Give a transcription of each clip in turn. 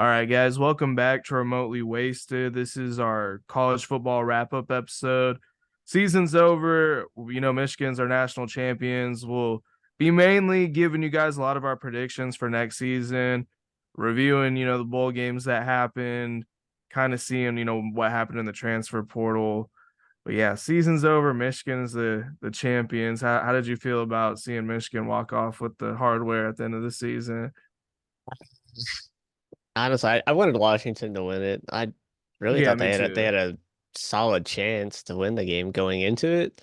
All right, guys, welcome back to Remotely Wasted. This is our college football wrap up episode. Season's over. Michigan's our national champions. We'll be mainly giving you guys a lot of our predictions for next season, reviewing, the bowl games that happened, kind of seeing, what happened in the transfer portal. But yeah, season's over. Michigan's the champions. How did you feel about seeing Michigan walk off with the hardware at the end of the season? Honestly, I wanted Washington to win it. I really Yeah, thought me they too. had a solid chance to win the game going into it.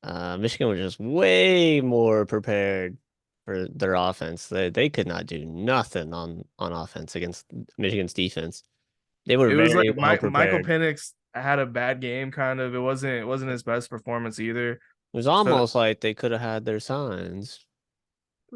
Michigan was just way more prepared for their offense. They could not do nothing on offense against Michigan's defense. They were It was like very well Michael prepared. Penix had a bad game, kind of. It wasn't his best performance either. It was So almost like they could have had their signs.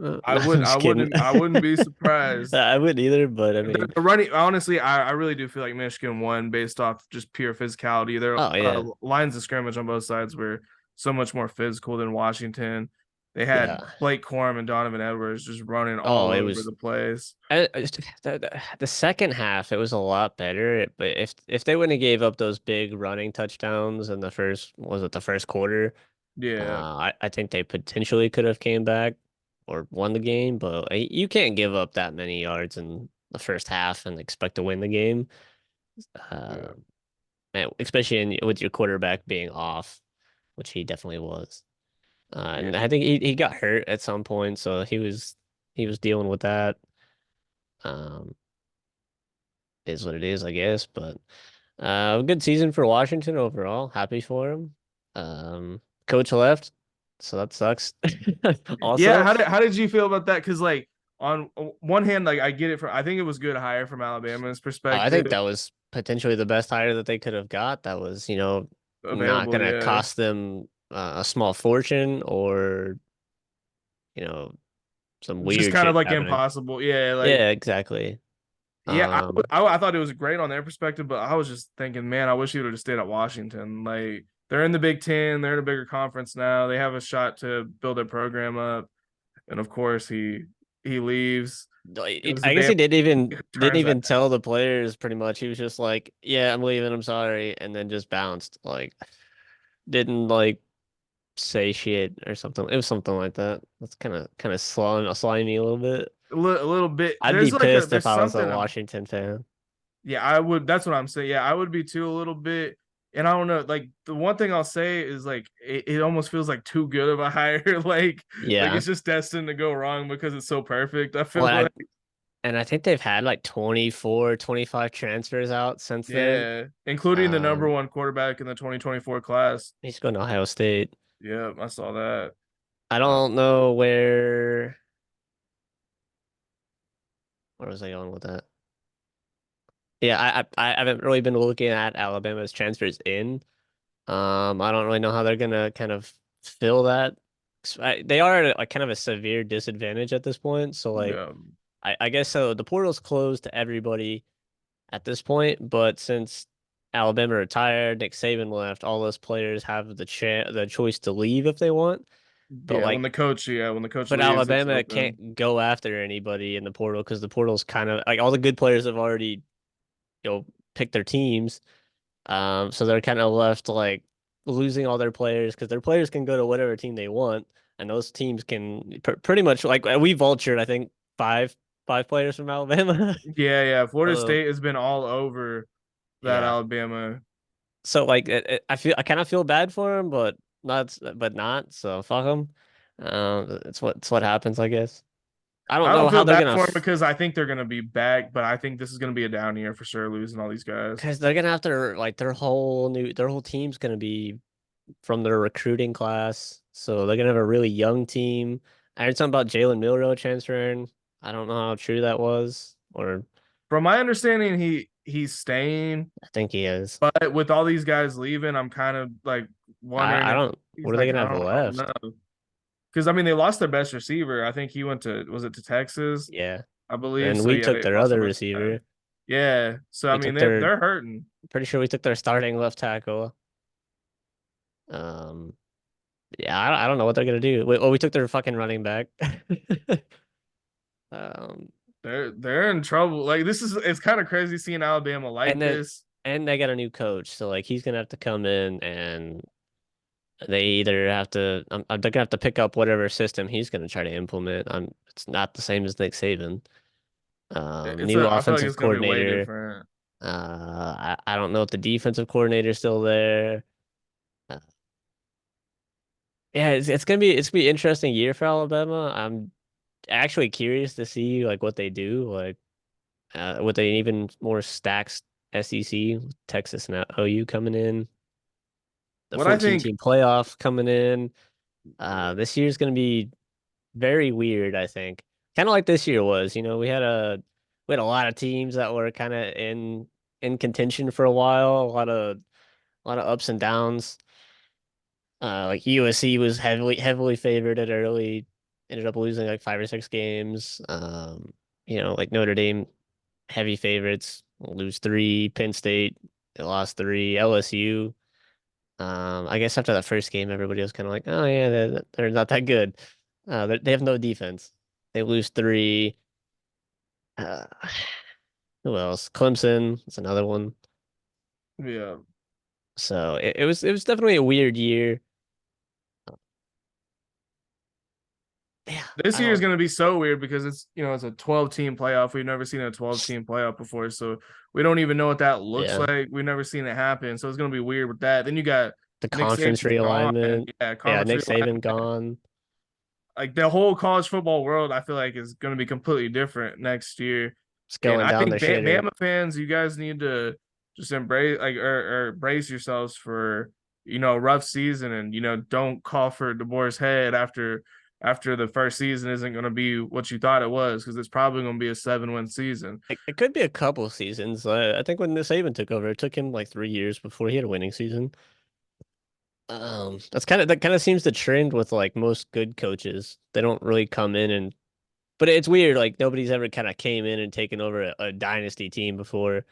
I I'm would I just kidding. wouldn't I wouldn't be surprised. I wouldn't either, but I The, mean, the running, honestly, I really do feel like Michigan won based off just pure physicality. Their oh yeah, lines of scrimmage on both sides were so much more physical than Washington. They had yeah. Blake Corum and Donovan Edwards just running all Oh, it over was. the place. The second half, it was a lot better. But if they wouldn't have gave up those big running touchdowns in the first, was it the first quarter? Yeah, I think they potentially could have came back or won the game. But you can't give up that many yards in the first half and expect to win the game. Uh, yeah, Especially with your quarterback being off, which he definitely was. yeah. And I think he got hurt at some point, so he was dealing with that. Um, is what it is, I guess. But good season for Washington overall. Happy for him. Coach left, so that sucks. Yeah, Also, how did you feel about that? Because like on one hand, like I get it from I think it was good hire from Alabama's I perspective think that was potentially the best hire that they could have got. That was, not available. gonna Yeah, cost them a small fortune or you know some it's just weird kind of shit like happening. impossible. Yeah, like Yeah, exactly. yeah, Um, I thought it was great on their perspective, but I was just thinking, man, I wish he would have just stayed at Washington. Like they're in the Big Ten, they're in a bigger conference now. They have a shot to build their program up, and of course he leaves. It was a I guess he damn didn't turns out. even tell the players pretty much. He was just like, "Yeah, I'm leaving. I'm sorry," and then just bounced. Like, didn't like say shit or something. It was something like that. That's kind of slimy a little bit. A little bit. I'd be pissed if There's I was a something Washington fan. yeah, I would. That's what I'm saying. Yeah, I would be too a little bit. And I don't know. Like the one thing I'll say is like it almost feels like too good of a hire. Like Yeah. it's just destined to go wrong because it's so perfect. I feel Well, like I think they've had like 24, 25 transfers out since then. yeah, including the number Um, one quarterback in the 2024 class. he's going to Ohio State. Yeah, I saw that. I Uh, don't know where was I going with that? Yeah, I haven't really been looking at Alabama's transfers in. I don't really know how they're gonna kind of fill that. They are at a kind of a severe disadvantage at this point. So like, yeah, I guess so. The portal's closed to everybody at this point, but since Alabama retired, Nick Saban left, all those players have the choice to leave if they want. But yeah. like, When the coach but leaves, it's Alabama open. can't go after anybody in the portal because the portal's kind of like all the good players have already picked their teams. So they're kind of left like losing all their players because their players can go to whatever team they want, and those teams can pretty much like we vultured, I think five players from Alabama. Yeah, yeah. Florida So State has been all over that yeah, Alabama. so like I kind of feel bad for him, but not. So fuck him. It's what happens, I guess. I don't I know don't how feel they're bad gonna for him because I think they're gonna be back, but I think this is gonna be a down year for sure, losing all these guys. because they're gonna have to like their whole team's gonna be from their recruiting class. So they're gonna have a really young team. I heard something about Jalen Milroe transferring. I don't know how true that was, or From my understanding, he's staying, I think he is. but with all these guys leaving, I'm kind of like wondering I if don't. he's What are they like gonna have I don't left? know because I mean they lost their best receiver. I think he went to was it to Texas, Yeah, I believe. and So we yeah, took they their lost their other best guy. receiver. Yeah, so I We mean took their. they're hurting. Pretty sure we took their starting left tackle. Um, yeah, I don't know what they're gonna do. We took their fucking running back. Um, they're in trouble. Like this is it's kind of crazy seeing Alabama like And then this. and they got a new coach, so like he's gonna have to come in and they either have to they're gonna have to pick up whatever system he's gonna try to implement. It's not the same as Nick Saban. New I feel like offensive it's gonna be way coordinator. different. I don't know if the defensive coordinator is still there. Uh, yeah, it's gonna be an interesting year for Alabama. I'm actually curious to see like what they do, like with an even more stacked SEC, with Texas and OU coming in, the What I 14 think, team playoff coming in. This year's gonna be very weird, I think. Kind of like this year was, we had a lot of teams that were kind of in contention for a while, a lot of ups and downs. Like USC was heavily favored at early, ended up losing like 5 or 6 games. Like Notre Dame, heavy favorites, lose three. Penn State, they lost three. LSU, I guess after that first game, everybody was kind of like, oh yeah, they're not that good. They have no defense. They lose three. Uh, who else? Clemson is another one. yeah, So it was definitely a weird year. Yeah, this I year is don't. gonna be so weird because it's a 12-team playoff. We've never seen a 12-team playoff before, so we don't even know what that looks Yeah, like. We've never seen it happen, so it's gonna be weird with that. Then you got the Nick Saban conference gone, realignment. yeah, Yeah, conference Nick Saban realignment. gone. Like the whole college football world, I feel like is going to be completely different next year. It's And going I down the think shitter. Bama fans, you guys need to just embrace or brace yourselves for a rough season, and don't call for DeBoer's head after the first season isn't going to be what you thought it was, because it's probably going to be a 7-win season. It could be a couple seasons. I think when Nick Saban took over, it took him like 3 years before he had a winning season. That kind of seems the trend with like most good coaches. They don't really come in and, but it's weird. Like nobody's ever kind of came in and taken over a dynasty team before,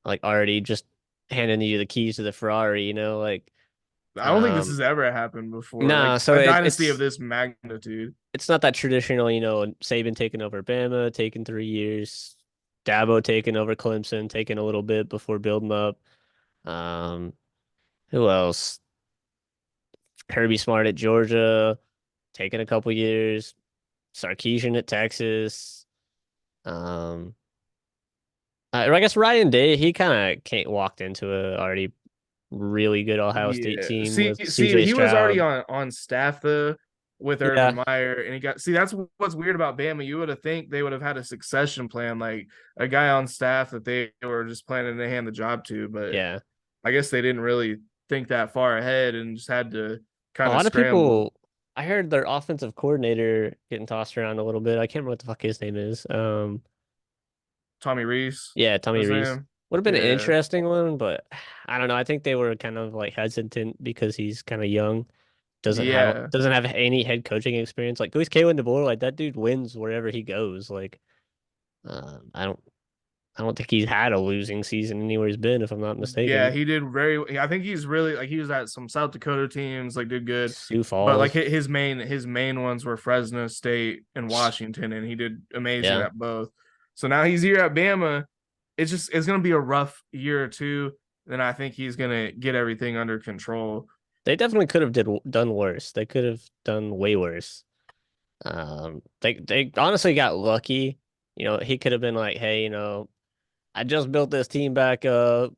like already just handing you the keys to the Ferrari. I don't think this Um, has ever happened before, like nah. So a it, dynasty of it's this magnitude. it's not that traditional. Saban taking over Bama, taking 3 years, Dabo taking over Clemson, taking a little bit before building up. Um, who else? Kirby Smart at Georgia, taking a couple years. Sarkisian at Texas. Um, I guess Ryan Day, he kind of can't walked into a already really good Ohio State Yeah. team See, with see, CJ he was already Stroud. on staff though with Urban Yeah, Meyer, and he got see that's what's weird about Bama. You would have think they would have had a succession plan, like a guy on staff that they were just planning to hand the job to, but yeah. I guess they didn't really think that far ahead and just had to A kind of lot of scramble. people. I heard their offensive coordinator getting tossed around a little bit. I can't remember what the fuck his name is. Tommy Reese, Yeah, Tommy his Reese. name. Would have been an Yeah, interesting one, but I don't know. I think they were kind of like hesitant because he's kind of young. yeah. Doesn't have any head coaching experience. Like who's Kalen DeBoer? Like that dude wins wherever he goes. Like I don't think he's had a losing season anywhere he's been, if I'm not Yeah, mistaken. he did very. I think he's really like he was at some South Dakota teams, like did good, Sioux but like Falls. his main ones were Fresno State and Washington, and he did amazing Yeah. at both. So now he's here at Bama. It's gonna be a rough year or two. Then I think he's gonna get everything under control. They definitely could have done worse. They could have done way worse. They honestly got lucky. He could have been like, "Hey, I just built this team back up,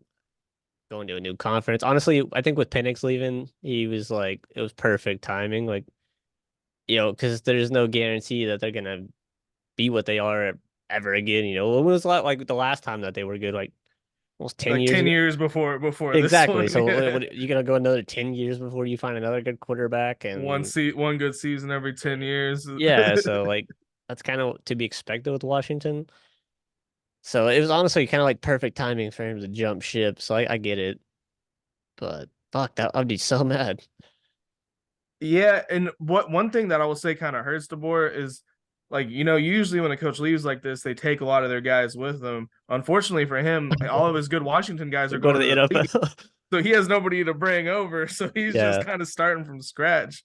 going to a new conference." Honestly, I think with Penix leaving, he was like, it was perfect timing. Like, because there's no guarantee that they're gonna be what they are ever again. When was like the last time that they were good? Like almost 10 Like years 10 ago. years before this Exactly. one. So Yeah. you gonna go another 10 years before you find another good quarterback? And One good season every 10 years. yeah, so like that's kind of to be expected with Washington. So it was honestly kind of like perfect timing for him to jump ship. So I get it, but fuck that, I'd be so mad. Yeah, and what one thing that I will say kind of hurts DeBoer is like, usually when a coach leaves like this, they take a lot of their guys with them. Unfortunately for him, all of his good Washington guys are Go to going the to the league. NFL. So he has nobody to bring over. So he's just Yeah. kind of starting from scratch.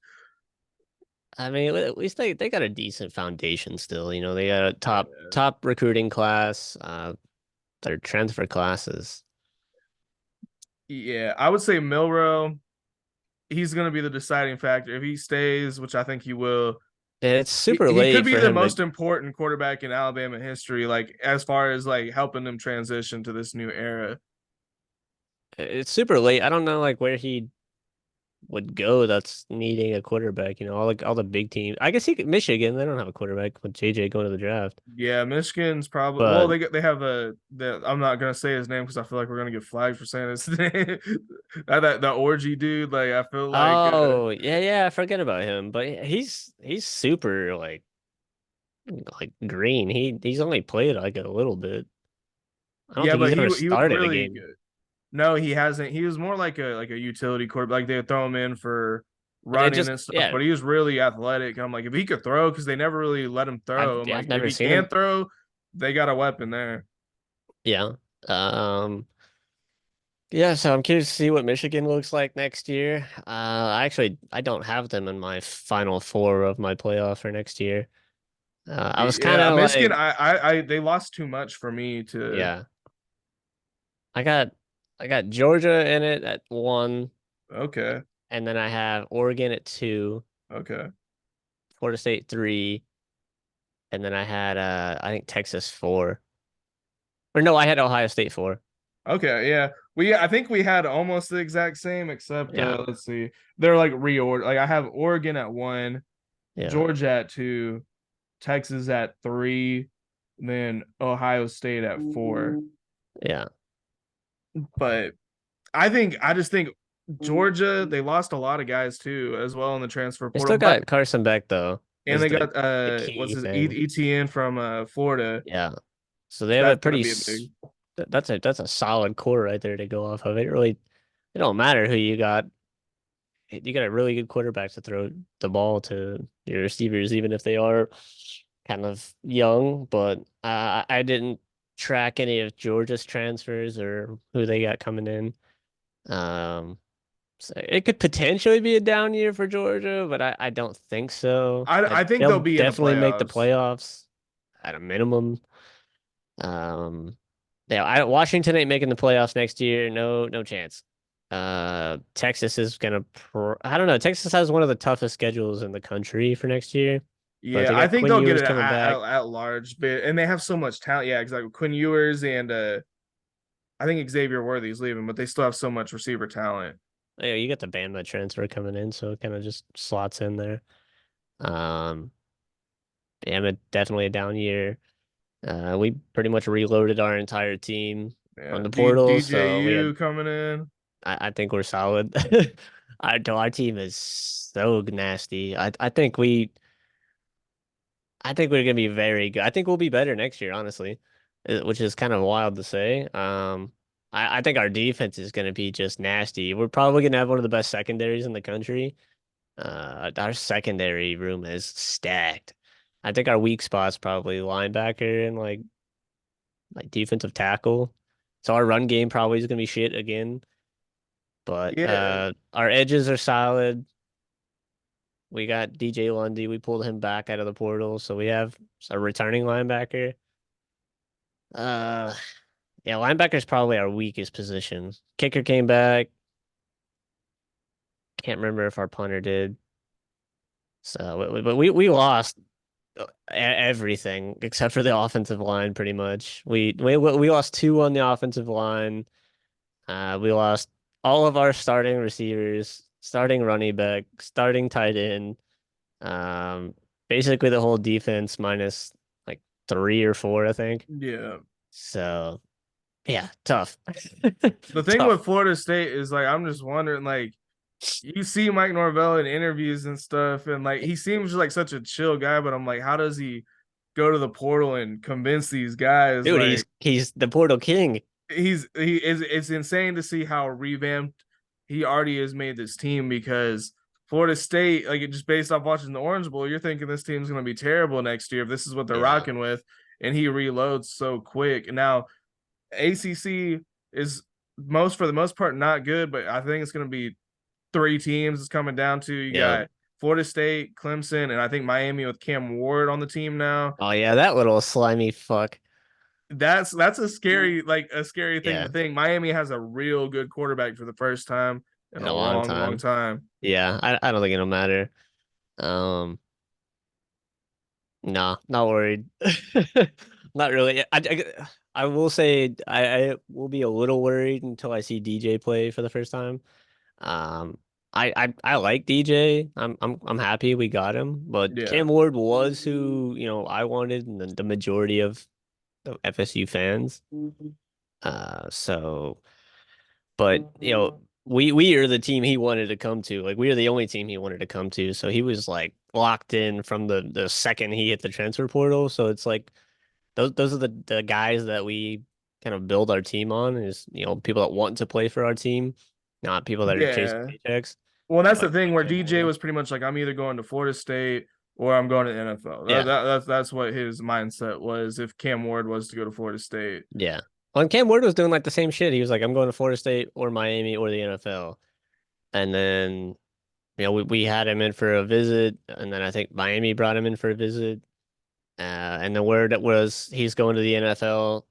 I mean, at least they got a decent foundation still. You know, they got a Yeah. top recruiting class. Their transfer classes. Yeah, I would say Milrow, he's going to be the deciding factor. If he stays, which I think he will, It's super he could late be for the him to. most important quarterback in Alabama history, like as far as like helping them transition to this new era. It's super late. I don't know like where he would go. That's needing a quarterback. You know, all the big teams. I guess he could Michigan. They don't have a quarterback with JJ going to the draft. Yeah, Michigan's probably well. But They have a the I'm not gonna say his name because I feel like we're gonna get flagged for saying his name. That orgy dude, like I feel like oh yeah, I forget about him. But he's super like green. He's only played like a little bit. I don't yeah, think he's but ever he was started a really game. good. No, he hasn't. He was more like a utility quarterback. Like they would throw him in for And it running just and stuff, yeah, but he was really athletic. And I'm like, if he could throw, because they never really let him throw. I'm I've like, if never he seen can him. throw, they got a weapon there. Yeah. Um. Yeah, so I'm curious to see what Michigan looks like next year. I don't have them in my final four of my playoff for next year. I was kind Yeah, of Michigan. like, They lost too much for me to. yeah, I got I got Georgia in it at one, Okay, and then I have Oregon at two, okay. Florida State three, and then I had I think Texas four. Or no, I had Ohio State four. Okay, yeah. I think we had almost the exact same, except Yeah, let's see. They're like reorder. Like I have Oregon at one, yeah. Georgia at two, Texas at three, then Ohio State at four. Yeah. But I just think Georgia, they lost a lot of guys too, as well in the transfer They portal. still But got Carson Beck though, and is they got the what's key his thing. ETN from Florida. Yeah. So they have a That's gonna pretty be a big. that's a solid core right there to go off of. It don't matter who you got. You got a really good quarterback to throw the ball to your receivers, even if they are kind of young. But I didn't track any of Georgia's transfers or who they got coming in. Um, so it could potentially be a down year for Georgia, but I don't think so. I think they'll They'll be in the definitely make the playoffs. playoffs at a minimum. Um, yeah, Washington ain't making the playoffs next year. No chance. Texas is gonna. I don't know. Texas has one of the toughest schedules in the country for next year, but Yeah, they I got think Quinn they'll get Ewers it coming back. at large, but and they have so much talent. Yeah, exactly. Quinn Ewers and I think Xavier Worthy's leaving, but they still have so much receiver talent. Yeah, you got the Bama transfer coming in, so it kind of just slots in there. Um, Bama definitely a down year. We pretty much reloaded our entire team on Yeah, the portal, so DJU coming in. I think we're solid. Our team is so nasty. I think we're gonna be very good. I think we'll be better next year, honestly, which is kind of wild to say. I think our defense is gonna be just nasty. We're probably gonna have one of the best secondaries in the country. Our secondary room is stacked. I think our weak spot's probably linebacker and like defensive tackle. So our run game probably is gonna be shit again. But Yeah, our edges are solid. We got DJ Lundy. We pulled him back out of the portal, so we have a returning linebacker. Uh, yeah, linebacker is probably our weakest position. Kicker came back. Can't remember if our punter did. So, but we lost everything except for the offensive line, pretty much. We lost two on the offensive line. We lost all of our starting receivers, starting running back, starting tight end. Um, basically the whole defense minus like three or four, I think. yeah. So yeah, tough. The thing Tough. with Florida State is like I'm just wondering, like you see Mike Norvell in interviews and stuff, and like he seems like such a chill guy, but I'm like, how does he go to the portal and convince these guys? Dude, Like he's the portal king. he is it's insane to see how revamped he already has made this team because Florida State, like it just based off watching the Orange Bowl, you're thinking this team's gonna be terrible next year if this is what they're Yeah. rocking with, and he reloads so quick. And now ACC is for the most part not good, but I think it's gonna be three teams it's coming down to. You Yeah. got Florida State, Clemson, and I think Miami with Cam Ward on the team now. Oh yeah, that little slimy fuck. That's a scary like a scary thing to Yeah, think. Miami has a real good quarterback for the first time in in a a long long, long time. time. Yeah, I don't think it'll matter. Um, nah, not worried. Not really. I will say I will be a little worried until I see DJ play for the first time. Um, I like DJ. I'm happy we got him, but Yeah. Cam Ward was who, I wanted and the majority of the FSU fans. So but we are the team he wanted to come to. Like we are the only team he wanted to come to. So he was like locked in from the second he hit the transfer portal. So it's like those are the guys that we kind of build our team on is, people that want to play for our team, not people that are chasing Yeah. paychecks. Well, that's the Like thing where Cam DJ Ward. was pretty much like, I'm either going to Florida State or I'm going to the NFL. Yeah. That's what his mindset was if Cam Ward was to go to Florida State. Yeah. Well, and Cam Ward was doing like the same shit. He was like, I'm going to Florida State or Miami or the NFL. And then, we had him in for a visit, and then I think Miami brought him in for a visit. And the word that was he's going to the NFL.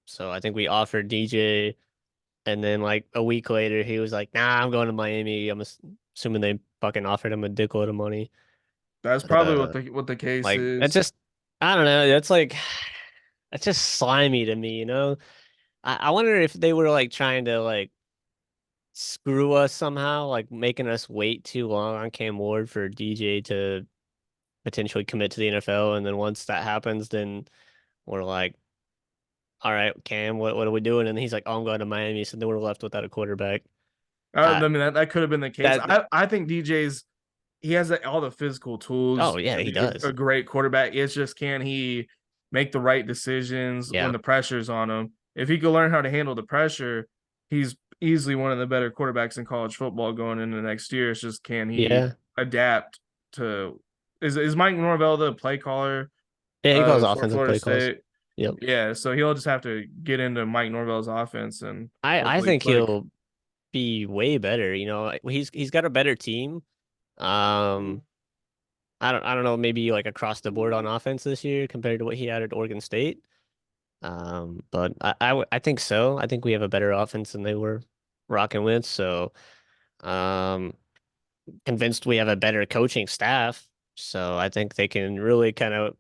So I think we offered DJ, and then like a week later, he was like, "Nah, I'm going to Miami." Assuming they fucking offered him a dickload of money. That's probably Uh, what the case like that's is. just, I don't know. That's like, that's just slimy to me, you know. I wonder if they were like trying to like screw us somehow, like making us wait too long on Cam Ward for DJ to potentially commit to the NFL, and then once that happens, then we're like, all right, Cam, what are we doing? And he's like, oh, I'm going to Miami. So then we're left without a quarterback. I Uh, mean, that could have been the case. that, I think DJ's he has all the physical oh tools yeah, to he be does. a great quarterback. It's just can he make the right decisions when Yeah, the pressure's on him? If he could learn how to handle the pressure, he's easily one of the better quarterbacks in college football going into next year. It's just can he yeah, adapt to is Mike Norvell the play caller yeah. He calls for offensive Florida play calls. State? Yep. Yeah, so he'll just have to get into Mike Norvell's offense and I hopefully think click. he'll be way better. He's got a better team. Um, I don't know, maybe like across the board on offense this year compared to what he had at Oregon State. But I think so. I think we have a better offense than they were rocking with. So, um, convinced we have a better coaching staff. So I think they can really kind of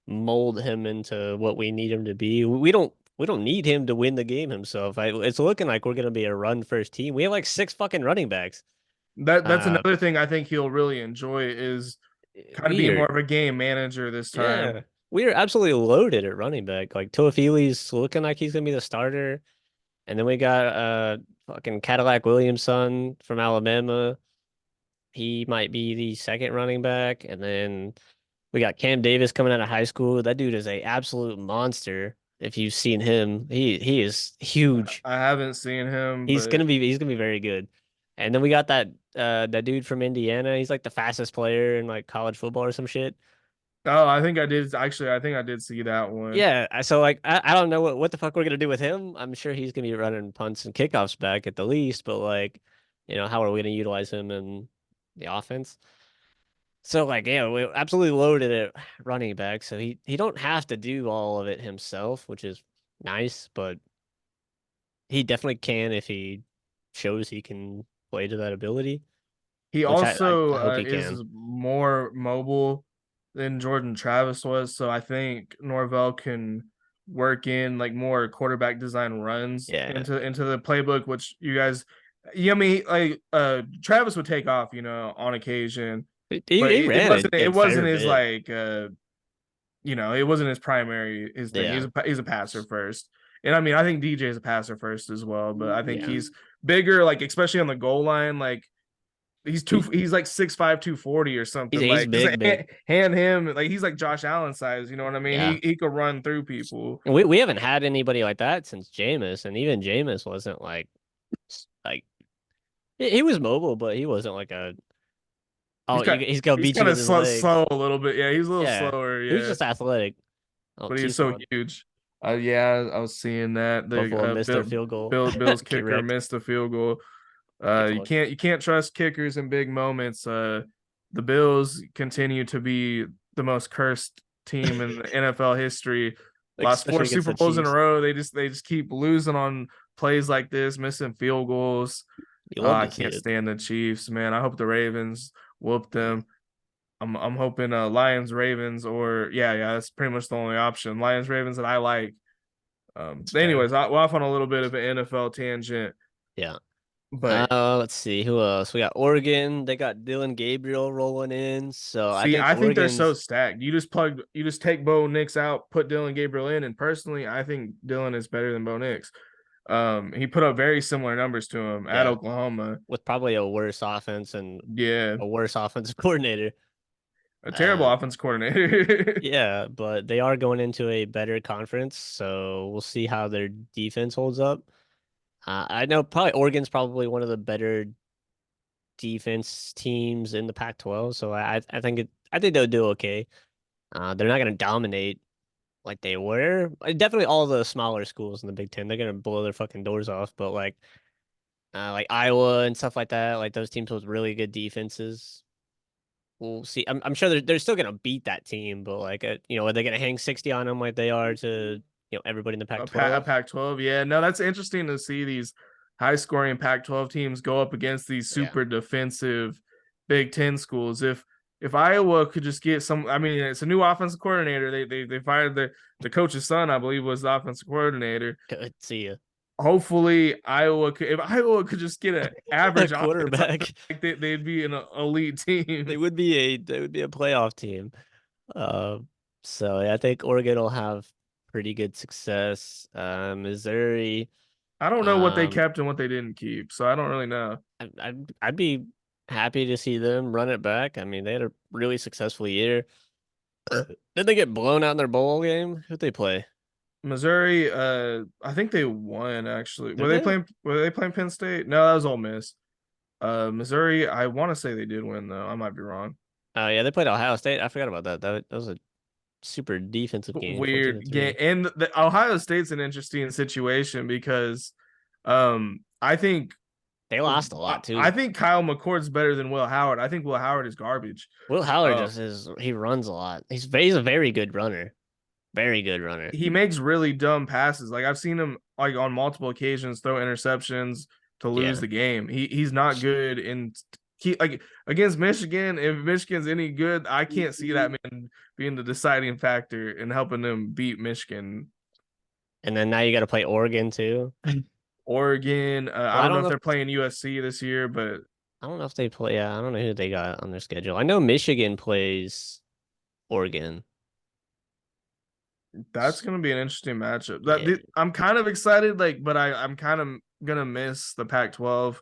mold him into what we need him to be. We don't need him to win the game himself. It's looking like we're gonna be a run first team. We have like six fucking running backs. That's Uh, another thing I think he'll really enjoy is kind of we being are more of a game manager this time. yeah, we are absolutely loaded at running back. Like Toafili's looking like he's gonna be the starter, and then we got fucking Cadillac Williamson from Alabama. He might be the second running back, and then we got Cam Davis coming out of high school. That dude is a absolute monster. If you've seen him, he is huge. I haven't seen him, but He's gonna be very good. And then we got that dude from Indiana. He's like the fastest player in like college football or some shit. oh, I think I did actually. I think I did see that one. Yeah, so like I don't know what the fuck we're gonna do with him. I'm sure he's gonna be running punts and kickoffs back at the least, but like, how are we gonna utilize him in the offense? So like, yeah, we absolutely loaded at running back, so he don't have to do all of it himself, which is nice, but he definitely can if he shows he can play to that ability, He which also I hope he can. is more mobile than Jordan Travis was, so I think Norvell can work in like more quarterback design runs Yeah. into the playbook, which you guys, yeah, I mean, like Travis would take off, on occasion, He, but he it ran wasn't a it fair wasn't his bit. like it wasn't his primary his thing. Yeah. He's a passer first. And I mean, I think DJ is a passer first as well, but I think Yeah. he's bigger, like especially on the goal line. Like He, he's like 6'5", 240 or something. he's Like just big, big. hand him like he's like Josh Allen size. You know what I mean? Yeah. He could run through people. And we haven't had anybody like that since Jameis, and even Jameis wasn't like he was mobile, but he wasn't like a He's kind he's gonna he's beat you kind with of his slow legs. a little bit. Yeah, he's a little Yeah. slower. He was Yeah, just athletic. Oh, but he's cheese so one. huge. Yeah, I was seeing that the Buffalo missed their field goal. Bill's Get kicker wrecked. missed a field goal. Get You fucked. can't trust kickers in big moments. the Bills continue to be the most cursed team in the NFL history. Like Lost four especially against Super the Bowls in a Chiefs. row. They just keep losing on plays like this, missing field goals. You love I to see can't it. stand the Chiefs, man. I hope the Ravens whoop them. I'm hoping Lions Ravens or yeah, that's pretty much the only option. Lions Ravens that I like. It's fair. Anyways, we're off on a little bit of an NFL tangent, Yeah. but Let's see who else. We got Oregon. They got Dylan Gabriel rolling in. So I see, think I think they're so Oregon's stacked. You just take Bo Nix out, put Dylan Gabriel in, and personally, I think Dylan is better than Bo Nix. He put up very similar numbers to him at yeah, Oklahoma. with probably a worse offense and Yeah, a worse offensive coordinator. a terrible Uh, offense coordinator. yeah, but they are going into a better conference, so we'll see how their defense holds up. I know probably Oregon's probably one of the better defense teams in the Pac-12, so I think they'll do okay. They're not going to dominate like they were. Definitely all the smaller schools in the Big Ten, they're going to blow their fucking doors off. But like Iowa and stuff like that, like those teams with really good defenses, we'll see. I'm sure they're still going to beat that team, but are they going to hang 60 on them like they are to everybody in the A Pac-12? Pac-12. Yeah, no, that's interesting to see these high-scoring Pac-12 teams go up against these Yeah. super defensive Big Ten schools. If Iowa could just get some, I mean, it's a new offensive coordinator. They fired the coach's son, I believe, was the offensive coordinator. Good. See you. Hopefully, if Iowa could just get an A average offense, I feel quarterback. like they'd be an elite team. They would be a playoff team. Uh, so yeah, I think Oregon will have pretty good success. Missouri, I don't know what they um, kept and what they didn't keep, so I don't really know. I'd be happy to see them run it back. I mean, they had a really successful year. Did they get blown out in their bowl game? Who'd they play? Missouri, I think they won actually. Did they? Were they playing Penn State? No, that was Ole Miss. Missouri, I want to say they did win though. I might be wrong. Oh yeah, they played Ohio State. I forgot about that. That was a super defensive game, 14 to Weird game. 3. And Ohio State's an interesting situation because I think They lost a lot I too. think Kyle McCord's better than Will Howard. I think Will Howard is garbage. Will Howard Um, just is he runs a lot. He's a very good runner. Very good runner. he makes really dumb passes. Like I've seen him like on multiple occasions throw interceptions to lose Yeah. the game. He's not good in like against Michigan. If Michigan's any good, I can't see that man being the deciding factor in helping them beat Michigan. And then now you got to play Oregon too. Oregon, I Well, don't know if they're playing USC this year, but I don't know if they play. Yeah, I don't know who they got on their schedule. I know Michigan plays Oregon. that's gonna be an interesting matchup. Yeah, I'm kind of excited, like, but I'm kind of gonna miss the Pac-12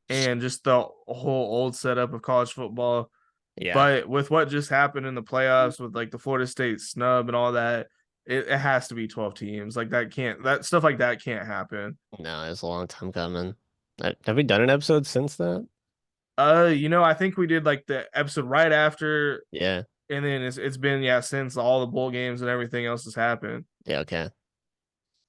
and just the whole old setup of college football. yeah. But with what just happened in the playoffs with like the Florida State snub and all that, it has to be 12 teams. Like that stuff like that can't happen. No, it's a long time coming. Have we done an episode since that? I think we did like the episode right after, Yeah, and then it's been yeah since all the bowl games and everything else has happened. yeah. Okay.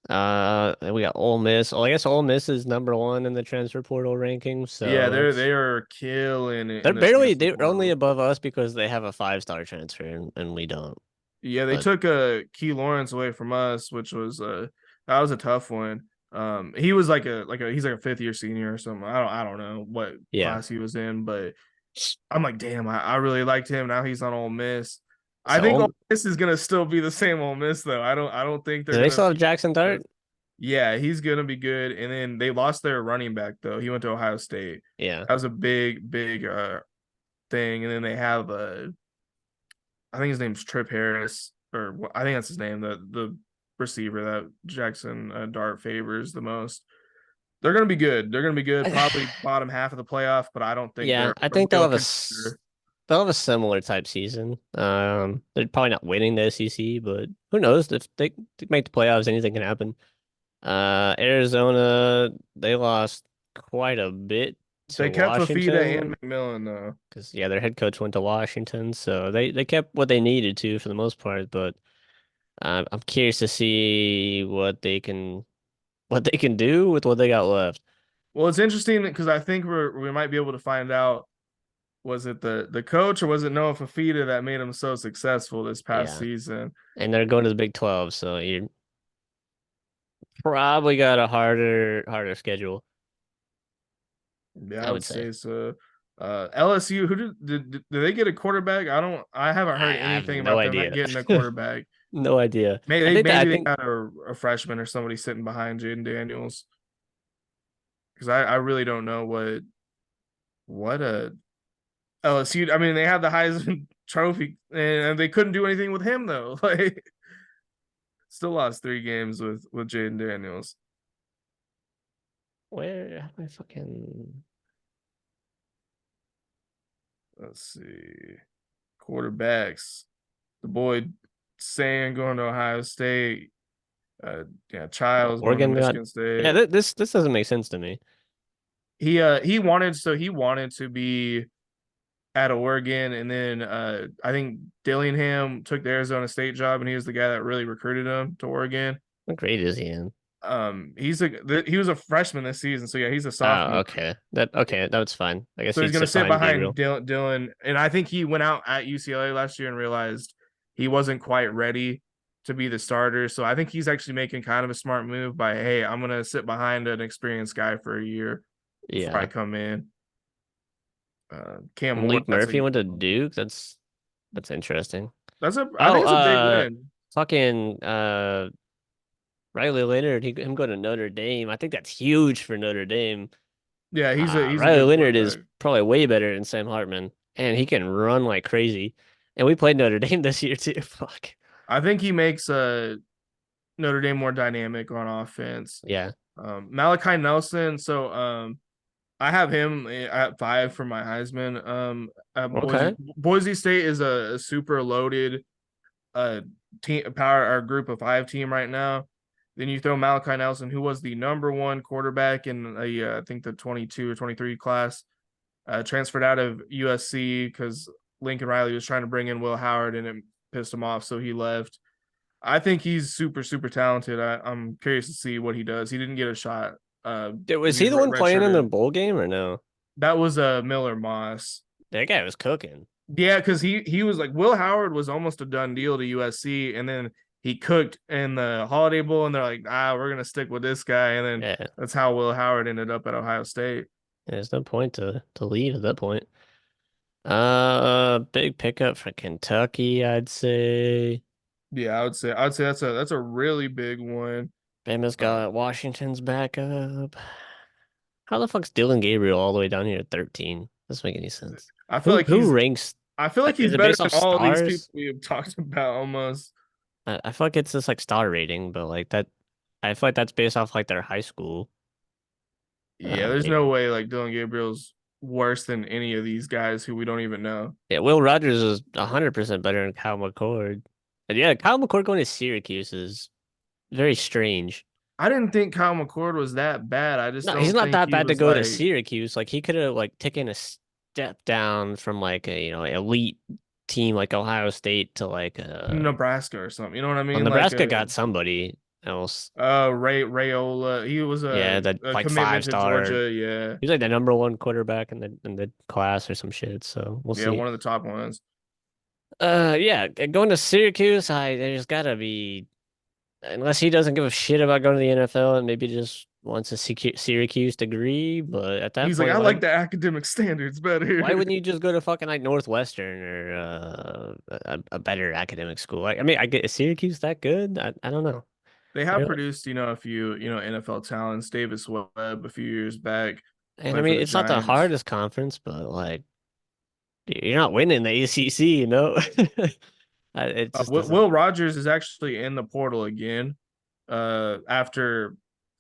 We got Ole Miss. Oh, I guess Ole Miss is number one in the transfer portal ranking. Yeah, So that's they are killing it they're in the barely transfer they're only portal. above us because they have a 5-star transfer and we don't. Yeah, they But took Key Lawrence away from us, which was that was a tough one. He was he's like a fifth year senior or something. I don't know what yeah. class he was in, but I'm like, damn, I really liked him. Now he's on Ole Miss. I So think Ole Miss is gonna still be the same Ole Miss though. I don't think do they're they gonna still have be Jackson Dart? yeah, he's gonna be good. And then they lost their running back though. He went to Ohio State. Yeah. That was a big thing. And then they have I think his name's Trip Harris, or I think that's his name, the receiver that Jackson Dart favors the most. They're gonna be good. They're gonna be good. Probably bottom half of the playoff, but I don't think Yeah, they're I a think real contender. they'll have a similar type season. They're probably not winning the SEC, but who knows if they make the playoffs, anything can happen. Arizona, they lost quite a bit to They kept Fafita and Washington McMillan though. because yeah, their head coach went to Washington, so they kept what they needed to for the most part. But I'm curious to see what they can do with what they got left. Well, it's interesting because I think we might be able to find out Was it the coach or was it Noah Fafita that made him so successful this past Yeah. season? And they're going to the Big 12, so you probably got a harder schedule, Yeah, I I would would say. say so. LSU, who did they get a quarterback? I haven't heard I have anything no about them idea. getting a quarterback. No idea. I Maybe think that I maybe they think got a freshman or somebody sitting behind Jaden Daniels because I really don't know what a LSU. I mean, they had the Heisman Trophy and they couldn't do anything with him though. Like, still lost 3 games with Jaden Daniels. where have I fucking Let's see, quarterbacks. The boy Sam going to Ohio State. Yeah, Childs going to Oregon got. Michigan Yeah, State. this doesn't make sense to me. He wanted to be at Oregon, and then I think Dillingham took the Arizona State job, and he was the guy that really recruited him to Oregon. What grade is he in? He was a freshman this season, so yeah, he's a Oh, sophomore. okay, that's fine. I guess So he's he'd gonna sit sit behind behind Gabriel. Dylan, and I think he went out at UCLA last year and realized he wasn't quite ready to be the starter. So I think he's actually making kind of a smart move by, hey, I'm gonna sit behind an experienced guy for a year before I Yeah. come in. Cam Ward, Malik Murphy went to Duke. That's interesting. I Oh, think it's a big win. fucking Riley Leonard, him going to Notre Dame. I think that's huge for Notre Dame. Yeah, he's a Riley good Leonard is quarterback. probably way better than Sam Hartman, and he can run like crazy. And we played Notre Dame this year too. Fuck. I think he makes Notre Dame more dynamic on offense. Yeah. Malachi Nelson, so I have him at 5 for my Heisman. At Okay. Boise State is a super loaded uh team power our group of 5 team right now. Then you throw Malachi Nelson, who was the number 1 quarterback in I think the 22 or 23 class, transferred out of USC because Lincoln Riley was trying to bring in Will Howard and it pissed him off, so he left. I think he's super talented. I'm curious to see what he does. He didn't get a shot because Was he's he the one playing in the redshirted. bowl game or no? That was Miller Moss. That guy was cooking. Yeah, because he was like Will Howard was almost a done deal to USC, and then he cooked in the Holiday Bowl, and they're like, we're gonna stick with this guy, and then Yeah. that's how Will Howard ended up at Ohio State. There's no point to leave at that point. Big pickup for Kentucky, I'd say. Yeah, I would say that's a really big one. Bama's Uh, got Washington's backup. How the fuck's Dylan Gabriel all the way down here at 13? Doesn't make any sense. I feel like Who he's ranks? I feel like Is he's it better based than off all of these people stars? we have talked about almost. I feel like it's just like star rating, but like that, I feel like that's based off like their high school. Yeah, there's no Maybe. way like Dylan Gabriel's worse than any of these guys who we don't even know. Yeah, Will Rogers is 100% better than Kyle McCord. And yeah, Kyle McCord going to Syracuse is very strange. I didn't think Kyle McCord was that bad. I just No, he's don't not think that he bad to was go to like Syracuse. Like he could have like taken a step down from like a elite team like Ohio State to like Nebraska or something. You know what I well, mean? Like Nebraska got somebody else. Rayola. He was Yeah, that a like five commitment to star. Georgia. Yeah. He's like the number one quarterback in the class or some shit. So we'll Yeah, see. one of the top ones. Yeah, going to Syracuse, there's gotta be unless he doesn't give a shit about going to the NFL and maybe just wants a Syracuse degree. But at that He's like, point, I like the academic standards why better. wouldn't you just go to fucking like Northwestern or a better academic school? Like, I mean, I get is Syracuse that good? I don't know. They have They're, produced, a few, NFL talents. Davis Webb a few years back and I played for mean, the it's not the Giants. hardest conference, but like you're not winning the ACC, you know? It just doesn't. Will Rogers is actually in the portal again. After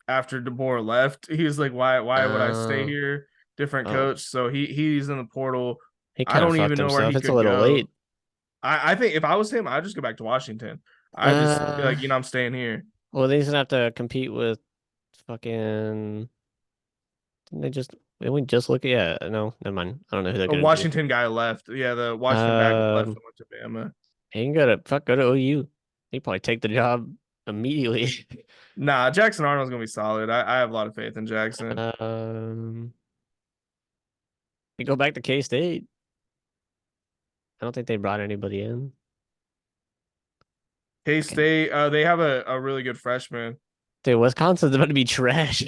DeBoer left, he was like, "Why would I stay Uh, here?" Different oh, coach, so he's in the portal. he I kind of don't fucked even know where himself. he It's a could little go. late. I think if I was him, I'd just go back to Washington. I just be Uh, like, I'm staying here. well, he's gonna have to compete with fucking. Didn't they just? Didn't we just look at? Yeah, no, never mind. I don't know who they're A gonna do. Washington guy left. Yeah, the Washington backup left Um, and went to Bama. he can go to OU. He probably take the job immediately. Nah, Jackson Arnold's gonna be solid. I have a lot of faith in Jackson. Um, he go back to K State. I don't think they brought anybody in. K Okay. State, they have a really good freshman. Dude, Wisconsin's about to be trash.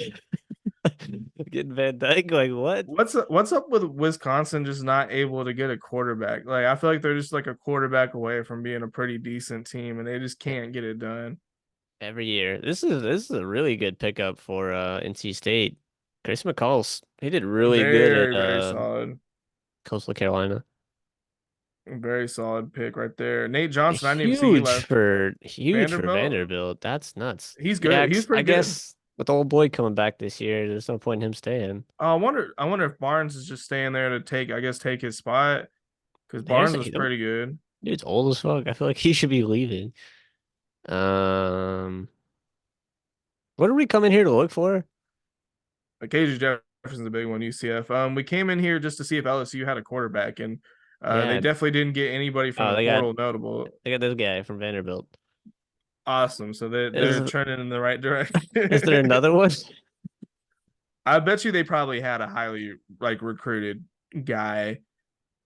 Getting Van Dyke, like what? What's up with Wisconsin just not able to get a quarterback? Like I feel like they're just like a quarterback away from being a pretty decent team, and they just can't get it done. Every year. This is a really good pickup for NC State. Chris McCall's he did really good at Very solid, Coastal Carolina. very solid pick right there. Nate Johnson, I didn't even see he Huge left for huge for Vanderbilt. Vanderbilt. That's nuts. He's Yeah, good. He's I pretty good. guess with the old boy coming back this year, there's no point in him staying. I wonder if Barnes is just staying there to take his spot because There's Barnes was pretty good. dude's old as fuck. I feel like he should be leaving. Um, what are we coming here to look for? Like KJ Jefferson's a big one. UCF. We came in here just to see if LSU had a quarterback, and they Yeah. definitely didn't get anybody from Oh, the portal notable. they got this guy from Vanderbilt. Awesome. So they're Is trending in the right direction. is there another one? I bet you they probably had a highly like recruited guy.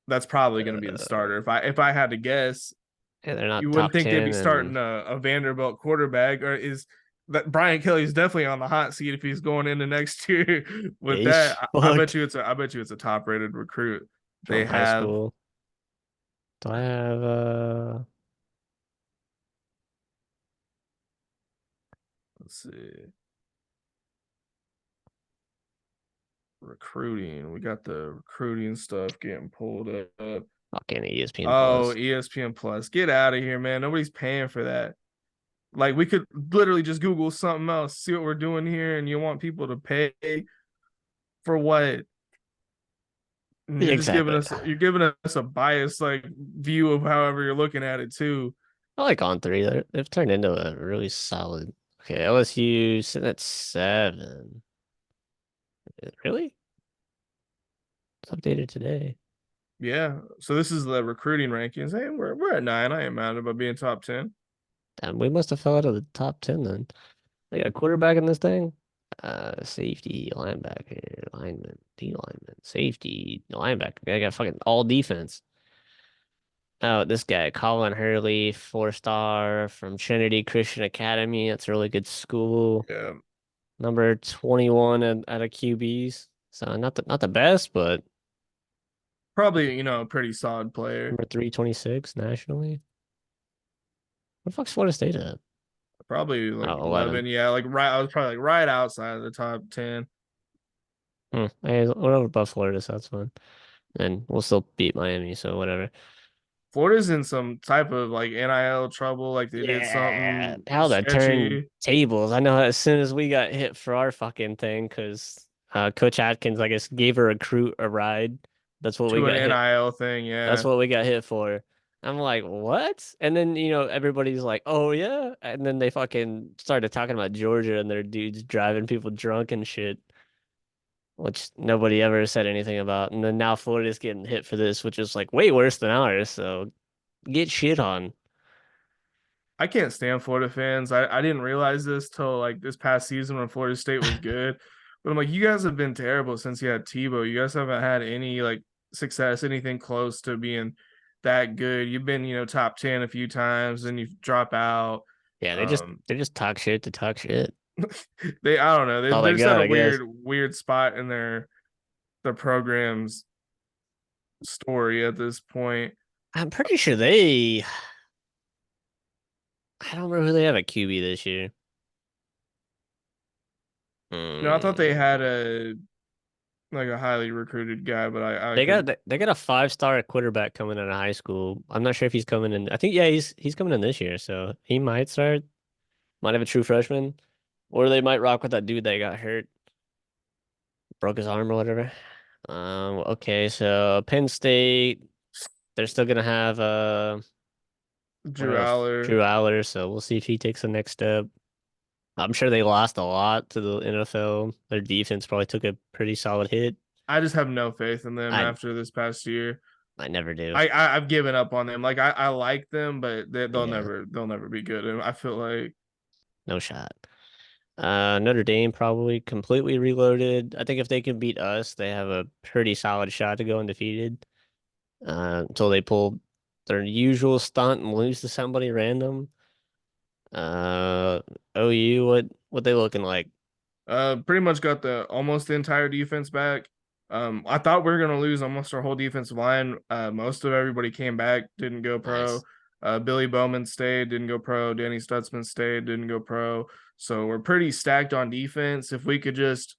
That's probably going to be the Uh, starter. If I had to guess, yeah, they're you not wouldn't top think they'd 10 be and starting a Vanderbilt quarterback, or is that Brian Kelly's definitely on the hot seat if he's going into next year with that. he's I bet fucked you I bet you it's a top rated recruit. They from high have school. Do I have let's see recruiting. We got the recruiting stuff getting pulled up. fucking ESPN Oh, Plus? ESPN Plus. Get out of here, man. Nobody's paying for that. Like we could literally just Google something else, see what we're doing here, and you want people to pay for what? And Yeah, exactly. you're giving us a biased like view of however you're looking at it too. I like on three. They've turned into a really solid. Okay, LSU sitting at 7. Really? It's updated today. Yeah. So this is the recruiting rankings. Hey, we're at 9. I ain't mad about being top 10. Damn, we must have fell out of the top 10 then. They got a quarterback in this thing. Safety, linebacker, lineman, D lineman, safety, linebacker. They got fucking all defense. Oh, this guy, Colin Hurley, 4-star from Trinity Christian Academy. That's a really good school. Yeah. Number 21 at a QBs. So not the best, but Probably, a pretty solid player. number 326 nationally. What the fuck's Florida State at? Probably like Oh, 11. 11. Yeah, like right. I was probably like right outside of the top 10. Hey, we're over above Florida, so that's fine. And we'll still beat Miami, so whatever. Florida's in some type of like NIL trouble. Like they did Yeah, something how that turned sketchy tables. I know as soon as we got hit for our fucking thing, because Coach Atkins, I guess, gave a recruit a ride. That's what we to an got hit. NIL thing. That's Yeah. what we got hit for. I'm like, what? And then, everybody's like, oh yeah. And then they fucking started talking about Georgia and their dudes driving people drunk and shit, which nobody ever said anything about. And then now Florida's getting hit for this, which is like way worse than ours. So get shit on. I can't stand Florida fans. I didn't realize this till like this past season when Florida State was good. But I'm like, you guys have been terrible since you had Tebow. You guys haven't had any like success, anything close to being that good. You've been, top 10 a few times, and you drop out. Yeah, Um, they just talk shit to talk shit. I don't know. Oh They're my just at God, a I guess. weird spot in their program's story at this point. I'm pretty sure I don't really have a QB this year. I thought they had Mm. a highly recruited guy, but I They got could they got a 5-star quarterback coming out of high school. I'm not sure if he's coming in. I think yeah, he's coming in this year, so he might start. Might have a true freshman, or they might rock with that dude that got hurt, broke his arm or whatever. Okay, so Penn State, they're still gonna have what Drew else? Aller. Drew Aller, so we'll see if he takes the next step. I'm sure they lost a lot to the NFL. Their defense probably took a pretty solid hit. I just have no faith in them I after this past year. I never do. I've given up on them. Like I like them, but Yeah, they'll never be good. And I feel like no shot. Notre Dame probably completely reloaded. I think if they can beat us, they have a pretty solid shot to go undefeated. Until they pull their usual stunt and lose to somebody random. Uh, OU, what they looking like? Pretty much got the almost the entire defense back. I thought we were gonna lose almost our whole defensive line. Most of everybody came back, didn't go pro. Nice. Billy Bowman stayed, didn't go pro. Danny Stutzman stayed, didn't go pro. So we're pretty stacked on defense. If we could just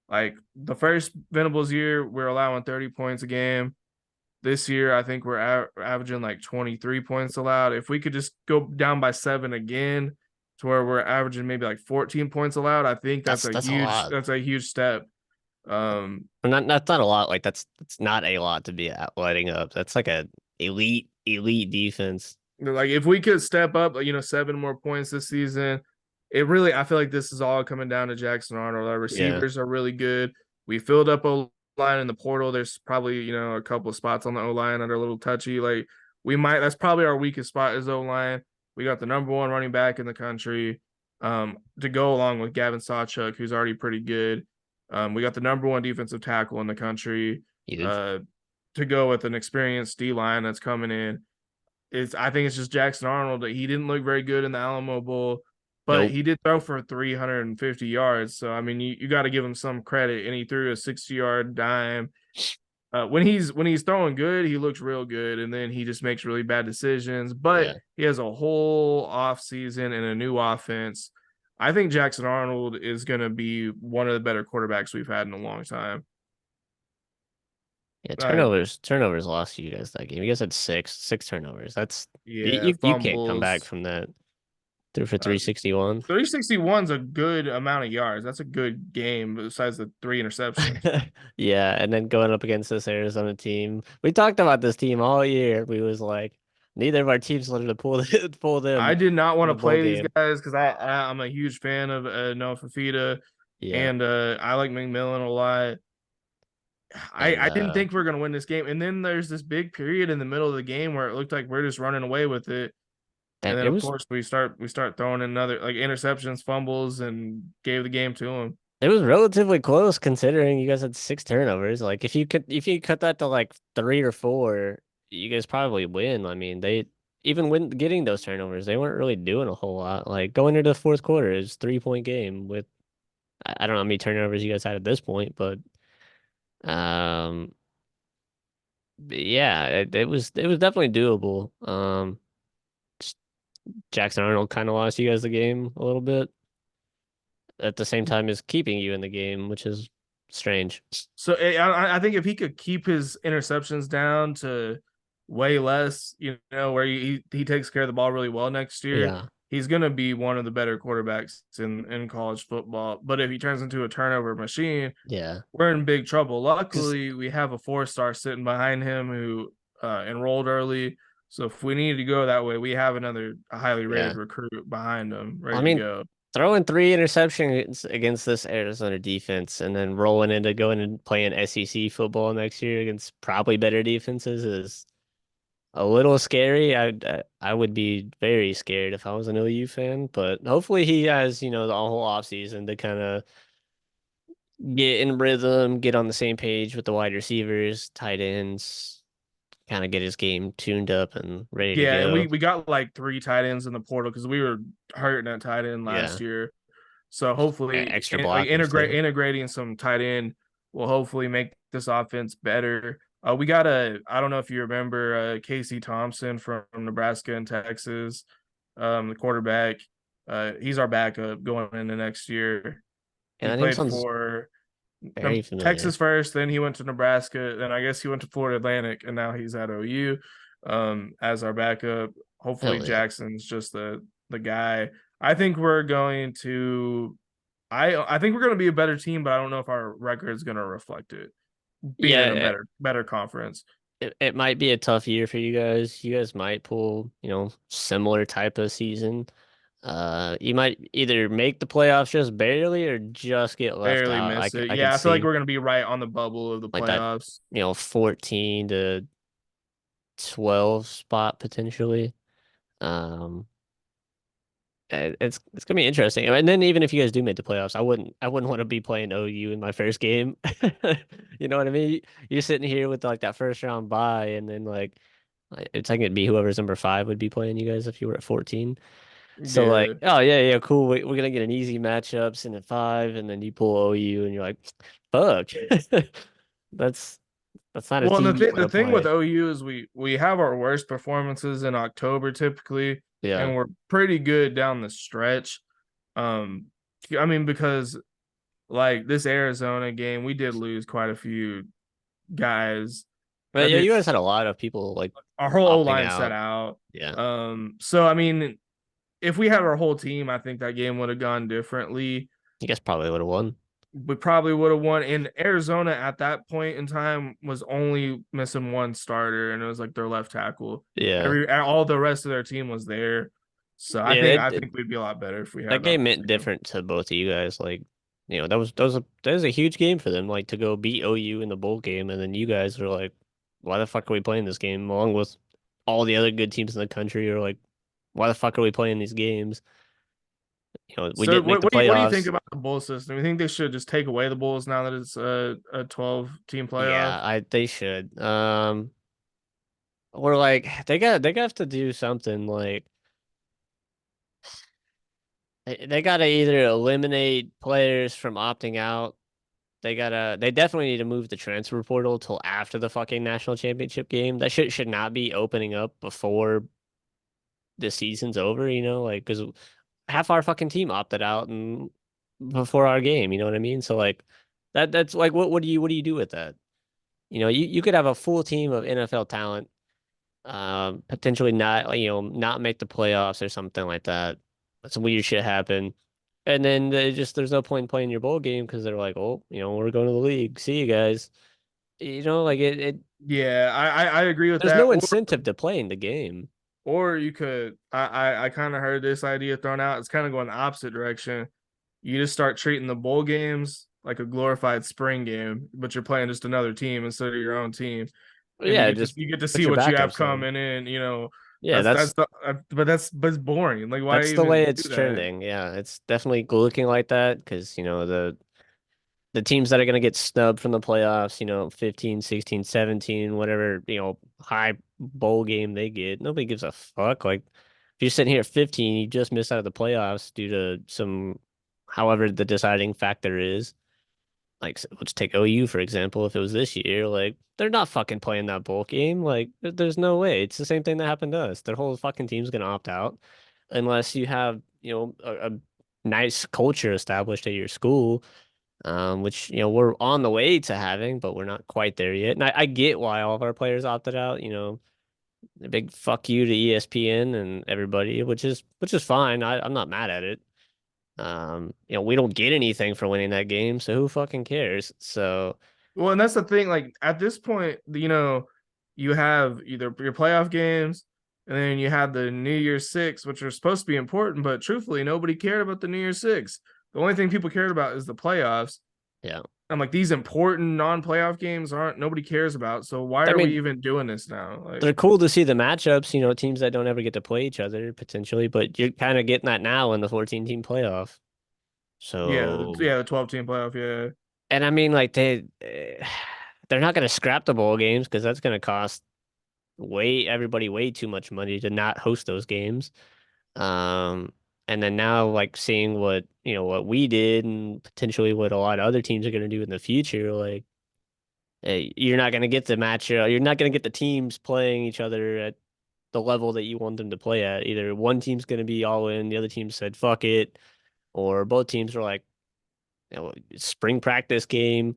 like the first Venables year, we're allowing 30 points a game. This year, I think we're averaging like 23 points allowed. If we could just go down by 7 again to where we're averaging maybe like 14 points allowed, I think That's a lot. that's a huge step. Well, not that's not a lot. Like that's not a lot to be lighting up. That's like a elite defense. Like if we could step up, 7 more points this season, it really I feel like this is all coming down to Jackson Arnold. Our Yeah. receivers are really good. We filled up O line in the portal. There's probably a couple of spots on the O line that are a little touchy. Like we might that's probably our weakest spot is O line. We got the number one running back in the country, to go along with Gavin Sawchuk, who's already pretty good. We got the number one defensive tackle in the country, Huge. uh, to go with an experienced D line that's coming in. I think it's just Jackson Arnold that he didn't look very good in the Alamo Bowl, but Nope. he did throw for 350 yards. So I mean, you got to give him some credit. And he threw a 60-yard dime. When he's throwing good, he looks real good, and then he just makes really bad decisions. But Yeah. he has a whole off season and a new offense. I think Jackson Arnold is going to be one of the better quarterbacks we've had in a long time. Yeah, Uh, turnovers lost you guys that game. You guys had six turnovers. That's yeah, you can't come back fumbles. from that. Threw for Uh, 361. 361 is a good amount of yards. That's a good game besides the 3 interceptions. Yeah, and then going up against this Arizona team. We talked about this team all year. We was like, neither of our teams wanted to pull I them did not in want the to bowl play these game. guys because I'm a huge fan of Noah Fafita, Yeah. and I like McMillan a lot. And I didn't think we are gonna win this game, and then there's this big period in the middle of the game where it looked like we're just running away with it, and then it of was course we start throwing in another like interceptions, fumbles, and gave the game to them. it was relatively close considering you guys had 6 turnovers. Like if you cut that to like 3 or 4, you guys probably win. I mean, they even when getting those turnovers, they weren't really doing a whole lot. Like going into the fourth quarter, it's 3 point game with I don't know how many turnovers you guys had at this point, but um yeah, it was definitely doable. Just Jackson Arnold kind of lost you guys the game a little bit at the same time as keeping you in the game, which is strange. So I think if he could keep his interceptions down to way less, where he takes care of the ball really well next year, Yeah. he's going to be one of the better quarterbacks in college football. But if he turns into a turnover machine, Yeah. we're in big trouble. 'Cause Luckily, we have a 4-star sitting behind him who enrolled early. So if we needed to go that way, we have another highly rated yeah. recruit behind him I ready to mean, go. throwing 3 interceptions against this Arizona defense and then rolling into going and playing SEC football next year against probably better defenses is a little scary. I would be very scared if I was an OU fan, but hopefully he has, the whole offseason to kind of get in rhythm, get on the same page with the wide receivers, tight ends, kind of get his game tuned up and ready to Yeah, and we go. we got like 3 tight ends in the portal because we were hurting at tight end last Yeah. year. So hopefully, Extra like blockers too. integrating some tight end will hopefully make this offense better. We got I don't know if you remember Casey Thompson from Nebraska and Texas, the quarterback. He's our backup going into next year. And He that name played sounds for very familiar. Texas first, then he went to Nebraska, then I guess he went to Florida Atlantic, and now he's at OU as our backup. Hopefully, Hell yeah. Jackson's just the guy. I think we're going to. I think we're going to be a better team, but I don't know if our record is going to reflect it. Being in a Yeah, better conference, it might be a tough year for you guys. You guys might pull, similar type of season. You might either make the playoffs just barely or just get left barely out. miss it. I could Yeah, I feel like see we're going to be right on the bubble of the like that, playoffs. 14 to 12 spot potentially. Um, it's gonna be interesting. And then even if you guys do make the playoffs, I wouldn't want to be playing OU in my first game. You know what I mean? You're sitting here with like that first round bye, and then like It's like it'd be whoever's number 5 would be playing you guys if you were at 14. So like, Yeah. oh yeah, yeah, cool. We're gonna get an easy matchups in at 5, and then you pull OU, and you're like, fuck, that's that's not a Well, and team you want the to thing with play. OU is we have our worst performances in October typically, Yeah, and we're pretty good down the stretch. Um, I mean because like this Arizona game, we did lose quite a few guys. I but yeah, mean, you guys had a lot of people like our whole O opting line set out. out. Yeah, So I mean, if we had our whole team, I think that game would have gone differently. you guys probably would have won. We probably would have won. And Arizona at that point in time was only missing one starter, and it was like their left tackle. Yeah, All the rest of their team was there. So yeah. I think we'd be a lot better if we That had game that meant game. different to both of you guys. Like, that was a huge game for them. Like to go beat OU in the bowl game, and then you guys were like, why the fuck are we playing this game? Along with all the other good teams in the country, are like, why the fuck are we playing these games? We So didn't make the what do you think playoffs. about the bowl system? You think they should just take away the bowls now that it's a 12 team playoff? Yeah, I they should. We're like they have to do something like they gotta either eliminate players from opting out. They definitely need to move the transfer portal till after the fucking national championship game. That shit should not be opening up before the season's over, like because half our fucking team opted out and before our game, you know what I mean? So like that's like what do you do with that? You could have a full team of NFL talent, potentially not not make the playoffs or something like that. Some weird shit happen. And then there's no point in playing your bowl game because they're like, oh, we're going to the league. See you guys. Like it Yeah, I agree with there's that. no incentive to playing the game. Or you could I kind of heard this idea thrown out. It's kind of going the opposite direction. You just start treating the bowl games like a glorified spring game, but you're playing just another team instead of your own team, and Yeah, just you get to put see your what you have backups in. coming in. Yeah, That's the but it's boring. Like why that's the even way do it's that? trending. Yeah, it's definitely looking like that because, the teams that are going to get snubbed from the playoffs, 15, 16, 17, whatever, high bowl game they get, nobody gives a fuck. Like, if you're sitting here at 15, you just missed out of the playoffs due to however the deciding factor is. Like, let's take OU, for example. If it was this year, like, they're not fucking playing that bowl game. Like, there's no way. It's the same thing that happened to us. Their whole fucking team's going to opt out unless you have, a nice culture established at your school, which we're on the way to having, but we're not quite there yet. And I get why all of our players opted out. A big fuck you to ESPN and everybody, which is fine. I'm not mad at it. We don't get anything for winning that game, so who fucking cares? So Well, and that's the thing. Like at this point, you have either your playoff games, and then you have the New Year's Six, which are supposed to be important, but truthfully, nobody cared about the New Year's Six. The only thing people cared about is the playoffs. yeah, I'm like, these important non-playoff games aren't nobody cares about. So why I are we mean even doing this now? Like, they're cool to see the matchups. Teams that don't ever get to play each other potentially, but you're kind of getting that now in the 14 team playoff. So the 12 team playoff, yeah. and I mean like they're not going to scrap the bowl games because that's going to cost everybody way too much money to not host those games. Um, and then now like seeing what we did and potentially what a lot of other teams are going to do in the future, like you're not going to get the match, you're not going to get the teams playing each other at the level that you want them to play at. Either one team's going to be all in, the other team said fuck it, or both teams are like, spring practice game,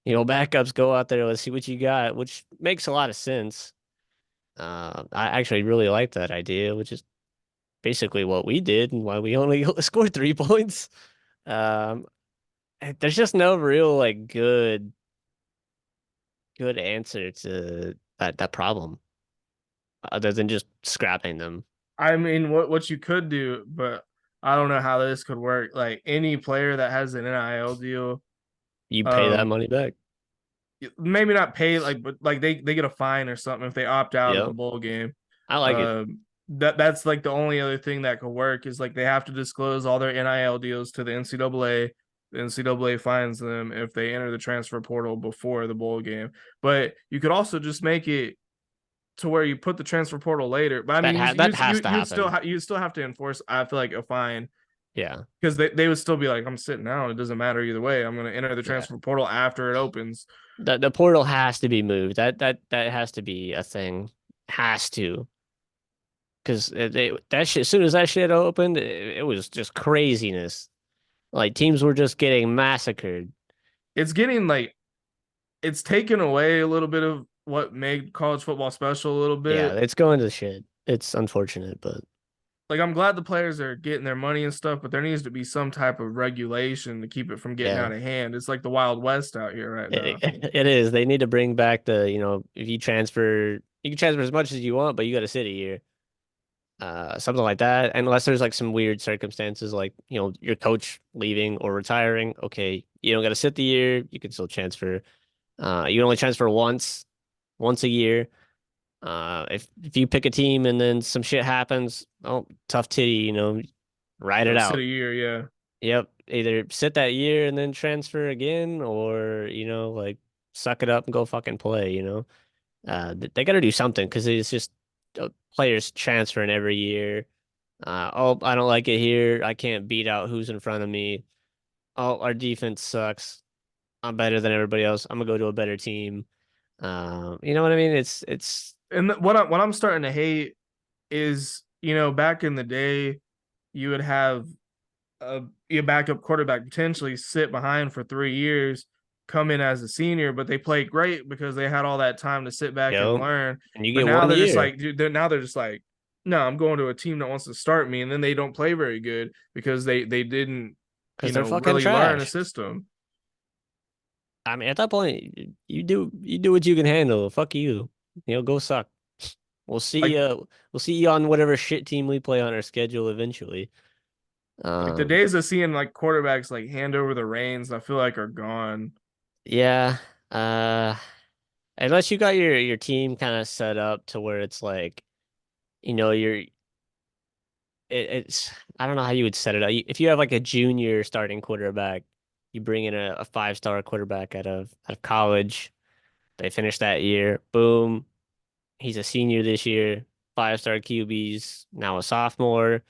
backups go out there, let's see what you got, which makes a lot of sense. I actually really like that idea, which is basically what we did and why we only scored 3 points. Um, there's just no real like good answer to that problem other than just scrapping them. I mean, what you could do, but I don't know how this could work. Like any player that has an NIL deal, You pay that um, money back. maybe not pay like, but like they get a fine or something if they opt out of the Yep, bowl game. I like it. That's like the only other thing that could work is like they have to disclose all their NIL deals to the NCAA. The NCAA fines them if they enter the transfer portal before the bowl game. But you could also just make it to where you put the transfer portal later. But I mean, That has to happen. you still have to enforce. I feel like a fine Yeah. because they would still be like, I'm sitting out. It doesn't matter either way. I'm going to enter the Yeah. transfer portal after it opens. The portal has to be moved. That has to be a thing. Has to. Because that shit, as soon as that shit opened, it was just craziness. Like teams were just getting massacred. It's getting like it's taken away a little bit of what made college football special a little Yeah, bit. it's going to shit. It's unfortunate, but Like I'm glad the players are getting their money and stuff, but there needs to be some type of regulation to keep it from getting yeah, out of hand. It's like the Wild West out here right now. it is. They need to bring back if you transfer, you can transfer as much as you want, but you got to sit a year. Something like that. Unless there's like some weird circumstances, like your coach leaving or retiring. Okay, you don't got to sit the year. You can still transfer. You can only transfer once a year. If you pick a team and then some shit happens, oh, tough titty, ride it Go sit a out. year, yeah. Yep, either sit that year and then transfer again, or like suck it up and go fucking play. They got to do something because it's just players transferring every year. Oh, I don't like it here. I can't beat out who's in front of me. Oh, our defense sucks. I'm better than everybody else. I'm gonna go to a better team. You know what I mean? It's And what I'm starting to hate is, back in the day, you would have a your backup quarterback potentially sit behind for 3 years, come in as a senior, but they played great because they had all that time to sit back and learn. and you But get now one they're just year like, dude, they're just like, no, I'm going to a team that wants to start me, and then they don't play very good because they didn't, because they're fucking really learn a trash. system. I mean, at that point, you do what you can handle. Fuck you. Go suck. We'll see. Like We'll see you on whatever shit team we play on our schedule eventually. like the Um, days of seeing like quarterbacks like hand over the reins, I feel like are gone. yeah. Uh, unless you got your team kind of set up to where it's like, you're it's I don't know how you would set it up. If you have like a junior starting quarterback, you bring in a 5-star quarterback out of college. They finish that year. Boom. He's a senior this year. 5-star QBs, now a sophomore.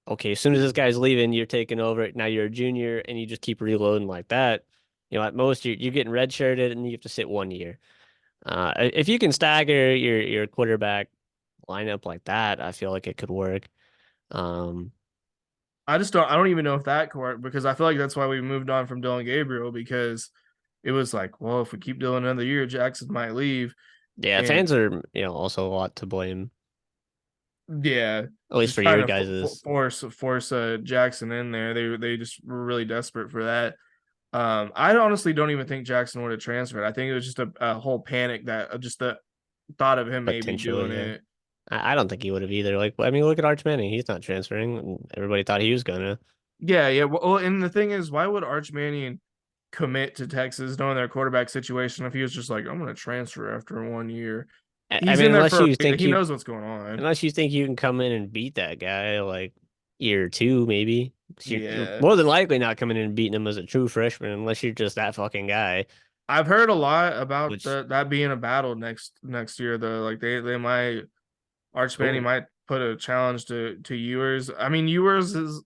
Okay, as soon as this guy's leaving, you're taking over. Now you're a junior, and you just keep reloading like that. At most you're getting redshirted, and you have to sit 1 year. If you can stagger your quarterback lineup like that, I feel like it could work. Um, I don't even know if that could work because I feel like that's why we moved on from Dylan Gabriel because it was like, well, if we keep Dylan another year, Jackson might leave. yeah, And fans are also a lot to blame, yeah, at least just for trying your to guys's. force Jackson in there. They just were really desperate for that. I honestly don't even think Jackson would have transferred. I think it was just a whole panic that just the thought of him maybe doing Potentially, yeah. it. I don't think he would have either. Like, I mean, look at Arch Manning. He's not transferring. And everybody thought he was gonna. Yeah, yeah. Well, and the thing is, why would Arch Manning commit to Texas knowing their quarterback situation if he was just like, I'm going to transfer after 1 year? I He's mean, in there for he knows what's going on. unless you think you can come in and beat that guy like year two, maybe. 'Cause you're Yeah. more than likely not coming in and beating him as a true freshman unless you're just that fucking guy. I've heard a lot about Which, that being a battle next year though. Like they might Arch Manning oh, might put a challenge to Ewers. I mean, Ewers is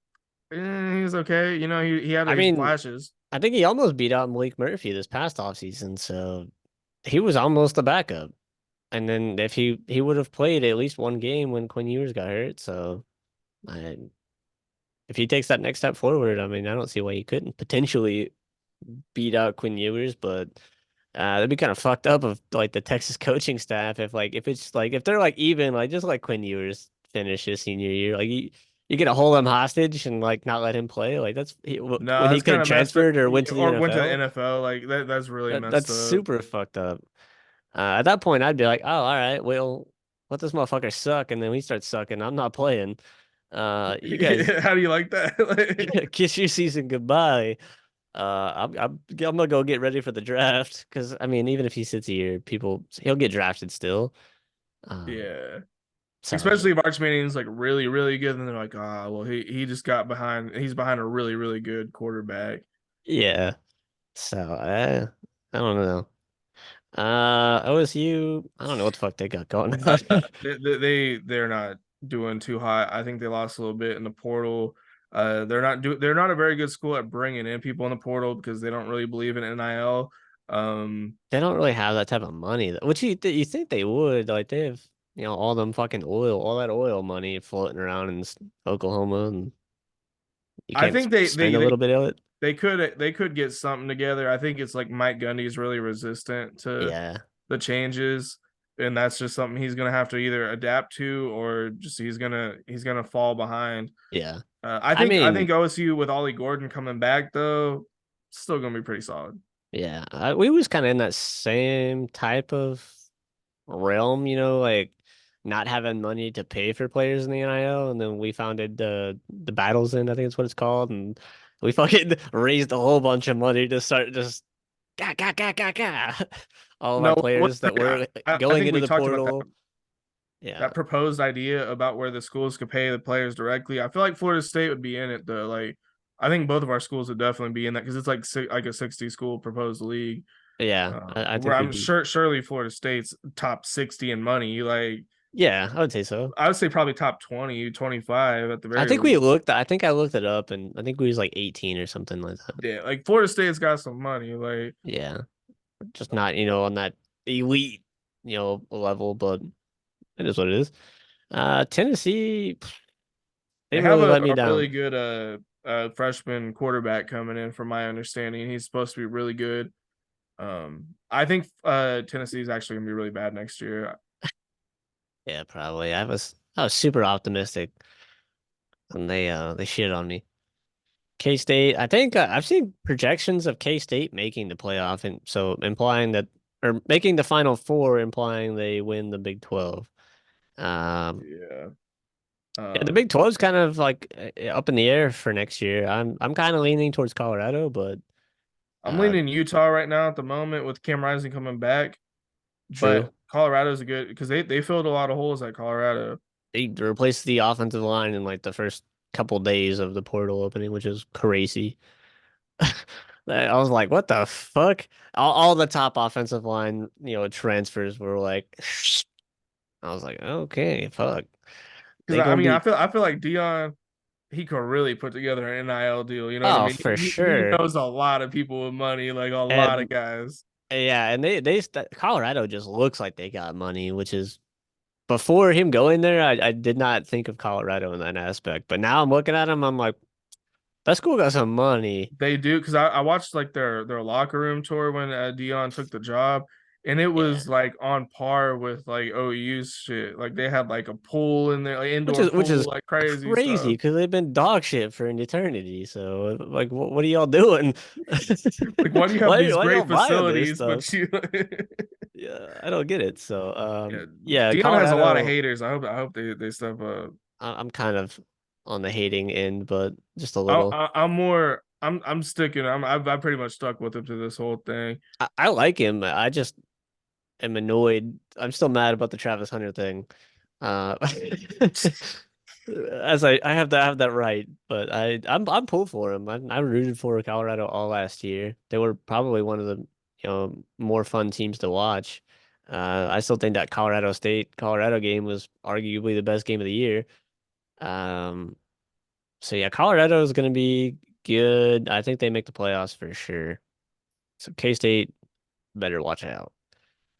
he's okay. He had I his mean, flashes. I think he almost beat out Malik Murphy this past offseason, so he was almost the backup. And then if he would have played at least one game when Quinn Ewers got hurt, so I, if he takes that next step forward, I mean, I don't see why he couldn't potentially beat out Quinn Ewers, but that'd be kind of fucked up of like the Texas coaching staff if it's like if they're like even like just like Quinn Ewers finish his senior year, like you gonna hold him hostage and like not let him play, like No, when he that's could kind have of messed up. transferred or went to the Or went to the NFL. NFL. Like that's really messed That's up. super fucked up. At that point, I'd be like, oh, all right, well, let this motherfucker suck, and then we start sucking. I'm not playing. You guys How do you like that? kiss your season goodbye. I'm gonna go get ready for the draft because I mean, even if he sits here, he'll get drafted still. Um, Yeah. so Especially if Arch Manning's like really, really good, and they're like, ah, well, he just got behind. He's behind a really, really good quarterback. yeah, so I don't know. OSU, I don't know what the fuck they got going on. They're not doing too hot. I think they lost a little bit in the portal. They're not a very good school at bringing in people in the portal because they don't really believe in NIL. Um, They don't really have that type of money, though. Which you think they would? Like they have, all them fucking oil, all that oil money floating around in Oklahoma, and you I can't think spend a little bit of it. they could get something together. I think it's like Mike Gundy's really resistant to Yeah, the changes, and that's just something he's gonna have to either adapt to or just he's gonna fall behind. yeah. I I mean, think OSU with Ollie Gordon coming back though, still gonna be pretty solid. yeah. We was kind of in that same type of realm, like not having money to pay for players in the NIL, and then we founded the Battles in, I think that's what it's called, and we fucking raised a whole bunch of money to start just ga. All of our No, players that were I going think into we the talked about portal. Yeah, that proposed idea about where the schools could pay the players directly. I feel like Florida State would be in it though. Like I think both of our schools would definitely be in that because it's like a 60 school proposed league. yeah. I Where think we'd I'm be. sure surely Florida State's top 60 in money. Like Yeah, I would say so. I would say probably top 20, 25 at the I very think we least. looked. I think I looked it up, and I think we was like 18 or something like that. Yeah, like Florida State's got some money. Like Yeah, just not on that elite level, but it is what it is. Tennessee, they they didn't have really let me a really down. good freshman quarterback coming in from my understanding. He's supposed to be really good. I think Tennessee is actually gonna be really bad next year. Yeah, probably. I was super optimistic, and they shit on me. K-State, I think I've seen projections of K-State making the playoff, and so implying that, or making the Final Four, implying they win the Big 12. Um, Yeah. yeah, the Um, Big 12 is kind of like up in the air for next year. I'm kind of leaning towards Colorado, but I'm uh, leaning Utah right now at the moment with Cam Rising coming back, but true. Colorado's a good because they filled a lot of holes at Colorado. They replaced the offensive line in like the first couple days of the portal opening, which is crazy. I was like, what the fuck? All the top offensive line, transfers were like, I was like, okay, fuck. Because They I gonna mean, be, I feel like Dion he could really put together an NIL deal. You know what I oh, mean? for He sure. knows a lot of people with money, like a lot of And guys. yeah, and Colorado just looks like they got money, which is before him going there, I did not think of Colorado in that aspect. But now I'm looking at him, I'm like, that school got some money. They do because I watched like their locker room tour when Dion took the job, and it Yeah. was like on par with like OU's shit. Like they had like a pool in there, like Which indoor is which pool, is like crazy crazy stuff. because they've been dog shit for an eternity. So like, what are y'all doing? Like, why do you have Why these why y'all great buying this facilities, stuff? but you? Yeah, I don't get it. So Yeah, yeah, Dion has a lot of Colorado. haters. I hope they step up. I'm kind of on the hating end, but just a little. I'm more. I'm sticking. I've pretty much stuck with him to this whole thing. I like him. I just am annoyed. I'm still mad about the Travis Hunter thing. Uh, as I have that right, but I'm pulled for him. I rooted for Colorado all last year. They were probably one of the more fun teams to watch. I still think that Colorado game was arguably the best game of the year. Um, so yeah, Colorado is going to be good. I think they make the playoffs for sure. So K-State better watch out.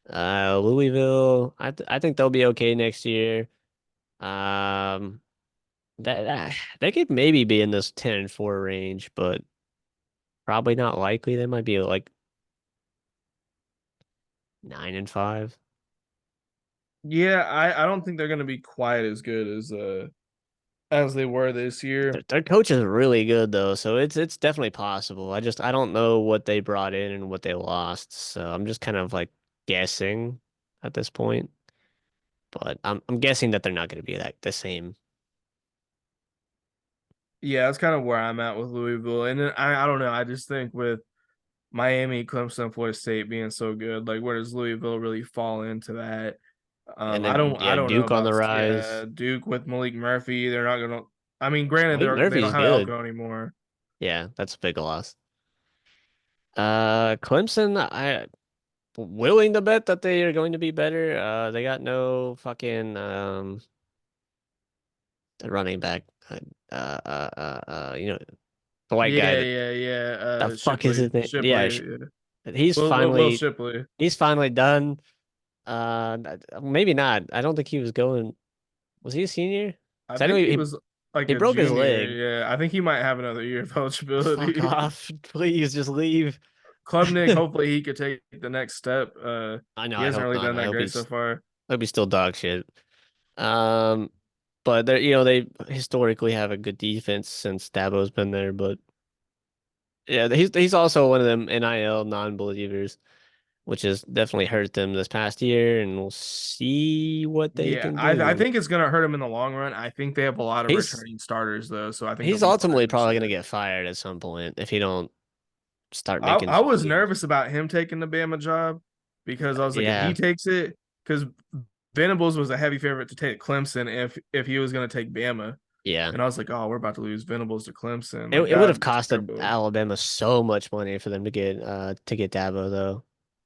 Louisville, I think they'll be okay next year. Um, they could maybe be in this 10-4 range, but probably not likely. They might be like 9-5. Yeah, I don't think they're gonna be quite as good as they were this year. Their coach is really good though, so it's definitely possible. I don't know what they brought in and what they lost, so I'm just kind of like guessing at this point. But I'm guessing that they're not going to be like the same. Yeah, that's kind of where I'm at with Louisville. And then I don't know. I just think with Miami, Clemson, Florida State being so good, like where does Louisville really fall into that? And then I yeah, don't know Duke on about the rise. Duke with Malik Murphy. They're not gonna. I mean, granted, Malik they don't Murphy's have good. Elko anymore. Yeah, that's a big loss. Clemson, willing to bet that they are going to be better. They got no fucking running back. You know, the white guy. Yeah, yeah, yeah. The fuck is Shipley, his name? Yeah, Shipley. Yeah. he's Will finally Shipley. he's finally done. Maybe not. I don't think he was going. Was he a senior? I 'Cause I know think he was like he a broke his junior. leg. Yeah, I think he might have another year of Fuck eligibility. off, please, just leave. Klubnik, hopefully he could take the next step. I know. He I hasn't hope really not. done that great so far. I hope he's still dog shit. Um, but they they historically have a good defense since Dabo's been there. But yeah, he's also one of them NIL non-believers, which has definitely hurt them this past year, and we'll see what they Yeah, can I do. think it's gonna hurt him in the long run. I think they have a lot of He's returning starters though, so I think they'll he's be fine ultimately this probably gonna year. get fired at some point if he don't start making I some was moves. nervous about him taking the Bama job because I was like, if he Yeah, takes it, because Venables was a heavy favorite to take Clemson if he was gonna take Bama, yeah. and I was like, oh, we're about to lose Venables to Clemson. Like It would have that'd be costed terrible. Alabama so much money for them to get Dabo though.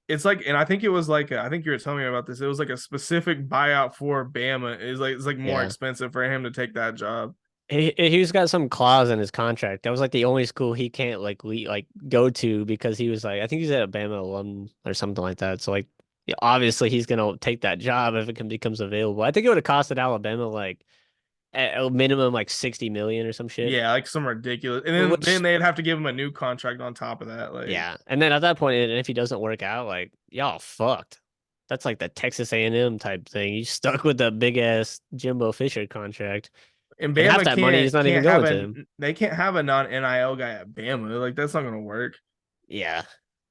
It's like, and I think it was like, I think you were telling me about this. It was like a specific buyout for Bama. It's like more Yeah. expensive for him to take that job. He's got some clause in his contract. That was like the only school he can't go to because he was like I think he's at Alabama alum or something like that. So like yeah, obviously he's gonna take that job if becomes available. I think it would have costed Alabama like at a minimum like 60 million or some shit. Yeah, like some ridiculous. And then Which they'd have to give him a new contract on top of that. Like, yeah. And then at that point, and if he doesn't work out, like y'all fucked. That's like the Texas A&M type thing. You stuck with the big ass Jimbo Fisher contract. and And half Bama that money is not even can't going have to him. they can't have a non NIL guy at Bama. Like that's not gonna work. Yeah.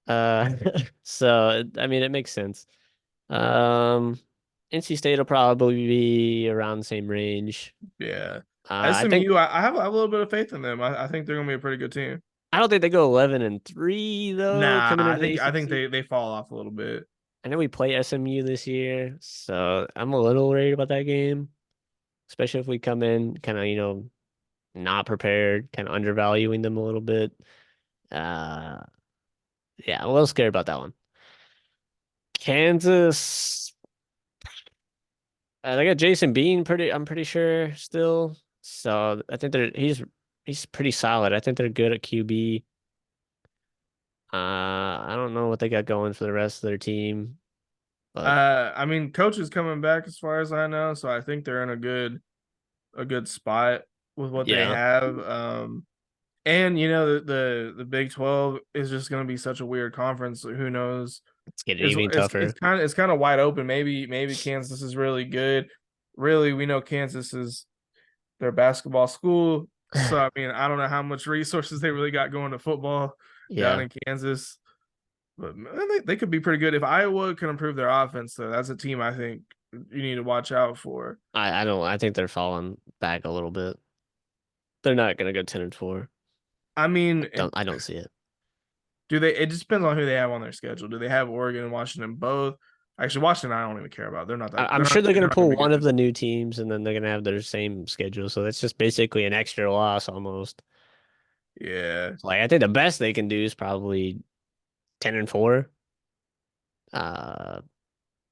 Uh, so I mean, it makes sense. Um, NC State will probably be around the same range. Yeah, I think SMU. I have a little bit of faith in them. I think they're gonna be a pretty good team. I don't think they go 11-3 though Nah, coming into the I think ACC. they fall off a little bit. I know we play SMU this year, so I'm a little worried about that game, especially if we come in kind of not prepared, kind of undervaluing them a little bit. Uh, yeah, I'm a little scared about that one. Kansas. They got Jason Bean I'm pretty sure still. So I think he's pretty solid. I think they're good at QB. I don't know what they got going for the rest of their team, but I mean, coach is coming back as far as I know, so I think they're in a good spot with what they yeah, have. And you know the Big 12 is just going to be such a weird conference. Who knows? it's getting even tougher. It's kind of wide open. Maybe Kansas is really good. Really, we know Kansas is their basketball school. So I mean, I don't know how much resources they really got going to football down Yeah, in Kansas, but they could be pretty good if Iowa can improve their offense. Though that's a team I think you need to watch out for. I don't. I think they're falling back a little bit. They're not gonna go 10-4. I mean, I don't see it. do they? It just depends on who they have on their schedule. Do they have Oregon and Washington both? Actually, Washington, I don't even care about. I'm sure they're They're gonna not going pull to be one good of this the year. new teams, and then they're gonna have their same schedule. So that's just basically an extra loss almost. Yeah. Like I think the best they can do is probably 10-4. Uh,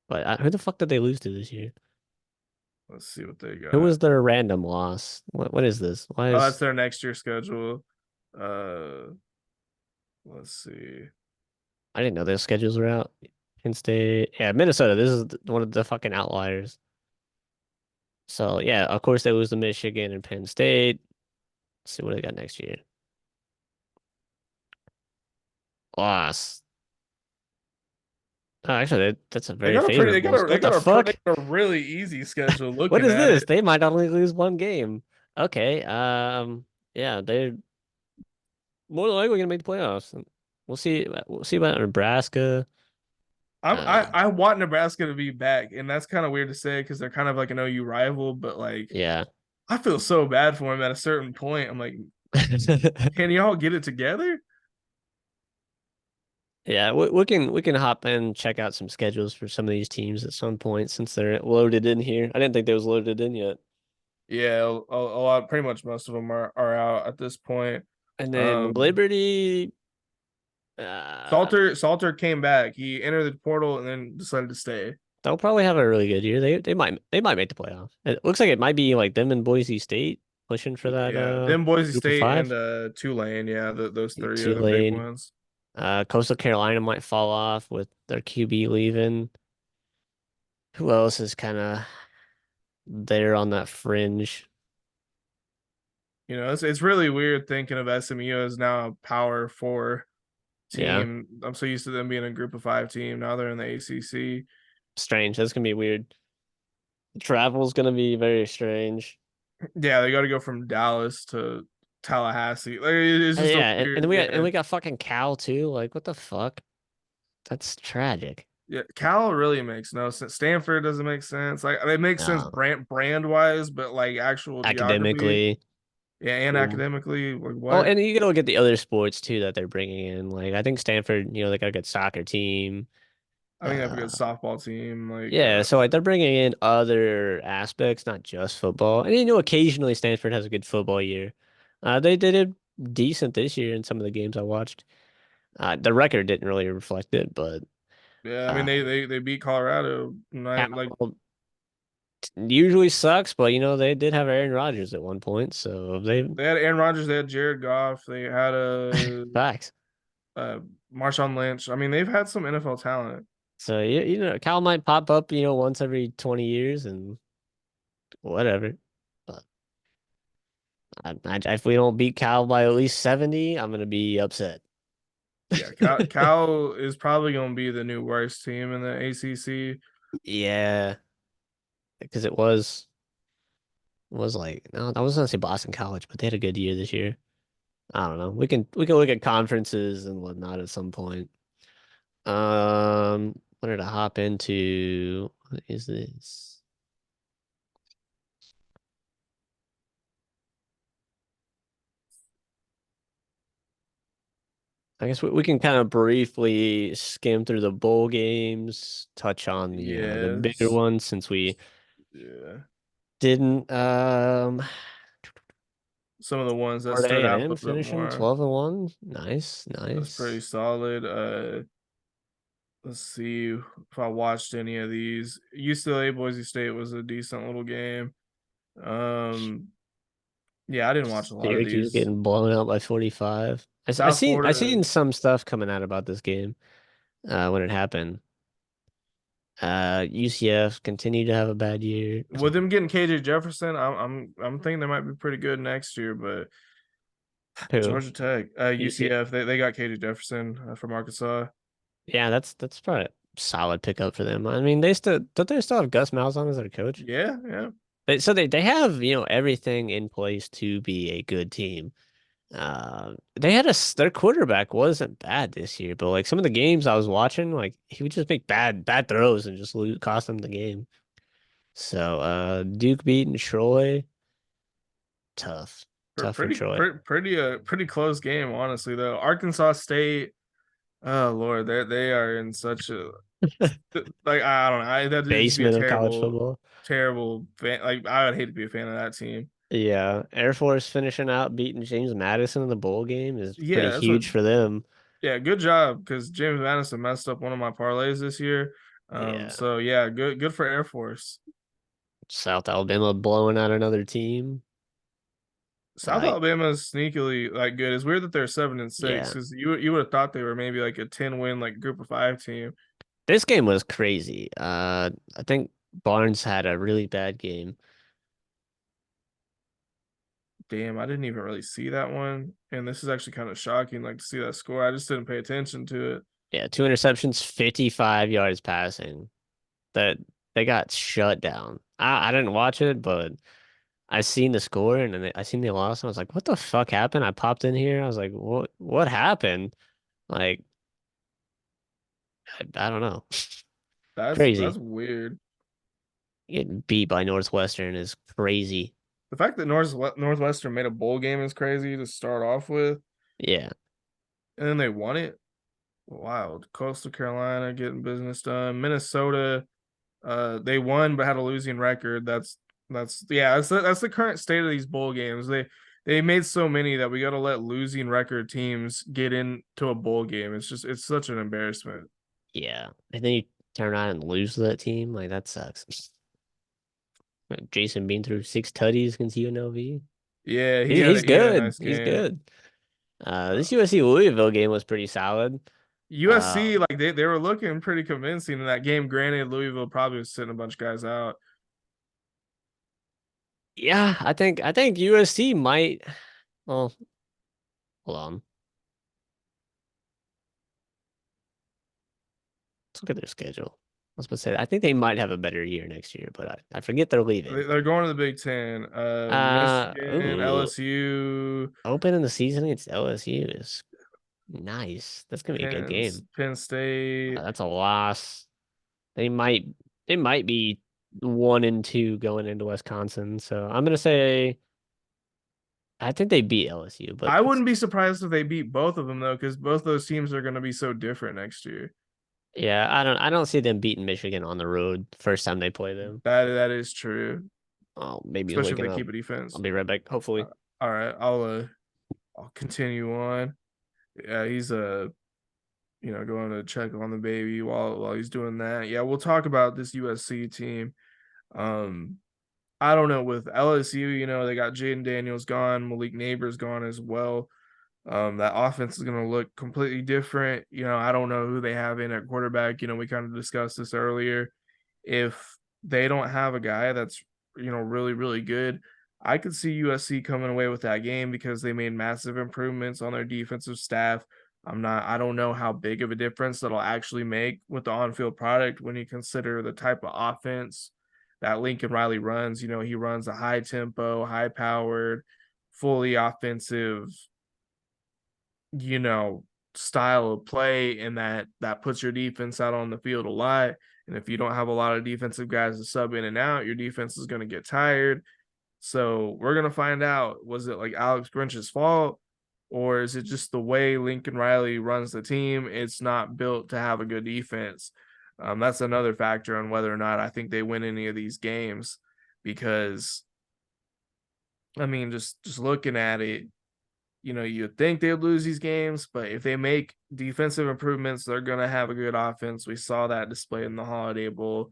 but who the fuck did they lose to this year? Let's see what they Who got. was their random loss? What is this? Why Oh, that's is their next year schedule. Uh, let's see. I didn't know their schedules were out. Penn State, yeah, Minnesota. This is one of the fucking outliers. So yeah, of course they lose to Michigan and Penn State. Let's see what they got next year. Loss. Oh, actually, that's a very favorable. What the They fuck? got a really easy schedule What looking is at this? it. They might only lose one game. Okay. Yeah, they're more than likely gonna make the playoffs. We'll see. We'll see about Nebraska. Uh, I want Nebraska to be back, and that's kind of weird to say because they're kind of like an OU rival, but like yeah. I feel so bad for him at a certain point. I'm like, can y'all get it together? Yeah, we can hop and check out some schedules for some of these teams at some point since they're loaded in here. I didn't think they was loaded in yet. Yeah, a lot, pretty much most of them are out at this point. And then Um, Liberty. Uh, Salter came back. He entered the portal and then decided to stay. they'll probably have a really good year. They might make the playoff. It looks like it might be like them and Boise State pushing for that Yeah, them Boise group of State and five. Tulane. Yeah, those three are the big Tulane, ones. Coastal Carolina might fall off with their QB leaving. Who else is kind of there on that fringe? It's really weird thinking of SMU as now a Power Four Yeah, team. I'm so used to them being a Group of Five team. Now they're in the ACC. strange. That's gonna be weird. Travel's gonna be very strange. Yeah, they got to go from Dallas to Tallahassee. Like it's just a Yeah, and weird. we got and Yeah, we got fucking Cal too. Like, what the fuck? That's tragic. yeah. Cal really makes no sense. Stanford doesn't make sense. Like it makes sense Um, brand wise, but like actual geography, academically. yeah, and Well, academically, like oh, what? and you gotta look at the other sports too that they're bringing in. Like, I think Stanford, they got a good soccer team. I think they have a good Uh, softball team. Like, yeah, so like they're bringing in other aspects, not just football. And occasionally Stanford has a good football year. They did it decent this year in some of the games I watched. The record didn't really reflect it, but yeah, I mean uh, they beat Colorado. Like Cal usually sucks, but they did have Aaron Rodgers at one point, so they they had Aaron Rodgers, they had Jared Goff, they had facts. uh Marshawn Lynch. I mean, they've had some NFL talent. So Cal might pop up, once every 20 years and whatever. But if we don't beat Cal by at least 70, I'm gonna be upset. Yeah, Cal is probably going to be the new worst team in the ACC. Yeah, because it was like, no, I was gonna say Boston College, but they had a good year this year. I don't know. We can look at conferences and whatnot at some point. Wanted to hop into what is this? I guess we can kind of briefly skim through the bowl games, touch on the bigger Yes. ones since we Yeah. didn't. Some of the ones that Florida stood out a A&M little bit finishing more. 12-1. Nice, That's pretty nice. solid. Let's see if I watched any of these. UCLA Boise State was a decent little game. Um, yeah, I didn't watch a lot of Syracuse these. getting blown out by 45. I South seen I Florida, seen some stuff coming out about this game when it happened. UCF continued to have a bad year. with them getting KJ Jefferson, I'm thinking they might be pretty good next year. But Who? Georgia Tech, UCF. UCF, they got KJ Jefferson from Arkansas. Yeah, that's probably a solid pickup for them. I mean, they still have Gus Malzahn as their coach. Yeah, yeah. So they have, everything in place to be a good team. They had their quarterback wasn't bad this year, but like some of the games I was watching, like he would just make bad throws and just cost them the game. So Duke beating Troy, tough, tough for Troy. Pretty close game, honestly. Though Arkansas State, oh Lord, they are in such a like I don't know. That'd just be a Basement of college football. terrible fan. Like I would hate to be a fan of that team. Yeah, Air Force finishing out beating James Madison in the bowl game is pretty Yeah, that's what. huge for them. Yeah, good job because James Madison messed up one of my parlays this year. Yeah. So yeah, good for Air Force. South Alabama blowing out another team. South Uh, Alabama is sneakily like good. It's weird that they're 7-6 yeah. because you would have thought they were maybe like a 10-win like group of five team. This game was crazy. I think Barnes had a really bad game. Damn, I didn't even really see that one. And this is actually kind of shocking, like to see that score. I just didn't pay attention to it. Yeah, two interceptions, 55 yards passing. That they got shut down. I didn't watch it, but I seen the score and then I seen they lost. And I was like, what the fuck happened? I popped in here. I was like, what happened? Like, I don't know. That's Crazy. weird. Getting beat by Northwestern is crazy. The fact that Northwestern made a bowl game is crazy to start off with, Yeah. and then they won it. Wild. Coastal Carolina getting business done. Minnesota, they won but had a losing record. That's the current state of these bowl games. they made so many that we got to let losing record teams get into a bowl game. It's such an embarrassment. Yeah. And then you turn around and lose to that team. Like that sucks. Jason Bean threw 6 tutties against UNLV. Yeah, He's he had a good. nice He's game. good. Uh, This USC Louisville game was pretty solid. Uh, USC, like they were looking pretty convincing in that game. Granted, Louisville probably was sitting a bunch of guys out. yeah, I think USC might. Well, hold on. Let's look at their schedule. I was about to say I think they might have a better year next year, but I forget they're leaving. They're going to the Big Ten. Michigan, Ooh, LSU, opening the season against LSU is nice. That's gonna be a good game. Penn State. That's a loss. They might they might be 1-2 going into Wisconsin. So I'm gonna say I think they beat LSU, but I wouldn't be surprised if they beat both of them though, because both those teams are going to be so different next year. yeah, I don't see them beating Michigan on the road the first time they play them. That is true, Oh, maybe especially if waking they up. keep a I'll defense. be right back, Uh, hopefully. all right, I'll continue on. Yeah, he's going to check on the baby while he's doing that. Yeah, we'll talk about this USC team. Um, I don't know with LSU. They got Jaden Daniels gone, Malik Neighbors gone as well. That offense is going to look completely different. I don't know who they have in at quarterback. We kind of discussed this earlier. If they don't have a guy that's, really, really good, I could see USC coming away with that game because they made massive improvements on their defensive staff. I don't know how big of a difference that'll actually make with the on field product when you consider the type of offense that Lincoln Riley runs. He runs a high tempo, high powered, fully offensive you know, style of play, and that puts your defense out on the field a lot. And if you don't have a lot of defensive guys to sub in and out, your defense is going to get tired. So we're going to find out, was it like Alex Grinch's fault, or is it just the way Lincoln Riley runs the team? It's not built to have a good defense. That's another factor on whether or not I think they win any of these games, because I mean, just looking at it, you'd think they'd lose these games, but if they make defensive improvements, they're going to have a good offense. We saw that displayed in the Holiday Bowl.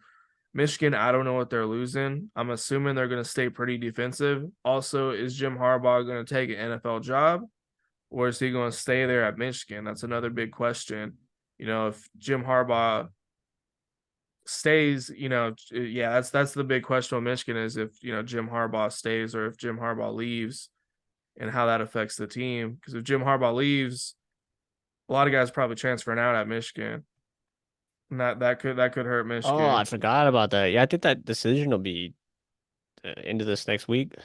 Michigan, I don't know what they're losing. I'm assuming they're going to stay pretty defensive. Also, is Jim Harbaugh going to take an NFL job, or is he going to stay there at Michigan? That's another big question. If Jim Harbaugh stays, yeah, that's the big question with Michigan, is if, Jim Harbaugh stays or if Jim Harbaugh leaves, and how that affects the team. Because if Jim Harbaugh leaves, a lot of guys probably transferring out at Michigan, and that could hurt Oh, I Michigan. forgot about that. Yeah, I think that decision will be into this next week. And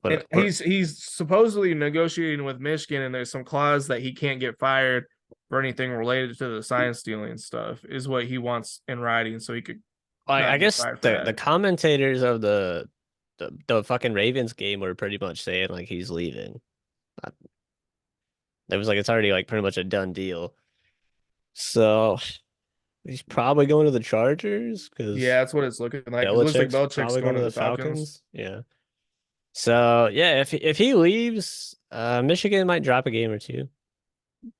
But or he's supposedly negotiating with Michigan, and there's some clause that he can't get fired for anything related to the sign stealing stuff, is what he wants in writing, so he could I not get guess fired for the that. commentators of the fucking Ravens game were pretty much saying like he's leaving. Uh, It was like it's already like pretty much a done deal. So he's probably going to the Chargers Yeah, because that's what it's looking like. Because it looks like Belichick's Belichick's probably going going to to the the Falcons. Falcons. Yeah. So yeah, if he leaves, Michigan might drop a game or two.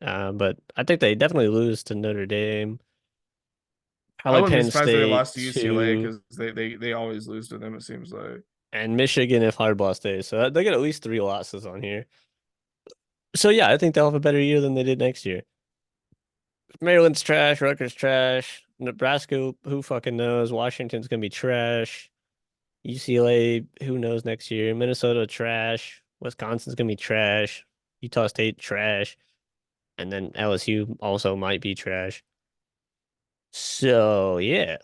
But I think they definitely lose to Notre Dame. I Probably wouldn't be Penn surprised if they State lost to UCLA, too, because they always lose to them, it seems like. and Michigan if Harbaugh stays. So they get at least 3 losses on here. So yeah, I think they'll have a better year than they did next year. Maryland's trash, Rutgers trash, Nebraska, who fucking knows? Washington's gonna be trash. UCLA, who knows next year? Minnesota trash. Wisconsin's gonna be trash. Utah State trash. And then LSU also might be trash. So yeah,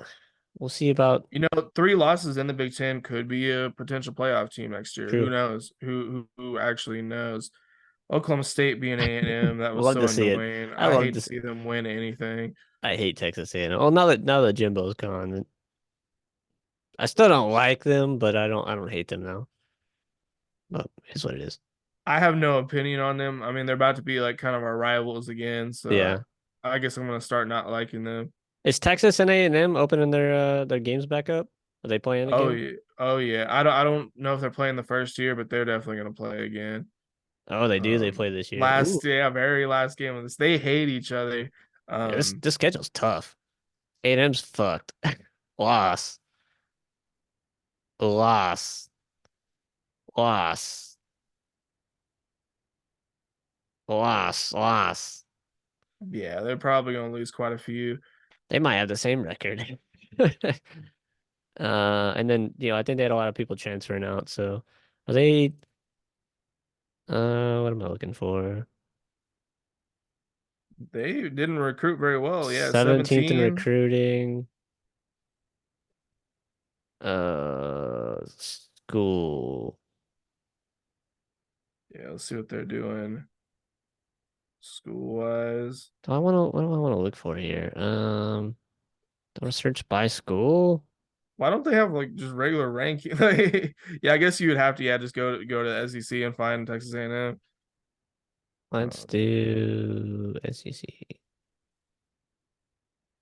we'll see about 3 losses in the Big Ten could be a potential playoff team next year. Who true. knows? Who actually knows? Oklahoma State being A&M, that was Love so to see it. annoying. I I love hate to to see see them win anything. I hate Texas A&M. Well, now that Jimbo's gone, I still don't like them, but I don't hate them now. But it's what it is. I have no opinion on them. I mean, they're about to be like kind of our rivals again, so Yeah. I guess I'm gonna start not liking them. Is Texas and A&M opening their games back up? Are they playing Oh again? yeah, oh yeah. I don't know if they're playing the first year, but they're definitely gonna play again. Oh, they do. They Um, play this year. Ooh, last yeah, very last game of this. They hate each other. yeah, this Um, this schedule's tough. A&M's fucked. Loss, loss, loss, loss. yeah, they're probably gonna lose quite a few. They might have the same record. And then I think they had a lot of people transferring out. So are they? What am I looking for? They didn't recruit very well. Yeah, 17th in 17. recruiting. School. Yeah, let's see what they're doing school wise. What do I want to look for here? Do I want to search by school? Why don't they have like just regular ranking? Like, yeah, I guess you would have to just go to SEC and find Texas A&M. Let's Uh, do SEC.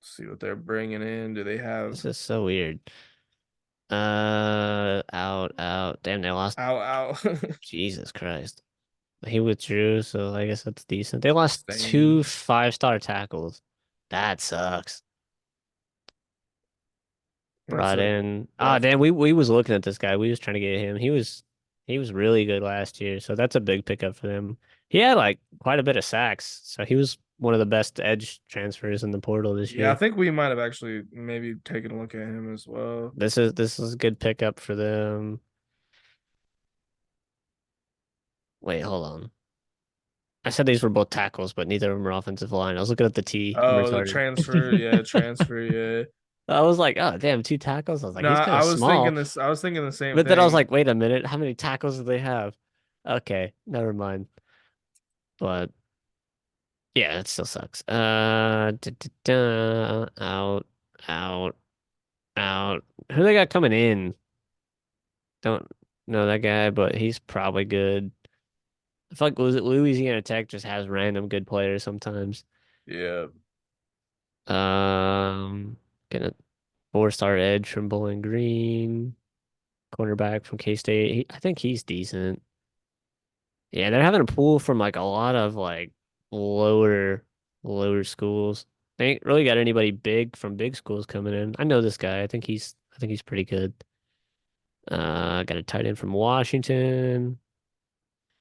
see what they're bringing in. Do they have This is so weird. Out. Damn, they lost. out Jesus Christ. He withdrew, so I guess that's decent. They lost two same? 5-star tackles. That sucks. That's Brought a in. Ah, rough. damn, we was looking at this guy. We was trying to get him. He was really good last year, so that's a big pickup for them. He had like quite a bit of sacks, so he was one of the best edge transfers in the portal this Yeah, I year. think we might have actually maybe taken a look at him as well. This is a good pickup for them. Wait, hold on. I said these were both tackles, but neither of them are offensive line. I was looking at the T. I'm Oh, the retarded. transfer. Yeah, transfer. Yeah. I was like, oh damn, two tackles. I was like, No, he's kind I of was thinking small. this. I was thinking the same But then I was thing. like, wait a minute, how many tackles do they have? Okay, never mind. But yeah, it still sucks. Out, out, out. Who they got coming in? Don't know that guy, but he's probably good. I feel like Louisiana Tech just has random good players sometimes. Yeah. Get a 4-star edge from Bowling Green, cornerback from K-State. I think he's decent. Yeah, they're having a pool from like a lot of like lower lower schools. They ain't really got anybody big from big schools coming in. I know this guy. I think he's pretty good. Got a tight end from Washington.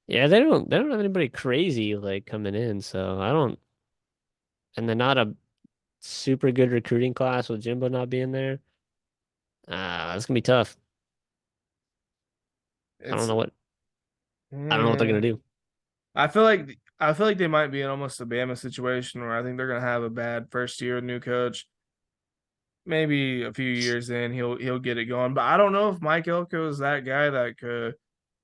Yeah, they don't have anybody crazy like coming in, so I don't and they're not a super good recruiting class with Jimbo not being there. That's gonna be tough. I don't It's know what I don't know what they're gonna mm, do. I feel like they might be in almost a Bama situation where I think they're gonna have a bad first year with new coach. Maybe a few years in, he'll get it going. But I don't know if Mike Elko is that guy that could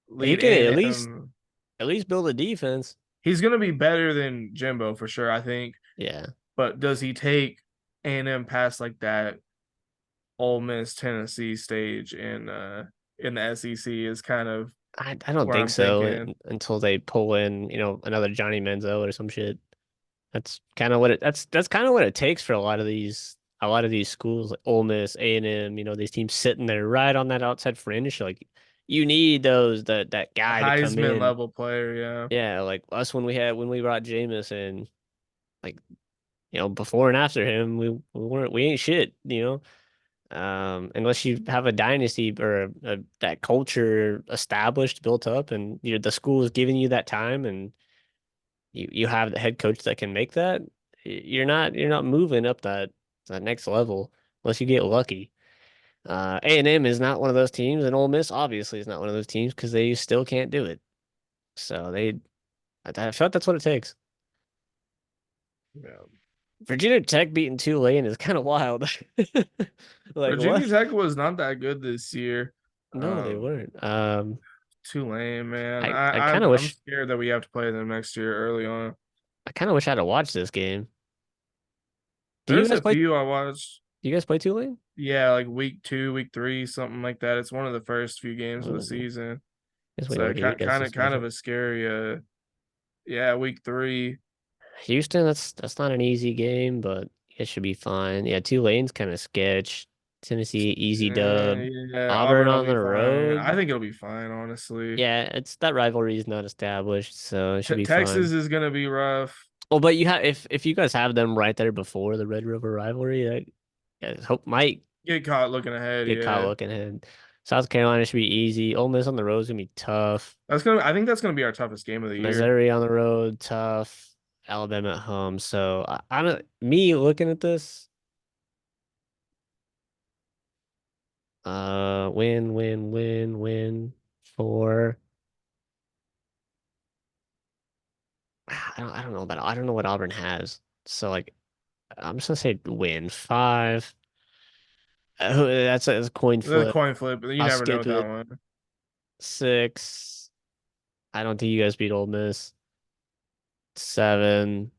He lead could A and M. at least build a defense. He's gonna be better than Jimbo for sure, I think. Yeah. But does he take A&M past like that Ole Miss Tennessee stage in the SEC is kind of I don't where think I'm so thinking. until they pull in, another Johnny Manziel or some shit. That's kind of what that's kind of what it takes for a lot of these schools like Ole Miss, A&M, these teams sitting there right on that outside fringe. Like you need that A guy to come Heisman in. level player, yeah. Yeah, like us when we brought Jameis in, like, before and after him, we ain't shit. Unless you have a dynasty or that culture established, built up, and the school is giving you that time, and you have the head coach that can make that, you're not moving up that next level unless you get lucky. A&M is not one of those teams, and Ole Miss obviously is not one of those teams because they still can't do it. So I feel like that's what it takes. Yeah. Virginia Tech beating Tulane is kind of wild. Like Virginia what? Tech was not that good this year. No, they Um, weren't. Tulane, man. I I kind of I'm wish scared that we have to play them next year early on. I kind of wish I had to watch this game. Do you There's guys a play? few I watched. Do you guys play Tulane? Yeah, like week two, week three, something like that. It's one of the first few games of the Oh, season. guess we So look at you kind guys' kind of kind of schedule. a scary yeah, week three. Houston, that's not an easy game, but it should be fine. Yeah, Tulane's kind of sketch. Tennessee, easy dub. Yeah, Auburn Auburn will on be the fine. I road. think it'll be fine, honestly. Yeah, it's that rivalry is not established, so it should be Texas fine. is gonna be rough. Well, but you have if you guys have them right there before the Red River rivalry, that yeah, hope might Get caught looking ahead, get caught yeah. looking ahead. South Carolina should be easy. Ole Miss on the road is gonna be tough. I think that's gonna be our toughest game of the year. Missouri on the road, tough. Alabama at home. So I'm me looking at this. Win for. I don't know about I don't know what Auburn has. So like I'm just gonna say win 5. That's a coin The flip. coin flip, you I'll never know skip with that it. one. 6. I don't think you guys beat Ole Miss. 7,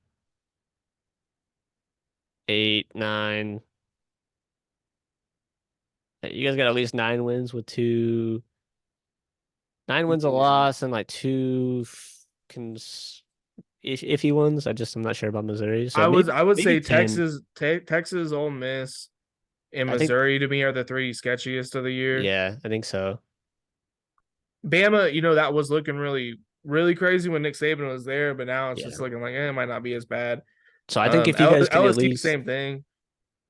8, 9. You guys got at least 9 wins with 9 wins a Yeah. loss and like two cons iffy ones. I'm not sure about Missouri. So I would maybe say 10. Texas, Ole Miss, and I think Missouri to me are the three sketchiest of the year. yeah, I think so. Bama, that was looking really, really crazy when Nick Saban was there, but now it's just Yeah. looking like it might not be as bad. So I think LSU, same thing.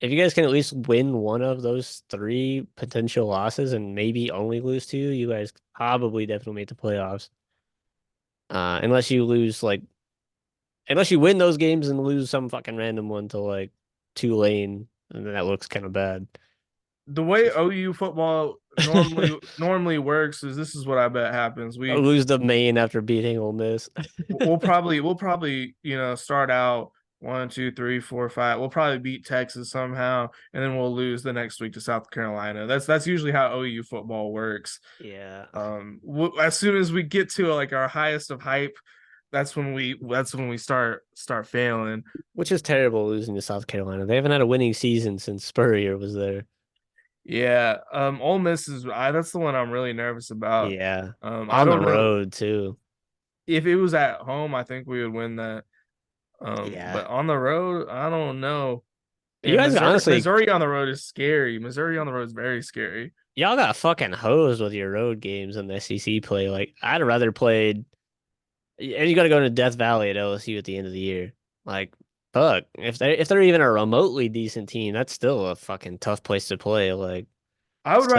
if you guys can at least win one of those three potential losses and maybe only lose two, you guys probably definitely make the playoffs. Unless you lose unless you win those games and lose some fucking random one to like Tulane, and then that looks kind of bad. The way OU football normally works is this is what I bet happens. Lose the main after beating Ole Miss. We'll probably start out 1, 2, 3, 4, 5. We'll probably beat Texas somehow, and then we'll lose the next week to South Carolina. That's usually how OU football works. Yeah. As soon as we get to like our highest of hype, that's when we start failing. Which is terrible losing to South Carolina. They haven't had a winning season since Spurrier was there. Yeah, Ole Miss that's the one I'm really nervous about. Yeah. I On the don't know road too. if it was at home. I think we would win that. Yeah. But on the road, I don't know. You And guys honestly, Missouri on the road is scary. Missouri on the road is very scary. y'all got fucking hosed with your road games in the SEC play. Like, I'd rather played, and you got to go to Death Valley at LSU at the end of the year. Like, fuck, if they're even a remotely decent team, that's still a fucking tough place to play. Like, so I'd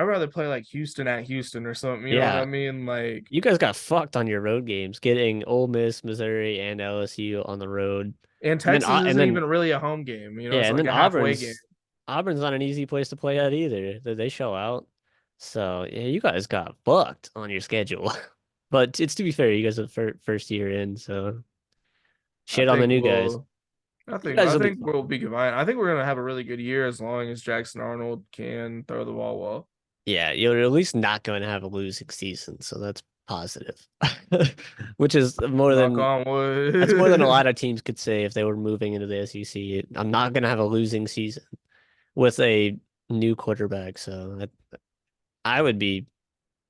rather play like Houston at Houston or something. You know what I yeah, mean? Like, you guys got fucked on your road games, getting Ole Miss, Missouri, and LSU on the road, and and then Texas and isn't then even really a home game. yeah, It's and like then a halfway game. Auburn's not an easy place to play at either. They show out. So yeah, you guys got fucked on your schedule. But it's to be fair, you guys are first year in, so I shit on the think new guys. we'll I You think guys I will be think fine. we'll be fine. I think we're gonna have a really good year as long as Jackson Arnold can throw the ball well. Yeah, you're at least not going to have a losing season, so that's positive. Which is Knock on that's more than a wood. lot of teams could say if they were moving into the SEC. I'm not going to have a losing season with a new quarterback, so I would be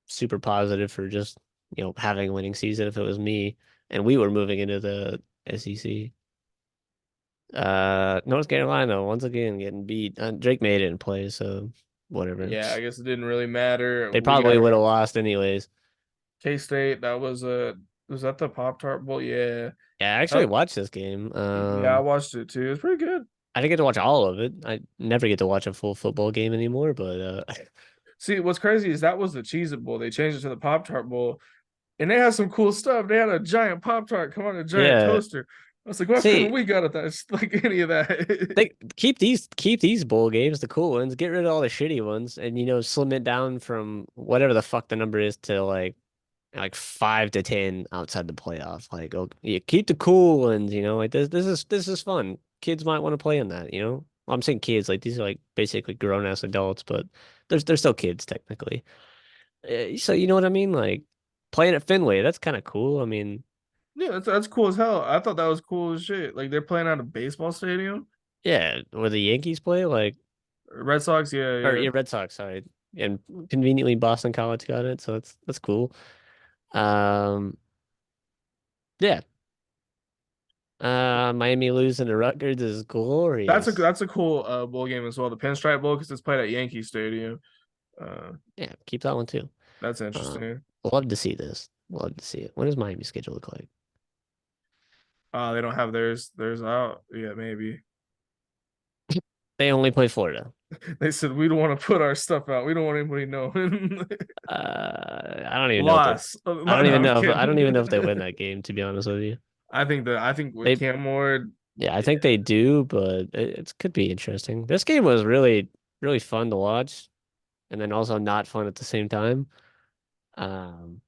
super positive for just, having a winning season if it was me and we were moving into the SEC. North Carolina once again getting beat. Drake made it in play, so whatever. Yeah, I guess it didn't really matter. They We probably got would have lost anyways. K-State. That was that the Pop Tart Bowl? Yeah. Yeah, I actually Uh, watched this game. yeah, I watched it too. It's pretty good. I didn't get to watch all of it. I never get to watch a full football game anymore, but See, what's crazy is that was the Cheez It Bowl. They changed it to the Pop Tart Bowl, and they had some cool stuff. They had a giant Pop Tart come on a giant yeah. toaster. I was like, why couldn't See, we got it? That's like any of that. they keep these bowl games, the cool ones, get rid of all the shitty ones, and slim it down from whatever the fuck the number is to like 5 to 10 outside the playoff. Like, oh, you keep the cool ones, like this is fun. Kids might want to play in that. Well, I'm saying kids, like these are like basically grown ass adults, but they're still kids technically. So you know what I mean? Like playing at Fenway, that's kind of cool. I mean, Yeah, that's cool as hell. I thought that was cool as shit. Like they're playing at a baseball stadium. yeah, where the Yankees play, like Red Sox, yeah, or yeah. yeah, Red Sox, sorry, and conveniently Boston College got it, so that's cool. Um, yeah. Miami losing to Rutgers is glorious. That's a cool bowl game as well. The Pinstripe Bowl because it's played at Yankee Stadium. Uh, Yeah, keep that one too. that's Um, interesting. love to see this. Love to see it. What does Miami schedule look like? They don't have theirs out yet. Maybe They only play Florida. they said we don't want to put our stuff out. We don't want anybody knowing. I don't even know if they. Loss. I No, don't no, even I'm know if I don't even kidding. know if they win that game. To be honest with you, I think with they Cam Ward, yeah, I yeah, think they do, but it could be interesting. This game was really fun to watch, and then also not fun at the same time. Um,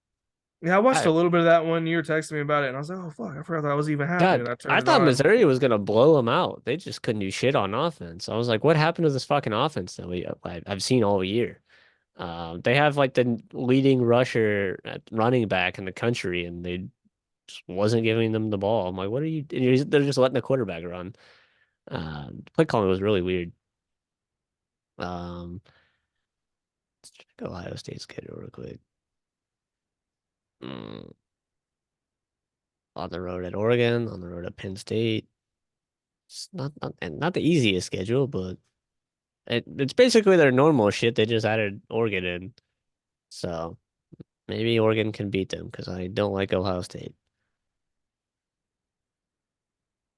yeah. I watched I a little bit of that one. You were texting me about it, and I was like, oh fuck, I forgot that was even happening. God, I I turned it thought on. Missouri was gonna blow them out. They just couldn't do shit on offense. I was like, what happened to this fucking offense that I've seen all year? They have like the leading rusher at running back in the country, and they just wasn't giving them the ball. I'm like, what are you? They're just letting the quarterback run. Play calling was really weird. Um, let's check Ohio State's schedule real quick. Mm, on the road at Oregon, on the road at Penn State. It's not the easiest schedule, but it's basically their normal shit. They just added Oregon in, so maybe Oregon can beat them because I don't like Ohio State.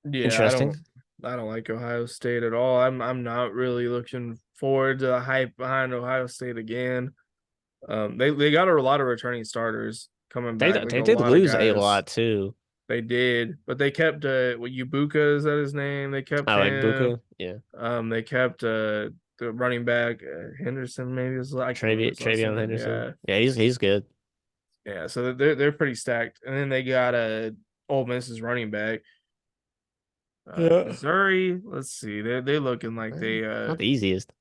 Yeah, Interesting. I don't like Ohio State at all. I'm not really looking forward to the hype behind Ohio State again. They got a lot of returning starters coming back, like They a did lot of lose a guys. lot too. They did, but they kept what Ibuka, is that his name? They kept I like him. Buka. Yeah, They kept the running back Henderson, maybe I can't remember his last Travion name. Henderson. Yeah, Yeah, he's good. yeah. So they're pretty stacked. And then they got Ole Miss's running back. Yeah. Missouri, let's see. They looking like Not the easiest.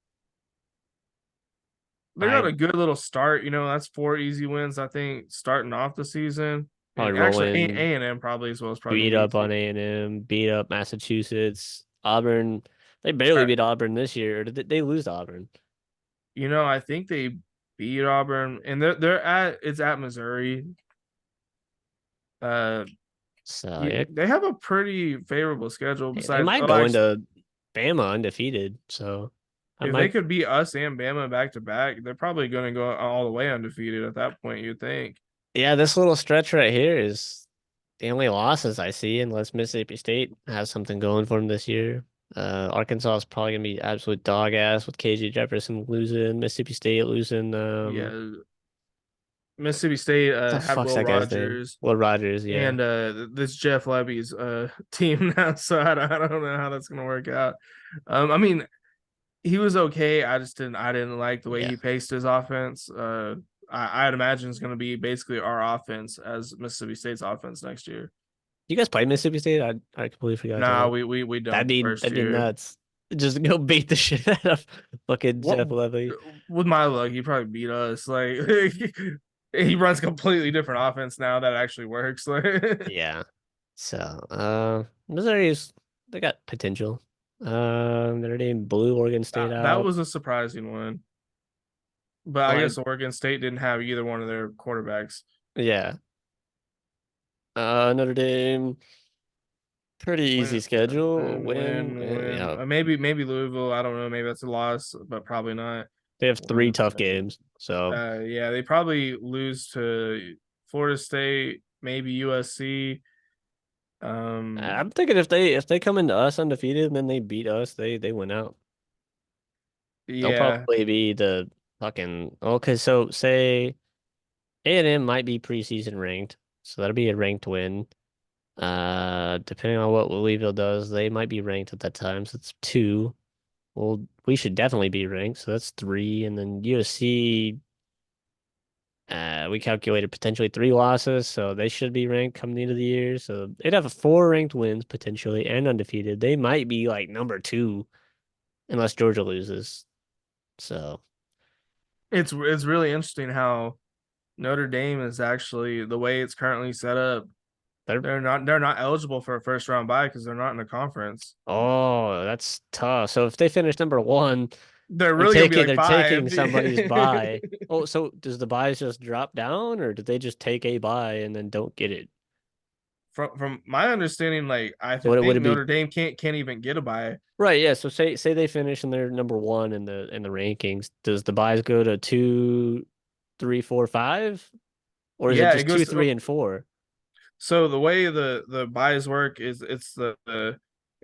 they got I a good little start. That's four easy wins, I think, starting off the season. probably And actually, rolling, A&M probably as well is probably gonna beat be up on too. A&M, beat up Massachusetts, Auburn. They barely I, beat Auburn this year. Or did they lose to Auburn? I think they beat Auburn, and they're at it's at Missouri. Uh, So yeah, they have a pretty favorable schedule. they Besides, might oh, go actually, into Bama undefeated. So I if they might. could beat us and Bama back to back, they're probably going to go all the way undefeated at that point. You'd think. Yeah, this little stretch right here is the only losses I see, unless Mississippi State has something going for them this year. Arkansas is probably gonna be absolute dog ass with KJ Jefferson losing, Mississippi State losing. Yeah, Mississippi State The had fuck's Will that guy's name? Rogers Will Rogers, yeah. and this Jeff Levy's team now, so I don't know how that's gonna work out. I mean, he was okay. I didn't like the way Yeah. he paced his offense. I'd imagine it's gonna be basically our offense as Mississippi State's offense next year. You guys play Mississippi State? I completely forgot Nah, to. we don't the first That'd be year. nuts. Just go beat the shit out of fucking What Jeff Levy. with my luck, he probably beat us. Like he runs completely different offense now that actually works. Like Yeah. So, Missouri's they got potential. Their name blew Oregon State that out. was a surprising one. But I Like, guess Oregon State didn't have either one of their quarterbacks. yeah. Notre Dame, pretty easy Win, schedule. win, Win, win, win. yeah. Maybe Louisville. I don't know. Maybe that's a loss, but probably not. They have three Win. tough games. So, Yeah, they probably lose to Florida State, maybe USC. Um, I'm thinking if they come into us undefeated and then they beat us, they win out. They'll yeah, probably be the fucking okay. So say A&M might be preseason ranked, so that'll be a ranked win. Depending on what Louisville does, they might be ranked at that time. So it's two. Well, we should definitely be ranked, so that's three. And then USC, we calculated potentially three losses, so they should be ranked coming into the year. So they'd have four ranked wins potentially and undefeated. They might be like number two unless Georgia loses. So it's really interesting how Notre Dame is actually the way it's currently set up. they're They're not eligible for a first round bye because they're not in the conference. oh, that's tough. So if they finish number one, They're really gonna be like they're taking five. somebody's bye. Oh, so does the buys just drop down or do they just take a buy and then don't get it? from my understanding, like I So would think it be Notre Dame can't even get a bye. right? Yeah. So say they finish and they're number one in the rankings. Does the buys go to two, three, four, five, or is it Yeah, it just two, goes to three, and four? so the way the buys work is it's the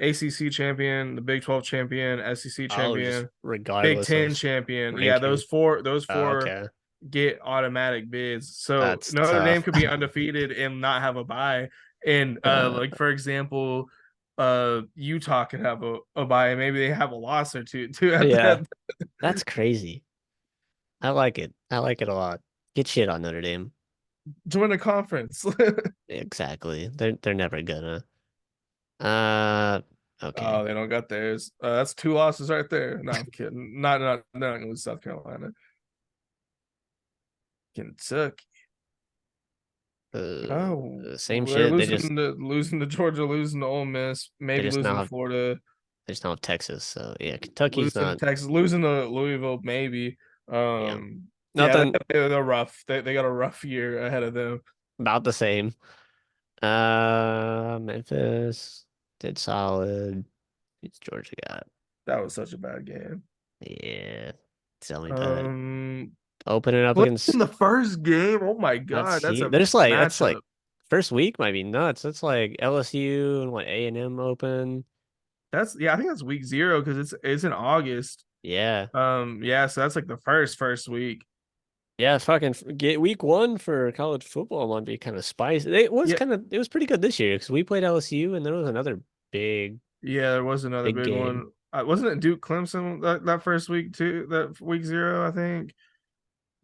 ACC champion, the Big 12 champion, SEC Oh, just champion, Big regardless 10 of champion. Yeah, ranking. those Oh, four okay. get automatic bids. So That's Notre Dame tough. could be undefeated and not have a bye. And Uh, like for example, Utah could have a bye and maybe they have a loss or two at yeah, that that's crazy. I like it. I like it a lot. Get shit on Notre Dame. join a conference. Exactly. They're never gonna. Uh, okay. Oh, they don't got theirs. That's two losses right there. No, I'm kidding. Not they're not gonna lose South Carolina. Kentucky. Oh, Same they're shit. losing to Georgia, losing to Ole Miss, They maybe just losing now to have Florida, they just now have Texas. So yeah, Kentucky's losing to not. Texas, losing to Louisville, maybe. Yeah, Yeah, nothing they're rough. They got a rough year ahead of them. about the same. Memphis did solid. Who's Georgia got? That was such a bad game. Yeah, tell me about it. Um, Opening up in against the first game. Oh my that's God, that's huge. a There's like that's like matchup. first week might be nuts. That's like LSU and what A&M open. That's yeah, I think that's week 0 because it's in August. Yeah. Yeah, so that's like the first week. Yeah, fucking get week one for college football might be kind of spicy. Yeah, It was pretty good this year because we played LSU and there was another big, yeah, there was another big big game. one. Wasn't it Duke Clemson that first week too? That week 0, I think.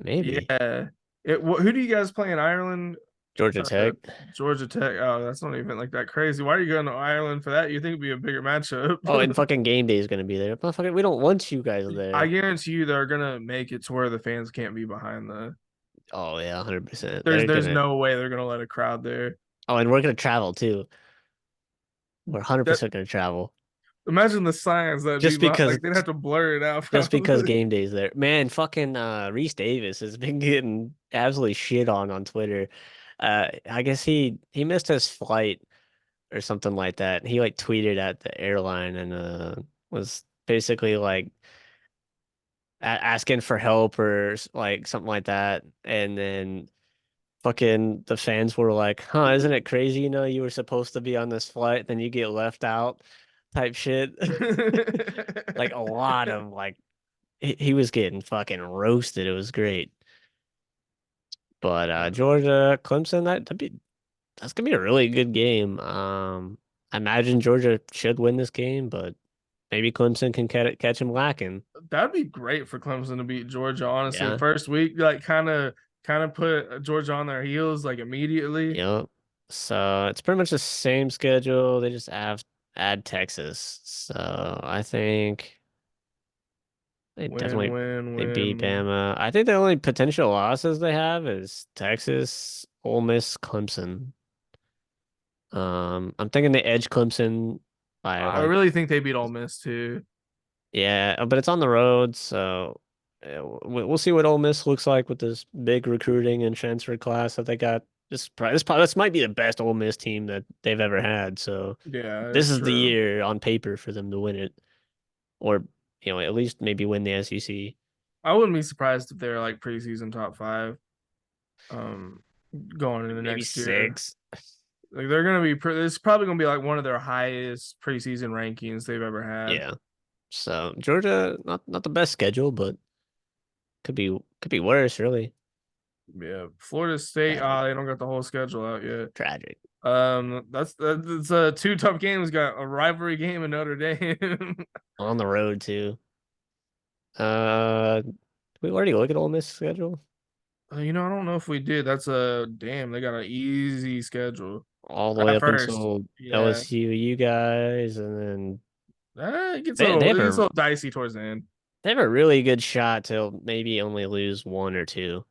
Maybe Yeah. Who do you guys play in Ireland? Georgia Uh, Tech. Georgia Tech. Oh, that's not even like that crazy. Why are you going to Ireland for that? You think it'd be a bigger matchup? Oh, and fucking game day is gonna be there. Motherfucker, we don't want you guys I there. guarantee you they're gonna make it to where the fans can't be behind the. Oh yeah, 100%. They're There's gonna. no way they're gonna let a crowd there. Oh, and we're gonna travel too. We're That 100% gonna travel imagine the signs that'd be just behind, because like they'd have to blur it out just because probably. game day's there. Man, fucking Reese Davis has been getting absolutely shit on Twitter. I guess he missed his flight or something like that. He like tweeted at the airline and was basically like asking for help or like something like that. And then fucking the fans were like, "Huh, isn't it crazy? You know, you were supposed to be on this flight, then you get left out," type shit. Like a lot of like he was getting fucking roasted. It was great. But Georgia, Clemson, that's gonna be a really good game. I imagine Georgia should win this game, but maybe Clemson can catch him lacking. That'd be great for Clemson to beat Georgia. Honestly, Yeah. first week, like kind of put Georgia on their heels like immediately. Yep. So it's pretty much the same schedule. They just add Texas. So I think they Win, definitely win, they beat win. Bama. I think the only potential losses they have is Texas, Ole Miss, Clemson. I'm thinking they edge Clemson by I like really think they beat Ole Miss too. yeah, but it's on the road, so we'll see what Ole Miss looks like with this big recruiting and transfer class that they got. This might be the best Ole Miss team that they've ever had. So Yeah, this it's is the true. year on paper for them to win it, or at least maybe win the SEC. I wouldn't be surprised if they're like preseason top 5. Um, going into Maybe next year. 6. Like they're gonna be. It's probably gonna be like one of their highest preseason rankings they've ever had. Yeah. So Georgia, not the best schedule, but could be worse, really. Yeah, Florida State. Tragic. They don't got the whole schedule out yet. Tragic. That's two tough games. Got a rivalry game in Notre Dame. On the road too. Did we already look at Ole Miss schedule? I don't know if we did. That's a damn. They got an easy schedule All the way at up first. until Yeah, LSU, you guys, and then it gets a they little they have it gets a a little dicey towards the end. they have a really good shot to maybe only lose one or two.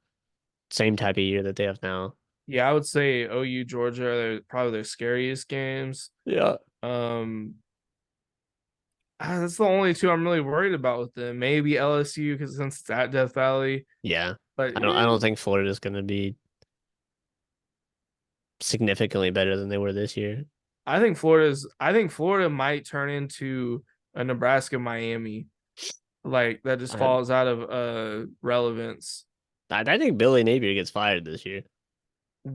Same type of year that they have now. Yeah, I would say OU Georgia are probably their scariest games. Yeah. Um, that's the only two I'm really worried about with them. Maybe LSU because since it's at Death Valley, Yeah. but I don't think Florida's gonna be significantly better than they were this year. I think Florida might turn into a Nebraska Miami, like that just I, falls out of relevance. I think Billy Napier gets fired this year.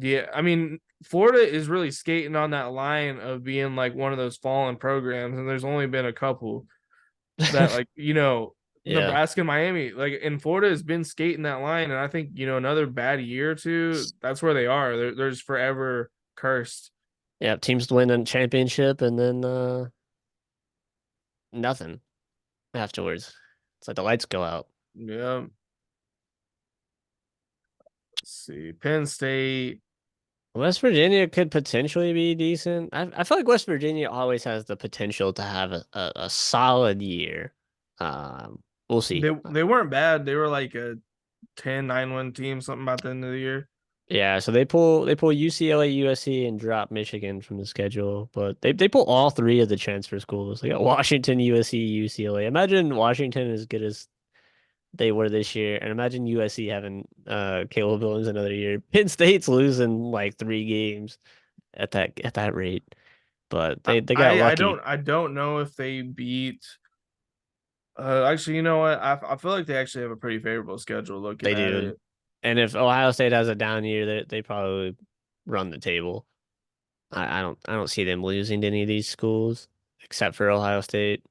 Yeah, I mean, Florida is really skating on that line of being like one of those fallen programs, and there's only been a couple that, like, Yeah, Nebraska and Miami, like, in Florida has been skating that line, and I think another bad year or two, that's where they are. They're just forever cursed. yeah. Teams win a championship and then nothing afterwards. It's like the lights go out. Yeah. Let's see, Penn State. West Virginia could potentially be decent. I feel like West Virginia always has the potential to have a solid year. We'll see. They weren't bad. They were like a 10-9 win team, something about the end of the year. Yeah, so they pull UCLA, USC, and drop Michigan from the schedule, but they pull all three of the transfer schools. They got Washington, USC, UCLA. Imagine Washington as good as they were this year, and imagine USC having Caleb Williams another year. Penn State's losing like 3 games at that rate, but they got lucky. I don't know if they beat. Actually, you know what? I feel like they actually have a pretty favorable schedule looking They at do. it. And if Ohio State has a down year, they probably run the table. I don't see them losing to any of these schools except for Ohio State.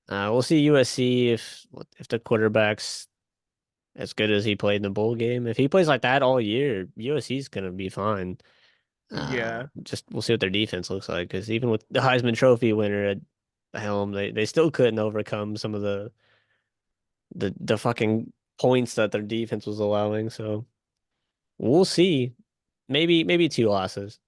We'll see USC if the quarterback's as good as he played in the bowl game. If he plays like that all year, USC's gonna be fine. Yeah, Just we'll see what their defense looks like because even with the Heisman Trophy winner at the helm, they still couldn't overcome some of the fucking points that their defense was allowing. So we'll see. Maybe 2 losses.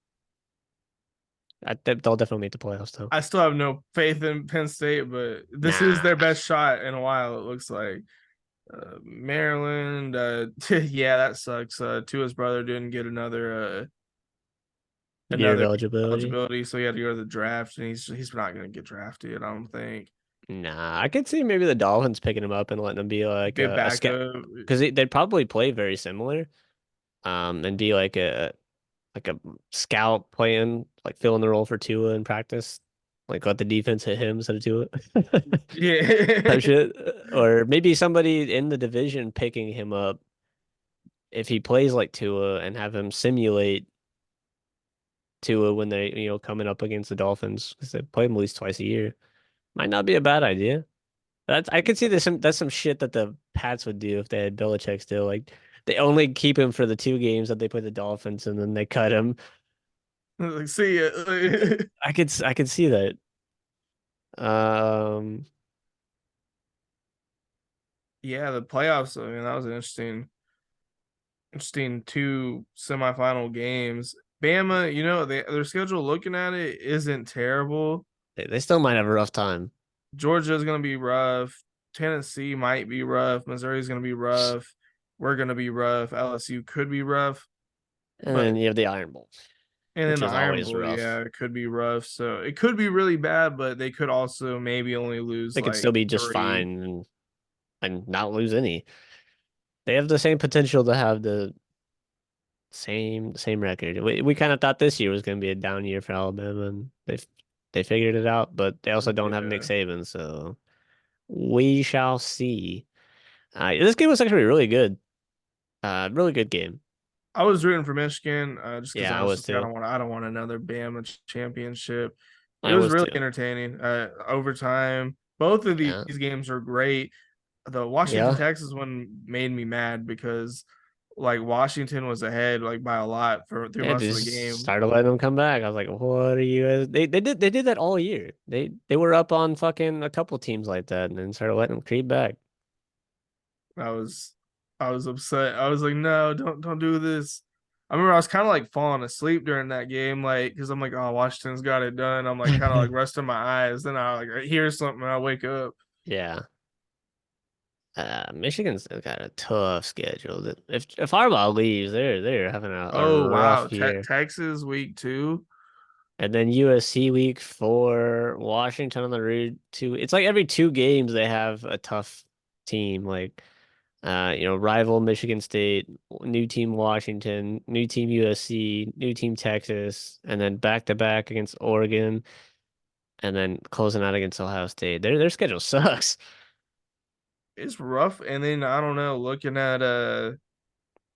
They'll definitely make the playoffs though. I still have no faith in Penn State, but this is Nah, their best shot in a while. It looks like Maryland. Yeah, that sucks. Tua's brother didn't get year of another eligibility. eligibility, so he had to go to the draft, and he's not going to get drafted. I don't think. Nah, I could see maybe the Dolphins picking him up and letting him be like Be a a scout backup. because they'd probably play very similar. And be like a scout playing like filling the role for Tua in practice, like let the defense hit him instead of Tua type Yeah. shit, or maybe somebody in the division picking him up if he plays like Tua and have him simulate Tua when they coming up against the Dolphins because they play him at least twice a year. Might not be a bad idea. I could see that's some shit that the Pats would do if they had Belichick still. Like they only keep him for the 2 games that they play the Dolphins and then they cut him. Like, see ya. I could see that. Um, Yeah, the playoffs. I mean, that was an interesting two semifinal games. Bama, their schedule looking at it isn't terrible. they still might have a rough time. Georgia's gonna be rough. Tennessee might be rough. Missouri's gonna be rough. We're gonna be rough. LSU could be rough, And but then you have the Iron Bowl, and then which the is Iron always Bowl, yeah, rough. it could be rough. So it could be really bad, but they could also maybe only lose They could like still be just three. fine and not lose any. They have the same potential to have the same record. We kind of thought this year was going to be a down year for Alabama, and they figured it out, but they also don't have Nick Yeah. Saban, so we shall see. This game was actually really good. Really good game. I was rooting for Michigan, just because Yeah, I was honestly, too. I don't want another Bama championship. It I was was really too. entertaining. Overtime. Both of these Yeah. games are great. The Washington Yeah. Texas one made me mad because like Washington was ahead like by a lot for through Yeah, most of the just game. started letting them come back. I was like, what are you guys? They did that all year. They were up on fucking a couple teams like that and then started letting them creep back. I was I was upset. I was like, no, don't do this. I remember I was kind of like falling asleep during that game, like because I'm like, oh, Washington's got it done. I'm like kind of like resting my eyes. Then I hear something and I wake up. Yeah. Michigan's got a tough schedule. If Harbaugh leaves, they're having a Oh wow, rough year. Texas week 2. And then USC week 4, Washington on the road to it's like every 2 games they have a tough team. Like Rival Michigan State, new team Washington, new team USC, new team Texas, and then back to back against Oregon, and then closing out against Ohio State. Their schedule sucks. It's rough. And then I don't know,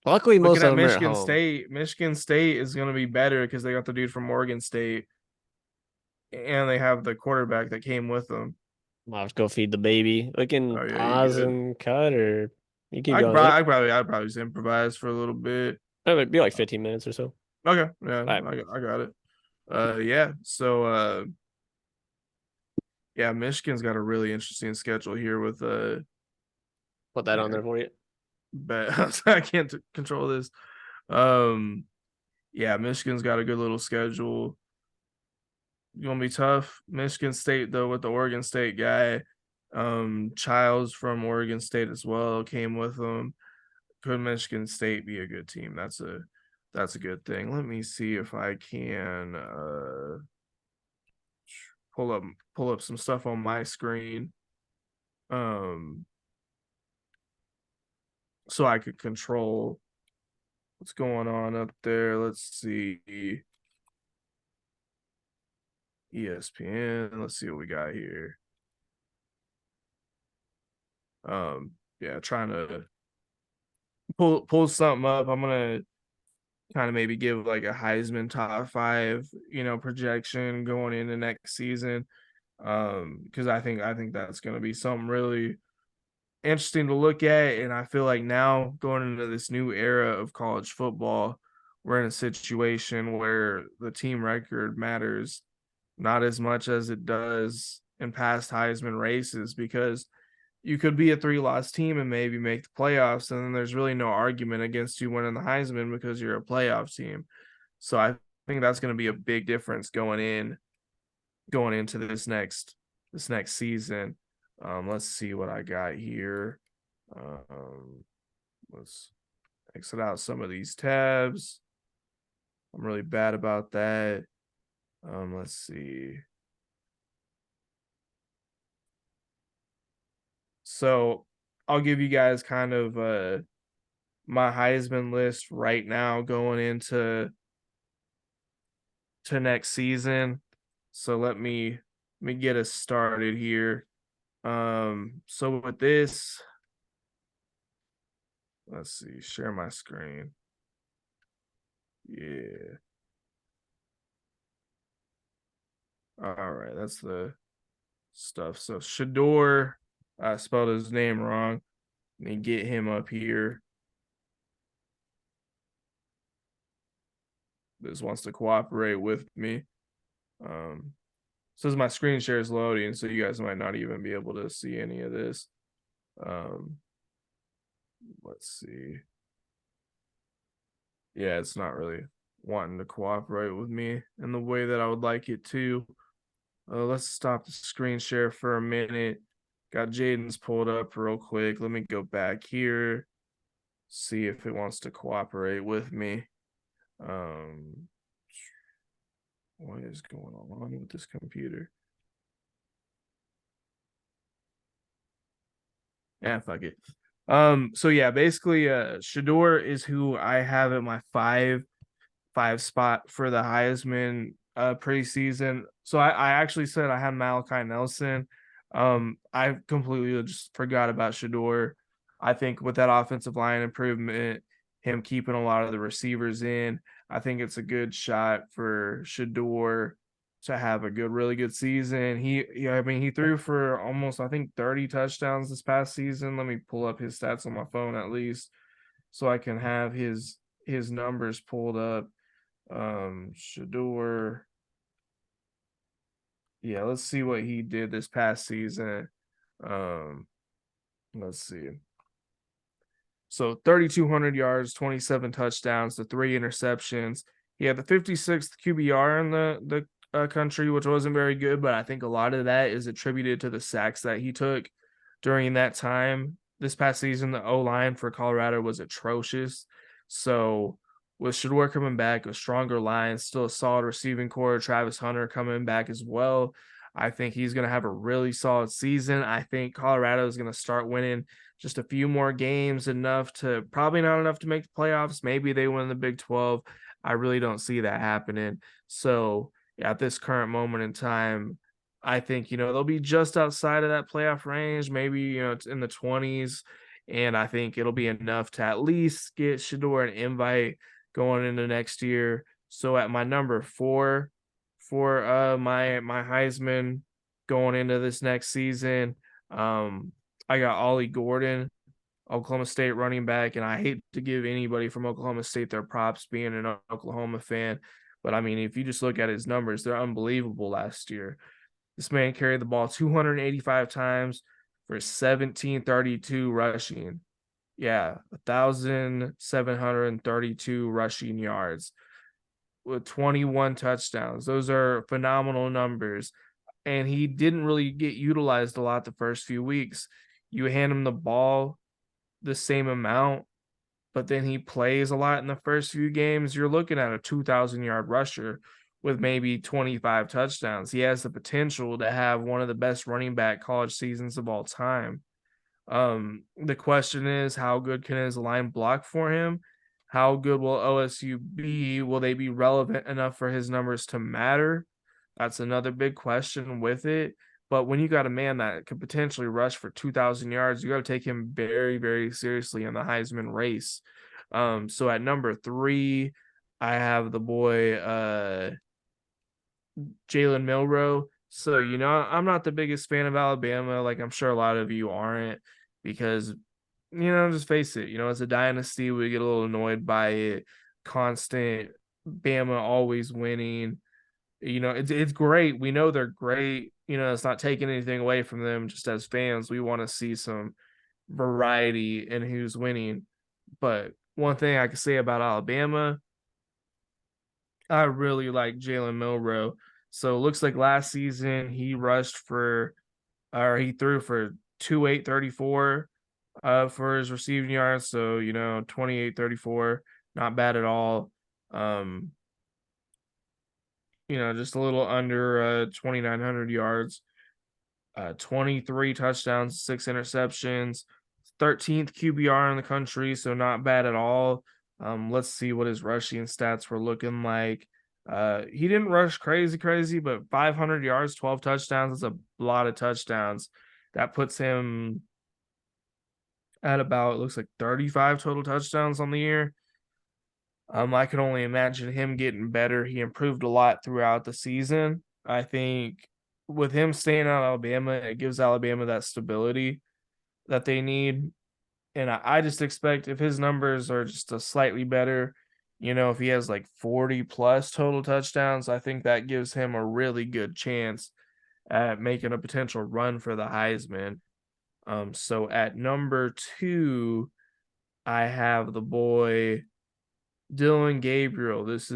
Luckily, most looking of at them are at home. Michigan State is gonna be better because they got the dude from Oregon State and they have the quarterback that came with them. I'll have to go feed the baby. We can Oh yeah, you pause good. and cut, or you keep going. Yep. I'd probably just improvise for a little bit. It would be like 15 minutes or so. Okay, yeah, All right, I got it. Yeah. So yeah, Michigan's got a really interesting schedule here with put that on yeah, there for you. but I can't control this. Um, yeah, Michigan's got a good little schedule. Gonna be tough. Michigan State though with the Oregon State guy, Childs from Oregon State as well came with them. Could Michigan State be a good team? That's a good thing. Let me see if I can pull up some stuff on my screen. Um, so I could control what's going on up there. Let's see. ESPN. Let's see what we got here. Yeah, trying to pull something up. I'm gonna kind of maybe give like a Heisman top five, projection going into next season. Because I think that's gonna be something really interesting to look at. And I feel like now going into this new era of college football, we're in a situation where the team record matters not as much as it does in past Heisman races because you could be a three-loss team and maybe make the playoffs, and then there's really no argument against you winning the Heisman because you're a playoff team. So I think that's going to be a big difference going into this next season. Let's see what I got here. Let's exit out some of these tabs. I'm really bad about that. Let's see. So I'll give you guys kind of my Heisman list right now going into next season. So let me get us started here. So with this, let's see, share my screen. Yeah. All right, that's the stuff. So Shador, I spelled his name wrong. Let me get him up here. This wants to cooperate with me. Says my screen share is loading, so you guys might not even be able to see any of this. Um, let's see. Yeah, it's not really wanting to cooperate with me in the way that I would like it to. Let's stop the screen share for a minute. Got Jaden's pulled up real quick. Let me go back here, see if it wants to cooperate with me. What is going on with this computer? Yeah, fuck it. So yeah, basically, Shador is who I have at my five spot for the Heisman preseason. So I actually said I had Malachi Nelson. I completely just forgot about Shador. I think with that offensive line improvement, him keeping a lot of the receivers in, I think it's a good shot for Shador to have a really good season. I mean, he threw for almost, I think, 30 touchdowns this past season. Let me pull up his stats on my phone at least so I can have his numbers pulled up. Shador. Yeah, let's see what he did this past season. Um, let's see. So 3,200 yards, 27 touchdowns, the 3 interceptions. He had the 56th QBR in the country, which wasn't very good, but I think a lot of that is attributed to the sacks that he took during that time. This past season, the O line for Colorado was atrocious. So with Shador coming back, a stronger line, still a solid receiving core, Travis Hunter coming back as well. I think he's going to have a really solid season. I think Colorado is going to start winning just a few more games, enough to probably not enough to make the playoffs. Maybe they win the Big 12. I really don't see that happening. So, at this current moment in time, I think, they'll be just outside of that playoff range, maybe, it's in the 20s. And I think it'll be enough to at least get Shador an invite going into next year. So at my number 4 for my Heisman going into this next season, I got Ollie Gordon, Oklahoma State running back, and I hate to give anybody from Oklahoma State their props being an Oklahoma fan, but I mean, if you just look at his numbers, they're unbelievable last year. This man carried the ball 285 times for 1732 rushing. Yeah, 1,732 rushing yards with 21 touchdowns. Those are phenomenal numbers. And he didn't really get utilized a lot the first few weeks. You hand him the ball the same amount, but then he plays a lot in the first few games. You're looking at a 2,000-yard rusher with maybe 25 touchdowns. He has the potential to have one of the best running back college seasons of all time. The question is, how good can his line block for him? How good will OSU be? Will they be relevant enough for his numbers to matter? That's another big question with it. But when you got a man that could potentially rush for 2,000 yards, you got to take him very, very seriously in the Heisman race. So at number 3, I have the boy Jalen Milrow. So, I'm not the biggest fan of Alabama. Like, I'm sure a lot of you aren't, because, just face it, it's a dynasty. We get a little annoyed by it. Constant Bama always winning. It's great. We know they're great. It's not taking anything away from them. Just as fans, we want to see some variety in who's winning. But one thing I can say about Alabama, I really like Jalen Milrow. So it looks like last season he threw for 2834 for his receiving yards. So, 2834, not bad at all. Um, just a little under 2,900 yards, 23 touchdowns, 6 interceptions, 13th QBR in the country, so not bad at all. Let's see what his rushing stats were looking like. He didn't rush crazy, but 500 yards, 12 touchdowns is a lot of touchdowns. That puts him at about, it looks like 35 total touchdowns on the year. I can only imagine him getting better. He improved a lot throughout the season. I think with him staying out of Alabama, it gives Alabama that stability that they need. And I just expect if his numbers are just a slightly better, if he has like 40 plus total touchdowns, I think that gives him a really good chance at making a potential run for the Heisman. So at number 2, I have the boy Dylan Gabriel. It's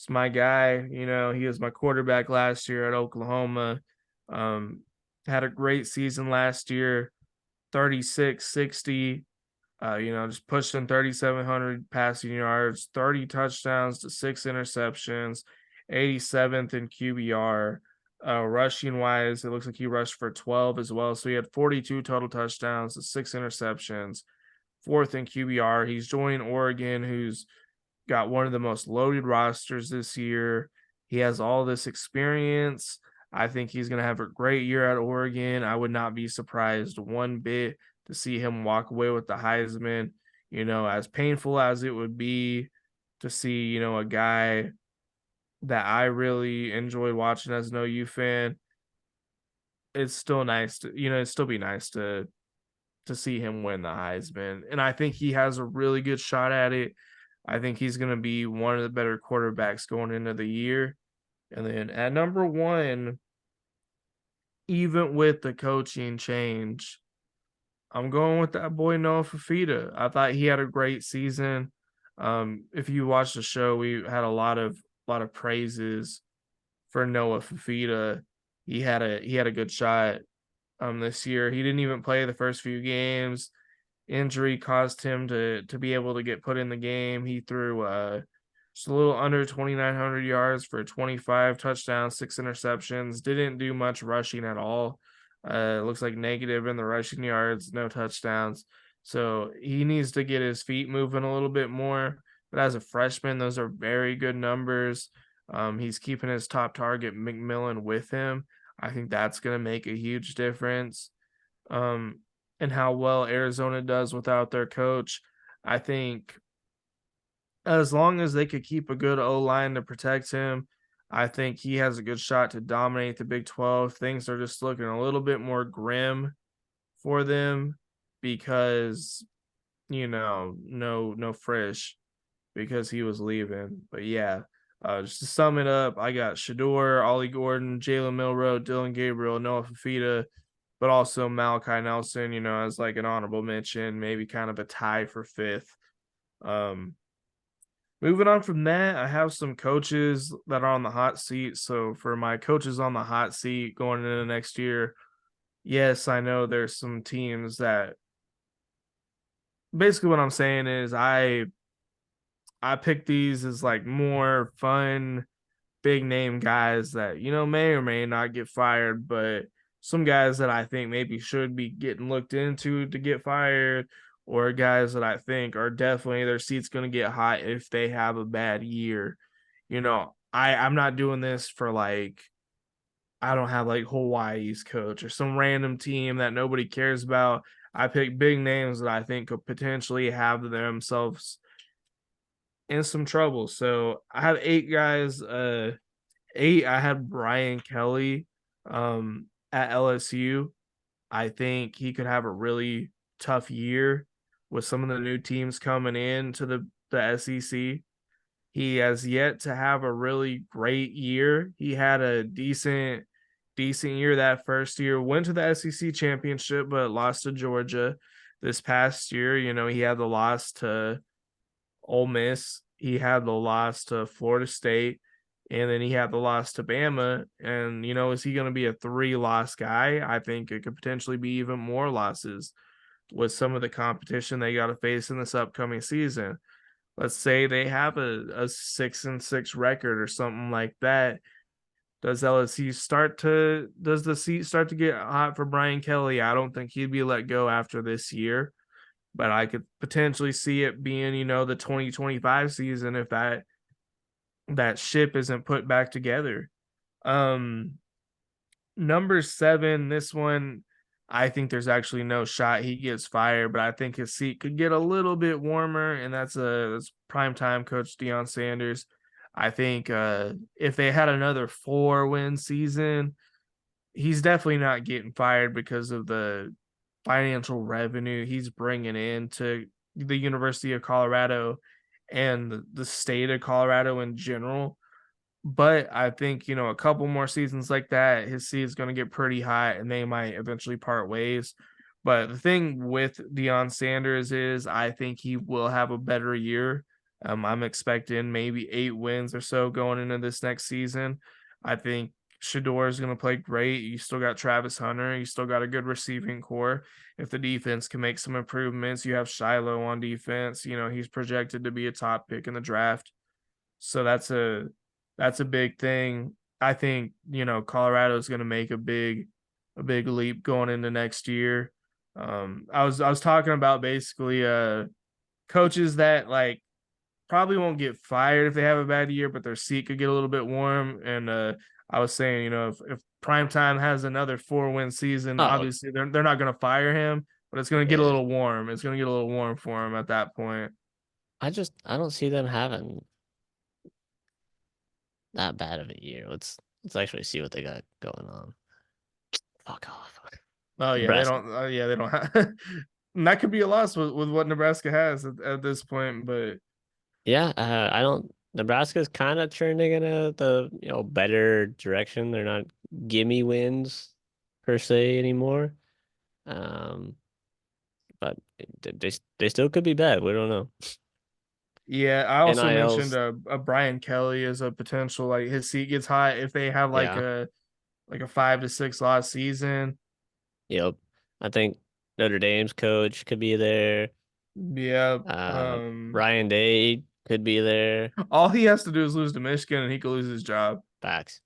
my guy. He was my quarterback last year at Oklahoma. Um, had a great season last year, 3660. Just pushing 3,700 passing yards, 30 touchdowns to 6 interceptions, 87th in QBR. Rushing wise, it looks like he rushed for 12 as well. So he had 42 total touchdowns to 6 interceptions, 4th in QBR. He's joining Oregon, who's got one of the most loaded rosters this year. He has all this experience. I think he's going to have a great year at Oregon. I would not be surprised one bit to see him walk away with the Heisman. As painful as it would be to see, a guy that I really enjoyed watching as an OU fan, it's still nice to, it'd still be nice to see him win the Heisman. And I think he has a really good shot at it. I think he's going to be one of the better quarterbacks going into the year. And then at number 1, even with the coaching change, I'm going with that boy Noah Fafita. I thought he had a great season. If you watch the show, we had a lot of praises for Noah Fafita. He had a good shot this year. He didn't even play the first few games. Injury caused him to be able to get put in the game. He threw just a little under 2,900 yards for 25 touchdowns, 6 interceptions. Didn't do much rushing at all. It looks like negative in the rushing yards, no touchdowns. So he needs to get his feet moving a little bit more. But as a freshman, those are very good numbers. He's keeping his top target, McMillan, with him. I think that's going to make a huge difference. Um, and how well Arizona does without their coach. I think as long as they could keep a good O line to protect him, I think he has a good shot to dominate the Big 12. Things are just looking a little bit more grim for them because, no Frisch because he was leaving. But yeah, just to sum it up, I got Shador, Ollie Gordon, Jalen Milroe, Dylan Gabriel, Noah Fafita, but also Malachi Nelson, as like an honorable mention, maybe kind of a tie for fifth. Um, Moving on from that, I have some coaches that are on the hot seat. So for my coaches on the hot seat going into next year, yes, I know there's some teams that basically what I'm saying is I pick these as like more fun, big name guys that, may or may not get fired, but some guys that I think maybe should be getting looked into to get fired, or guys that I think are definitely their seat's going to get hot if they have a bad year. I'm not doing this for like, I don't have like Hawaii's coach or some random team that nobody cares about. I pick big names that I think could potentially have themselves in some trouble. So I have 8 guys. Eight, I had Brian Kelly at LSU. I think he could have a really tough year with some of the new teams coming in to the SEC. He has yet to have a really great year. He had a decent year that first year, went to the SEC championship, but lost to Georgia. This past year, he had the loss to Ole Miss. He had the loss to Florida State, and then he had the loss to Bama. And is he going to be a 3-loss guy? I think it could potentially be even more losses with some of the competition they got to face in this upcoming season. Let's say they have a 6-6 record or something like that. Does the seat start to get hot for Brian Kelly? I don't think he'd be let go after this year, but I could potentially see it being, the 2025 season if that ship isn't put back together. Um Number 7, this one, I think there's actually no shot he gets fired, but I think his seat could get a little bit warmer, and that's primetime coach Deion Sanders. I think if they had another 4-win season, he's definitely not getting fired because of the financial revenue he's bringing in to the University of Colorado and the state of Colorado in general. But I think, a couple more seasons like that, his seat is going to get pretty hot and they might eventually part ways. But the thing with Deion Sanders is I think he will have a better year. I'm expecting maybe 8 wins or so going into this next season. I think Shador is going to play great. You still got Travis Hunter. You still got a good receiving core. If the defense can make some improvements, you have Shiloh on defense. He's projected to be a top pick in the draft. So that's a big thing. I think, Colorado is going to make a big leap going into next year. I was talking about basically coaches that like probably won't get fired if they have a bad year, but their seat could get a little bit warm. And I was saying, if Primetime has another 4-win season, Oh, obviously they're not going to fire him, but it's going to get a yeah. little warm. It's going to get a little warm for him at that point. I don't see them having that bad of a year. Let's actually see what they got going on. Fuck off. Oh yeah, they Nebraska. don't. Yeah, they don't have. And that could be a loss with what Nebraska has at this point. But Yeah, I don't. Nebraska's kind of trending in the better direction. They're not gimme wins per se anymore. Um, but they still could be bad. We don't know. yeah, I also mentioned NILs, a Brian Kelly as a potential, like his seat gets hot if they have like yeah, a 5 to 6 loss season. yep. I think Notre Dame's coach could be there. Yeah. Ryan Day. could be there. All he has to do is lose to Michigan, and he could lose his job. Facts.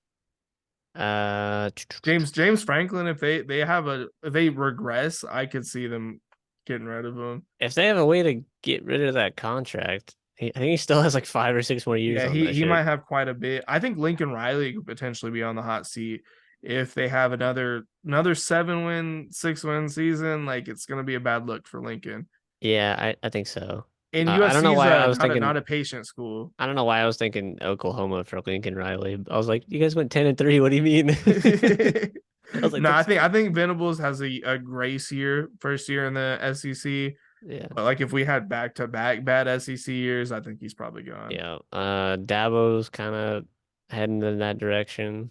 Uh, James Franklin, if they have a if they regress, I could see them getting rid of him. if they have a way to get rid of that contract, I think he still has like 5 or 6 more years Yeah, on that he shit. might have quite a bit. I think Lincoln Riley could potentially be on the hot seat if they have another 7-win, 6-win season. Like it's gonna be a bad look for Lincoln. Yeah, I think so. And I don't know USC is why I was not a thinking. not a patient school. I don't know why I was thinking Oklahoma for Lincoln Riley. I was like, you guys went 10-3. What do you mean? I was like, No, that's I think Venables has a grace year, first year in the SEC. yeah, But like if we had back to back bad SEC years, I think he's probably gone. yeah. Dabo's kind of heading in that direction.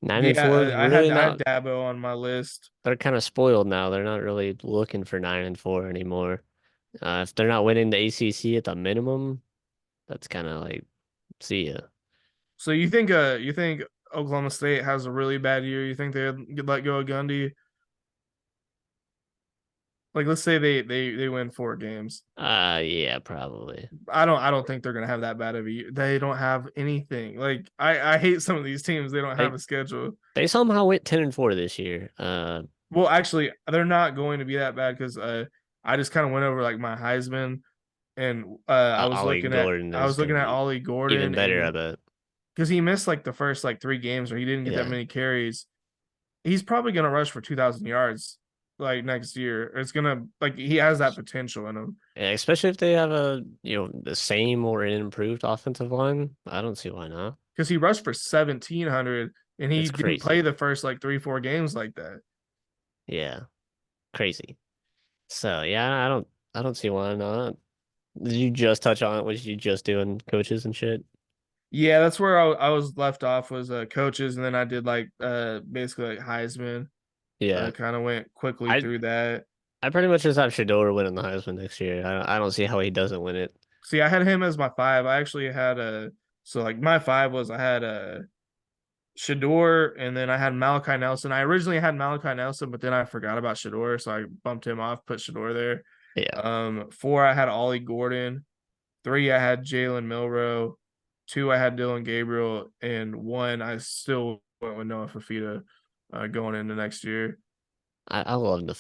Nine and Yeah, four is really I had not. Dabo on my list. They're kind of spoiled now. They're not really looking for 9-4 anymore. If they're not winning the ACC at the minimum, that's kind of like see ya. So you think Oklahoma State has a really bad year? You think they'd let go of Gundy? Like let's say they win 4 games. Yeah, probably. I don't think they're gonna have that bad of a year. They don't have anything. Like I hate some of these teams. They don't have They a schedule. they somehow went 10-4 this year. Well, actually, they're not going to be that bad because I just kind of went over like my Heisman and Ollie Gordon I is was gonna looking at be Ollie even Gordon better, I and bet. because he missed like the first like 3 games or he didn't get that Yeah. many carries. He's probably gonna rush for 2,000 yards like next year. It's gonna like he has that potential in him Yeah, especially if they have the same or an improved offensive line. I don't see why not. because he rushed for 1,700 and he It's didn't play crazy. the first like 3 4 games like that. Yeah, crazy. So yeah, I don't see why not. Did you just touch on it? Was you just doing coaches and shit? Yeah, that's where I was left off was coaches, and then I did like basically like Heisman. Yeah. Kind of went quickly I through that. I pretty much just have Shador winning the Heisman next year. I don't see how he doesn't win it. See, I had him as my five. I actually had a so like my five was I had a Shador and then I had Malachi Nelson. I originally had Malachi Nelson, but then I forgot about Shador, so I bumped him off, put Shador there. Yeah. Four I had Ollie Gordon. Three I had Jalen Milrow. Two I had Dylan Gabriel, and one I still went with Noah Fafita going into next year. I love him.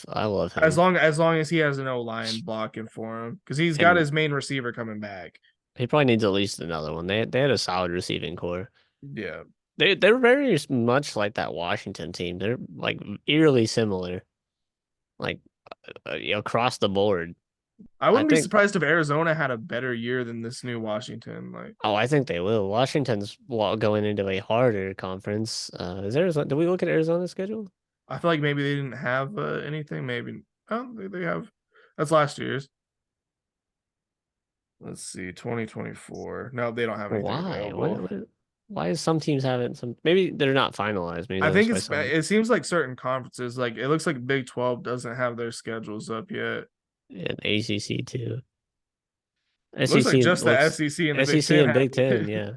As long as he has an O line blocking for him, because he's got And his main receiver coming back. he probably needs at least another one. They had a solid receiving core. Yeah, They're very much like that Washington team. They're like eerily similar, like across the board. I I wouldn't be think. surprised if Arizona had a better year than this new Washington. Like, Oh, I think they will. Washington's going into a harder conference. Is Arizona? Did we look at Arizona's schedule? I feel like maybe they didn't have anything. Maybe they have. That's last year's. Let's see, 2024. No, they don't have anything Why? available. Why is some teams having some? Maybe they're not finalized. Maybe I that's think why some. it seems like certain conferences, like it looks like Big 12 doesn't have their schedules up yet. And ACC too. It looks like SEC just the looks SEC and the Big SEC Ten and have Big Ten. it. Yeah.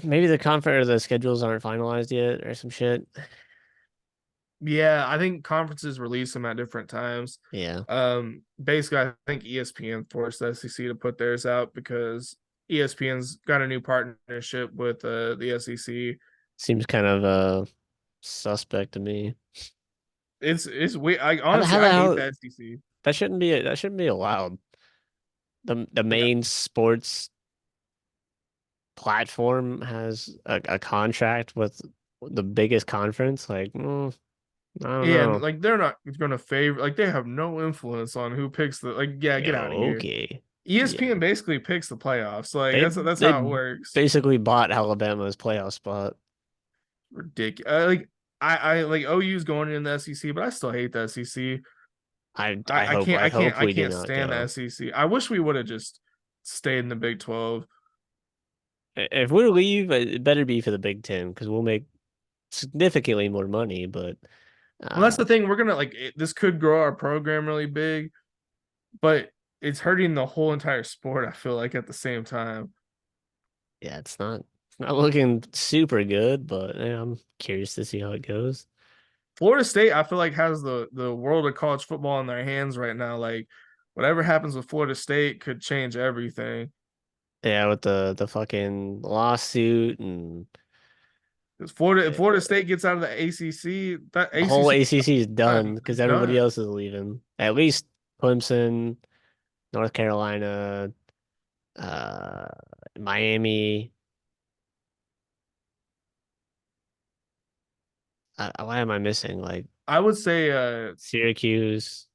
Maybe the conference or the schedules aren't finalized yet or some shit. Yeah, I think conferences release them at different times. Yeah. Basically, I think ESPN forced the SEC to put theirs out because ESPN's got a new partnership with the SEC. Seems kind of suspect to me. It's weird. I How honestly the I hate hell the SEC. that shouldn't be allowed. The Yeah, main sports platform has a contract with the biggest conference. Like, I don't yeah, know. like they're not going to favor. Like they have no influence on who picks the. Like, yeah, get out of here. Okay. Yeah. ESPN basically picks the playoffs. Like that's They how it works. basically bought Alabama's playoff spot. Ridiculous. Like I like OU's going in the SEC, but I still hate the SEC. I hope I we do can't not stand the go. SEC. I wish we would have just stayed in the Big 12. If we leave, it better be for the Big Ten because we'll make significantly more money. But Well, that's uh, the thing. We're gonna like this could grow our program really big, but it's hurting the whole entire sport. I feel like at the same time. yeah, it's not looking super good. But yeah, I'm curious to see how it goes. Florida State, I feel like has the world of college football in their hands right now. Like whatever happens with Florida State could change everything. Yeah, with the fucking lawsuit and 'Cause Florida, if Florida uh, State gets out of the ACC, that the whole ACC ACC is done is because everybody done. else is leaving. At least Clemson, North Carolina, uh, Miami. Why am I missing? Like I would say Syracuse,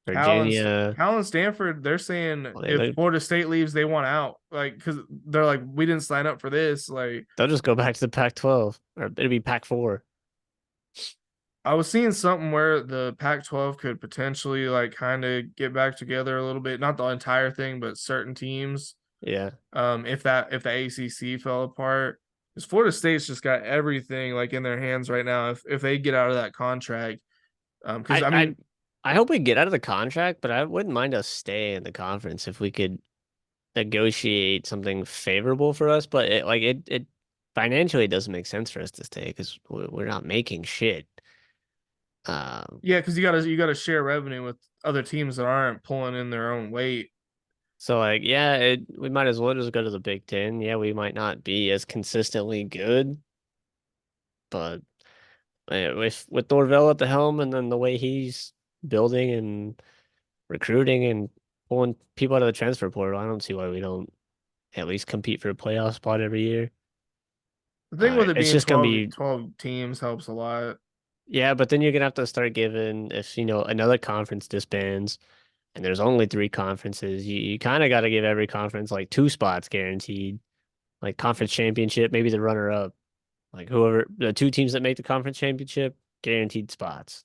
Cal and Virginia. Cal and Stanford, they're saying Well, if Florida State leaves, they want out. Like, because they're like, we didn't sign up for this. Like, they'll just go back to the Pac-12 or it'll be Pac-4. I was seeing something where the Pac-12 could potentially like kind of get back together a little bit, not the entire thing, but certain teams. Yeah. If the ACC fell apart, because Florida State's just got everything like in their hands right now. If they get out of that contract, because I I I mean, I hope we get out of the contract, but I wouldn't mind us staying in the conference if we could negotiate something favorable for us. But it financially doesn't make sense for us to stay because we're not making shit. Um, yeah, because you gotta share revenue with other teams that aren't pulling in their own weight. so like yeah, we might as well just go to the Big Ten. Yeah, we might not be as consistently good, but with Norvell at the helm and then the way he's building and recruiting and pulling people out of the transfer portal, I don't see why we don't at least compete for a playoff spot every year. The thing with it It's being just gonna 12, be 12 teams helps a lot. yeah, but then you're gonna have to start giving if another conference disbands and there's only three conferences, you kind of got to give every conference like two spots guaranteed, like conference championship, maybe the runner up, like whoever the two teams that make the conference championship, guaranteed spots.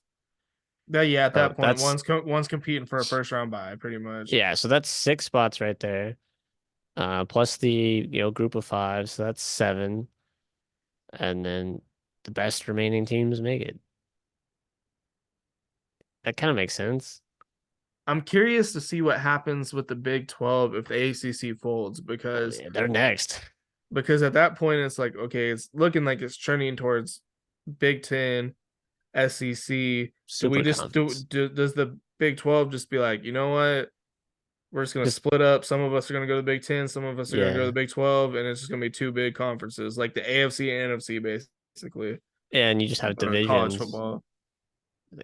Yeah, at So that point, that's one's competing for a first round bye, pretty much. yeah, so that's six spots right there. Plus the group of five, so that's seven, and then the best remaining teams make it. That kind of makes sense. I'm curious to see what happens with the Big 12 if the ACC folds Oh, because yeah, they're next. at that point it's like okay, it's looking like it's trending towards Big 10, SEC. Do we Super just conference. does the Big 12 just be like, you know what? We're just gonna Just split up. Some of us are gonna go to the Big 10, some of us are gonna go to the yeah, Big 12, and it's just gonna be two big conferences, like the AFC and NFC, basically, yeah, and you just have college divisions. football.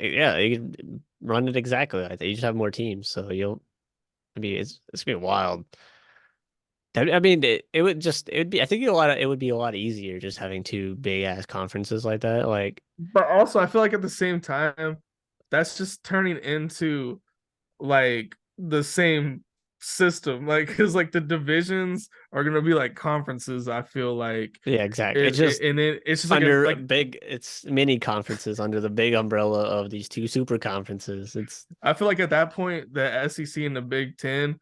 Yeah, you can run it exactly like that. You just have more teams, so you'll. I mean, it's gonna be wild. I mean, it would just it would be. I think it would be a lot easier just having two big ass conferences like that. Like But also, I feel like at the same time, that's just turning into like the same system, like because like the divisions are gonna be like conferences. I feel like yeah, exactly. It's just and it's just like a under a like big. It's mini conferences under the big umbrella of these two super conferences. It's I feel like at that point, the SEC and the Big Ten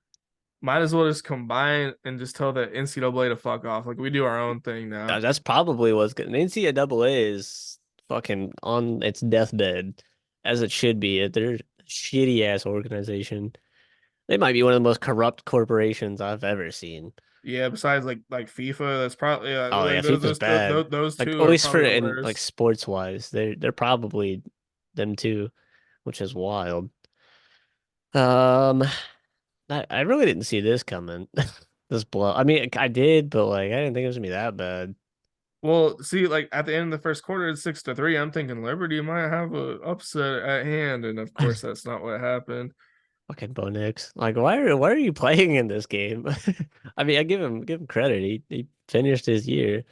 might as well just combine and just tell the NCAA to fuck off. Like we do our own thing now. that's probably what's good. The NCAA is fucking on its deathbed, as it should be. They're a shitty ass organization. They might be one of the most corrupt corporations I've ever seen. Yeah, besides like FIFA, that's probably Oh yeah, like FIFA's bad. those Like two at are least for probably the in like worst. sports wise, they're probably them too, which is wild. Um, I really didn't see this coming. This blow. I mean, I did, but like I didn't think it was gonna be that bad. Well, see, like at the end of the first quarter, it's 6-3. I'm thinking Liberty might have a upset at hand, and of course, that's not what happened. Fucking Bo Nix. Like, why are you playing in this game? I mean, I give him credit. He finished his year.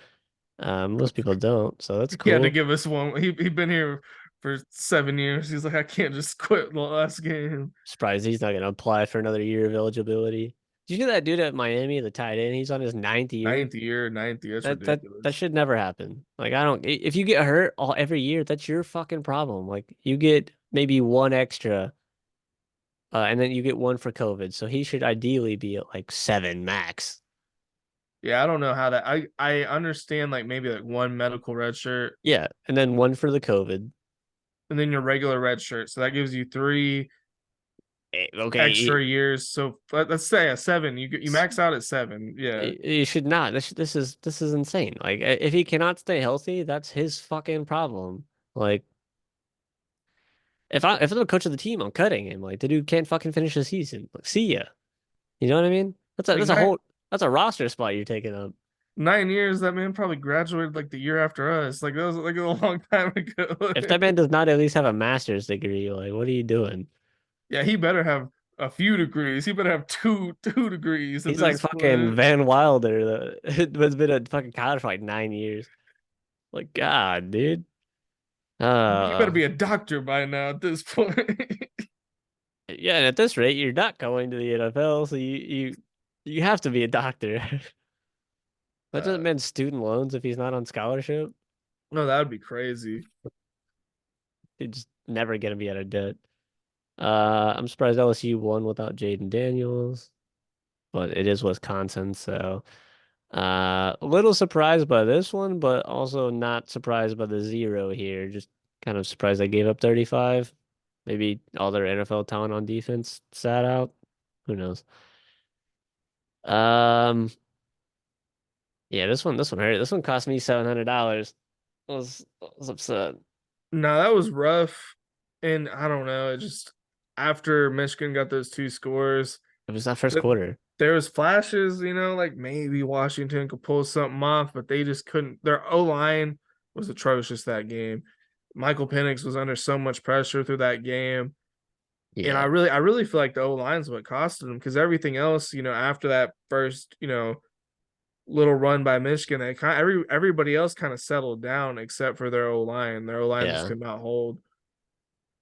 Most people don't, so that's He had to cool. give us one. He been here for 7 years. He's like, I can't just quit the last game. Surprised he's not gonna apply for another year of eligibility. Did you see that dude at Miami, the tight end? He's on his ninth year. Ninth year. That's That ridiculous. should never happen. Like I don't if you get hurt all every year, that's your fucking problem. Like you get maybe one extra, and then you get one for COVID. So he should ideally be at like seven max. Yeah, I don't know how that. I understand like maybe like one medical red shirt Yeah, and then one for the COVID. and then your regular red shirt. So that gives you three Okay, extra years. So let's say a seven. You max out at seven. Yeah. you should not. This is insane. Like if he cannot stay healthy, that's his fucking problem. Like if I'm the coach of the team, I'm cutting him. Like the dude can't fucking finish the season. Like, see ya. You know what I mean? Like That's a roster spot you're taking up. 9 years, that man probably graduated like the year after us. Like that was like a long time ago. If that man does not at least have a master's degree, like what are you doing? Yeah, he better have a few degrees. He better have two degrees at He's like this fucking point. Van Wilder that has been a fucking college for like 9 years. Like God, dude. You better Uh, be a doctor by now at this point. yeah, and at this rate, you're not going to the NFL, so you have to be a doctor. That doesn't Uh, mean student loans if he's not on scholarship. no, that would be crazy. He's just never gonna be out of debt. I'm surprised LSU won without Jaden Daniels, but it is Wisconsin, so a little surprised by this one, but also not surprised by the zero here. Just kind of surprised they gave up 35. Maybe all their NFL talent on defense sat out. Who knows? Um, yeah, this one hurt. This one cost me $700. I was upset. No, that was rough. And I don't know, it just after Michigan got those two scores, It was that first th- quarter. there was flashes, like maybe Washington could pull something off, but they just couldn't. Their O line was atrocious that game. Michael Penix was under so much pressure through that game. And I Yeah, really, I really feel like the O line's what costed them because everything else, after that first, little run by Michigan, they everybody else kind of settled down except for their O line. Their O line just yeah. could not hold.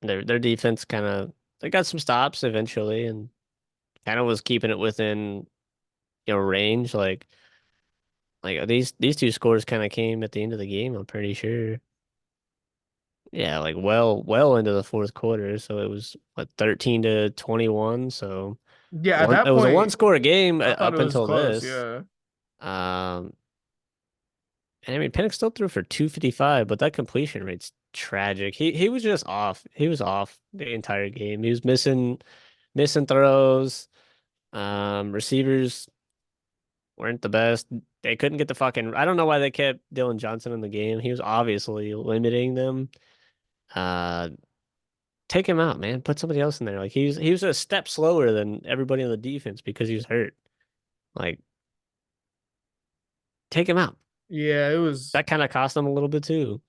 Their defense kind of they got some stops eventually, and kind of was keeping it within range. Like these two scores kind of came at the end of the game. I'm pretty sure. Yeah, like well into the fourth quarter. So it was what 13-21. So Yeah, at one that it was a one point, score game I thought it up was until close. this. Yeah. Um, and I mean Penix still threw for 255, but that completion rate's tragic. He was just off. He was off the entire game. He was missing throws. Receivers weren't the best. They couldn't get the fucking. I don't know why they kept Dylan Johnson in the game. He was obviously limiting them. Uh, Take him out, man. Put somebody else in there. Like he was a step slower than everybody on the defense because he was hurt. Like take him out. Yeah, it was. That kind of cost them a little bit too.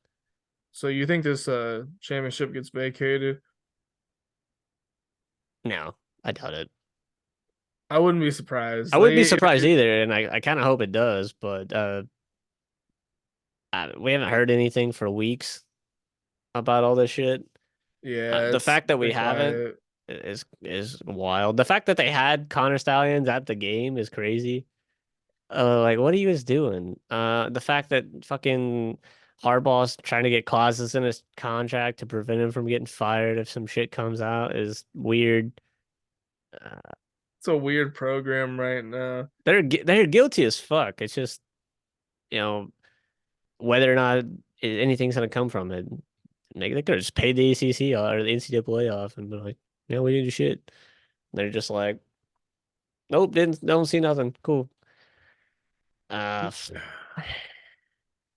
So you think this championship gets vacated? No, I doubt it. I wouldn't be surprised. I Like wouldn't be surprised either, and I kind of hope it does. But we haven't heard anything for weeks about all this shit. yeah, The it's fact that we been haven't quiet. is wild. The fact that they had Connor Stallions at the game is crazy. Like what are you guys doing? The fact that fucking Harbaugh's trying to get clauses in his contract to prevent him from getting fired if some shit comes out is weird. Uh, It's a weird program right now. they're guilty as fuck. It's just you know whether or not anything's gonna come from it. They could have just paid the ACC or the NCAA off and be like, yeah, we didn't do shit. They're just like, nope, didn't don't see nothing. Cool. Uh,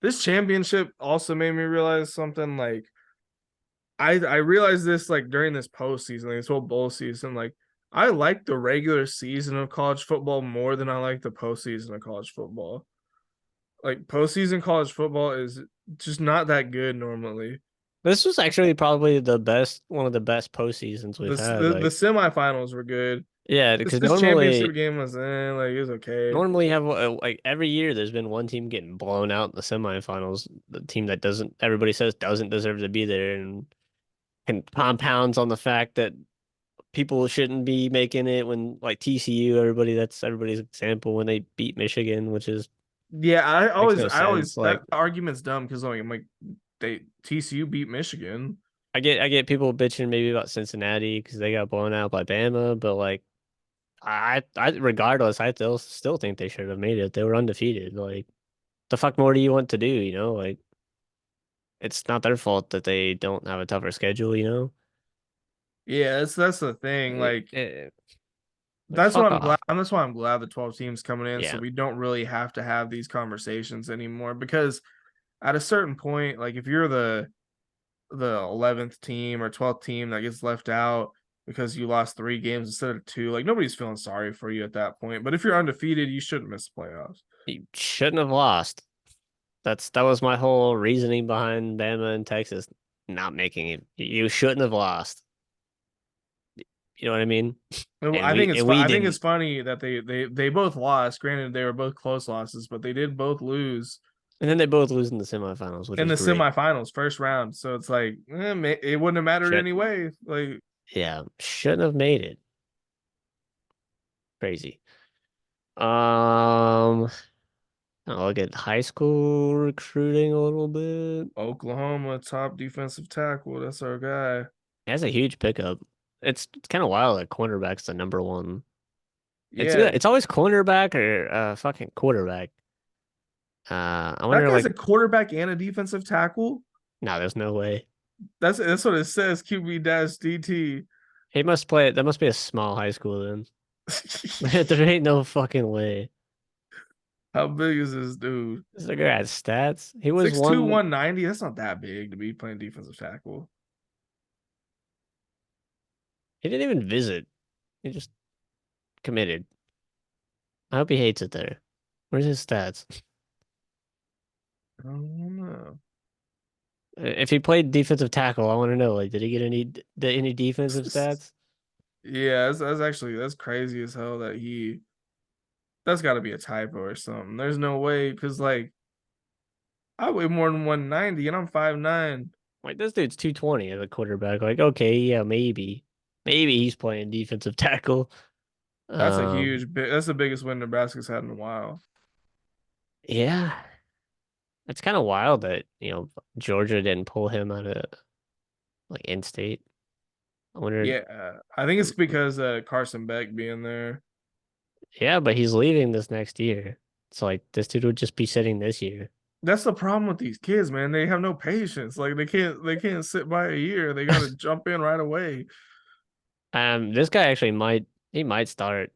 This championship also made me realize something. Like I realized this like during this postseason, like this whole bowl season. Like I like the regular season of college football more than I like the postseason of college football. Like postseason college football is just not that good normally. this was actually probably one of the best postseasons we've had. The Like, semifinals were good. yeah, This because this championship game was like it was okay. normally you have like every year there's been one team getting blown out in the semifinals. The team that doesn't everybody says doesn't deserve to be there and compounds on the fact that people shouldn't be making it when like TCU, that's everybody's example when they beat Michigan, which is Yeah, makes no I always sense. that Like argument's dumb because like I'm like they TCU beat Michigan. I get people bitching maybe about Cincinnati because they got blown out by Bama, but like I regardless, I still think they should have made it. They were undefeated. Like the fuck more do you want to do, Like it's not their fault that they don't have a tougher schedule, Yeah, that's the thing. Like fuck off. That's why I'm glad the 12 teams coming in so Yeah. we don't really have to have these conversations anymore because at a certain point, like if you're the 11th team or 12th team that gets left out because you lost 3 games instead of 2. Like nobody's feeling sorry for you at that point. But if you're undefeated, you shouldn't miss the playoffs. You shouldn't have lost. That was my whole reasoning behind Bama and Texas not making it. You shouldn't have lost. You know what I mean? And I we think it's and fun. we I think it's didn't. funny that they both lost. Granted, they were both close losses, but they did both lose And then they both lose in the semifinals, which in was the great. semifinals, first round. So it's like it wouldn't have mattered Should anyway. Like Yeah, shouldn't have made it. Crazy. Um, I'll look at high school recruiting a little bit. Oklahoma top defensive tackle. That's our guy. He has a huge pickup. It's kind of wild that cornerback's the number one. It's Yeah, good. It's always cornerback or fucking quarterback. I that wonder guy's like a quarterback and a defensive tackle. no, there's no way. That's what it says. QB dash DT. He must play that must be a small high school then. There ain't no fucking way. How big is this dude? This guy has stats. He was 6'2", one 190. That's not that big to be playing defensive tackle. he didn't even visit. He just committed. I hope he hates it there. Where's his stats? I don't know. If he played defensive tackle, I want to know, like, did he get any defensive stats? Yeah, that's crazy as hell that that's got to be a typo or something. There's no way because like I weigh more than 190 and I'm 5'9". Like, this dude's 220 as a quarterback. Like, okay, yeah, maybe. Maybe he's playing defensive tackle. That's a Um, that's the biggest win Nebraska's had in a while. yeah. It's kind of wild that, Georgia didn't pull him out of like in-state. I wonder. Yeah, I think it's because Carson Beck being there. Yeah, but he's leaving this next year. So like this dude would just be sitting this year. That's the problem with these kids, man. They have no patience. Like they can't sit by a year. They got to jump in right away. This guy actually might start.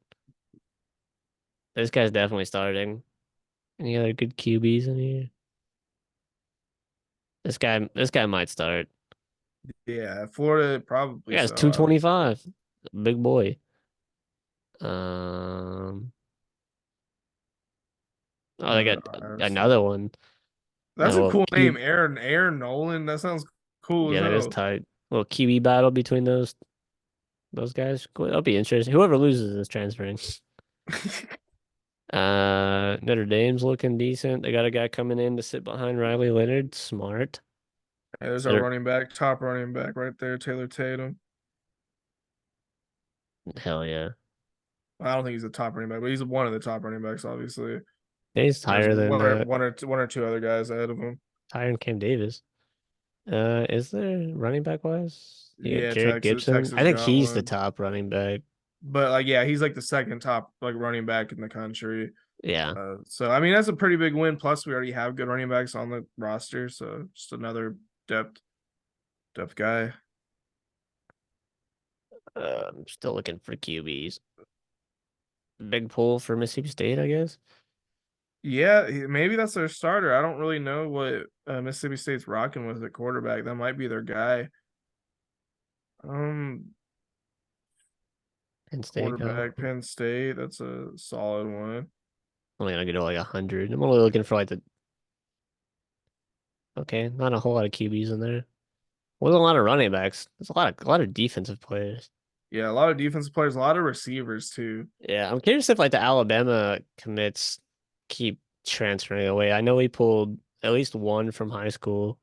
This guy's definitely starting. Any other good QBs in here? This guy might start. Yeah, Florida He probably has so. I would say. 225. Big boy. Um, oh, they got another one. That's a Well, cool name, Q, Aaron Nolan. That sounds cool as yeah, that is hell. tight. Little QB battle between those guys. Cool. That'll be interesting. Whoever loses is transferring. Notre Dame's looking decent. They got a guy coming in to sit behind Riley Leonard. Smart. There's our So running back, top running back right there, Taylor Tatum. hell yeah. I don't think he's a top running back, but he's one of the top running backs, obviously. He's There's higher than one or two other guys ahead of him. higher than Cam Davis. Is there running back wise? You got Yeah, Jared Gibson. I Texas think got he's the one. top running back. But like, yeah, he's like the second top like running back in the country. Yeah. So I mean that's a pretty big win. Plus we already have good running backs on the roster, so just another depth depth guy. I'm still looking for QBs. Big pull for Mississippi State, I guess. Yeah, maybe that's their starter. I don't really know what Mississippi State's rocking with at quarterback. That might be their guy. Um, Penn State go. Quarterback, Penn State. That's a solid one. Only gonna go to like 100. I'm only looking for like the okay, not a whole lot of QBs in there. Wasn't a lot of running backs. There's a lot of defensive players. Yeah, a lot of defensive players, a lot of receivers too. Yeah, I'm curious if like the Alabama commits keep transferring away. I know we pulled at least one from high school.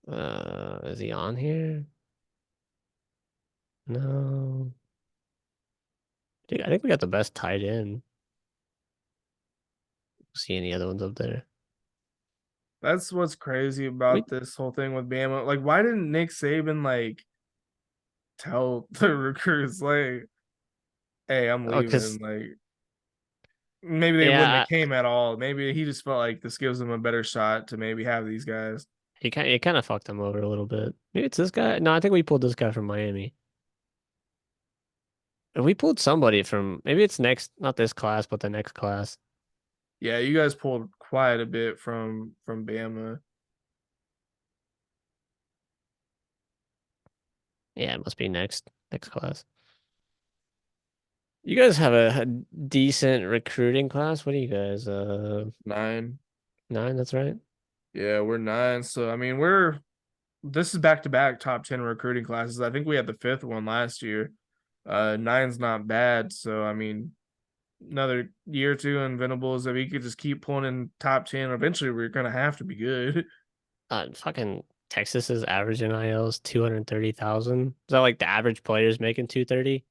Is he on here? No. Dude, I think we got the best tight end. See any other ones up there? That's what's crazy We about this whole thing with Bama. Like, why didn't Nick Saban like tell the recruits like, "Hey, I'm oh, leaving"? cause Like, maybe they wouldn't have yeah, came at all. Maybe he just felt like this gives them a better shot to maybe have these guys. he kind of fucked him over a little bit. Maybe it's this guy. No, I think we pulled this guy from Miami. And we pulled somebody from maybe it's next, not this class, but the next class. Yeah, you guys pulled quite a bit from Bama. Yeah, it must be next class. You guys have a decent recruiting class. What are you guys? 9. 9, that's right. Yeah, we're 9. So I mean, we're this is back to back top 10 recruiting classes. I think we had the fifth one last year. Nine's not bad. So I mean, another year or two in Venables, if we could just keep pulling in top 10, eventually we're gonna have to be good. Fucking Texas's average NIL is 230,000. Is that like the average player's making 230?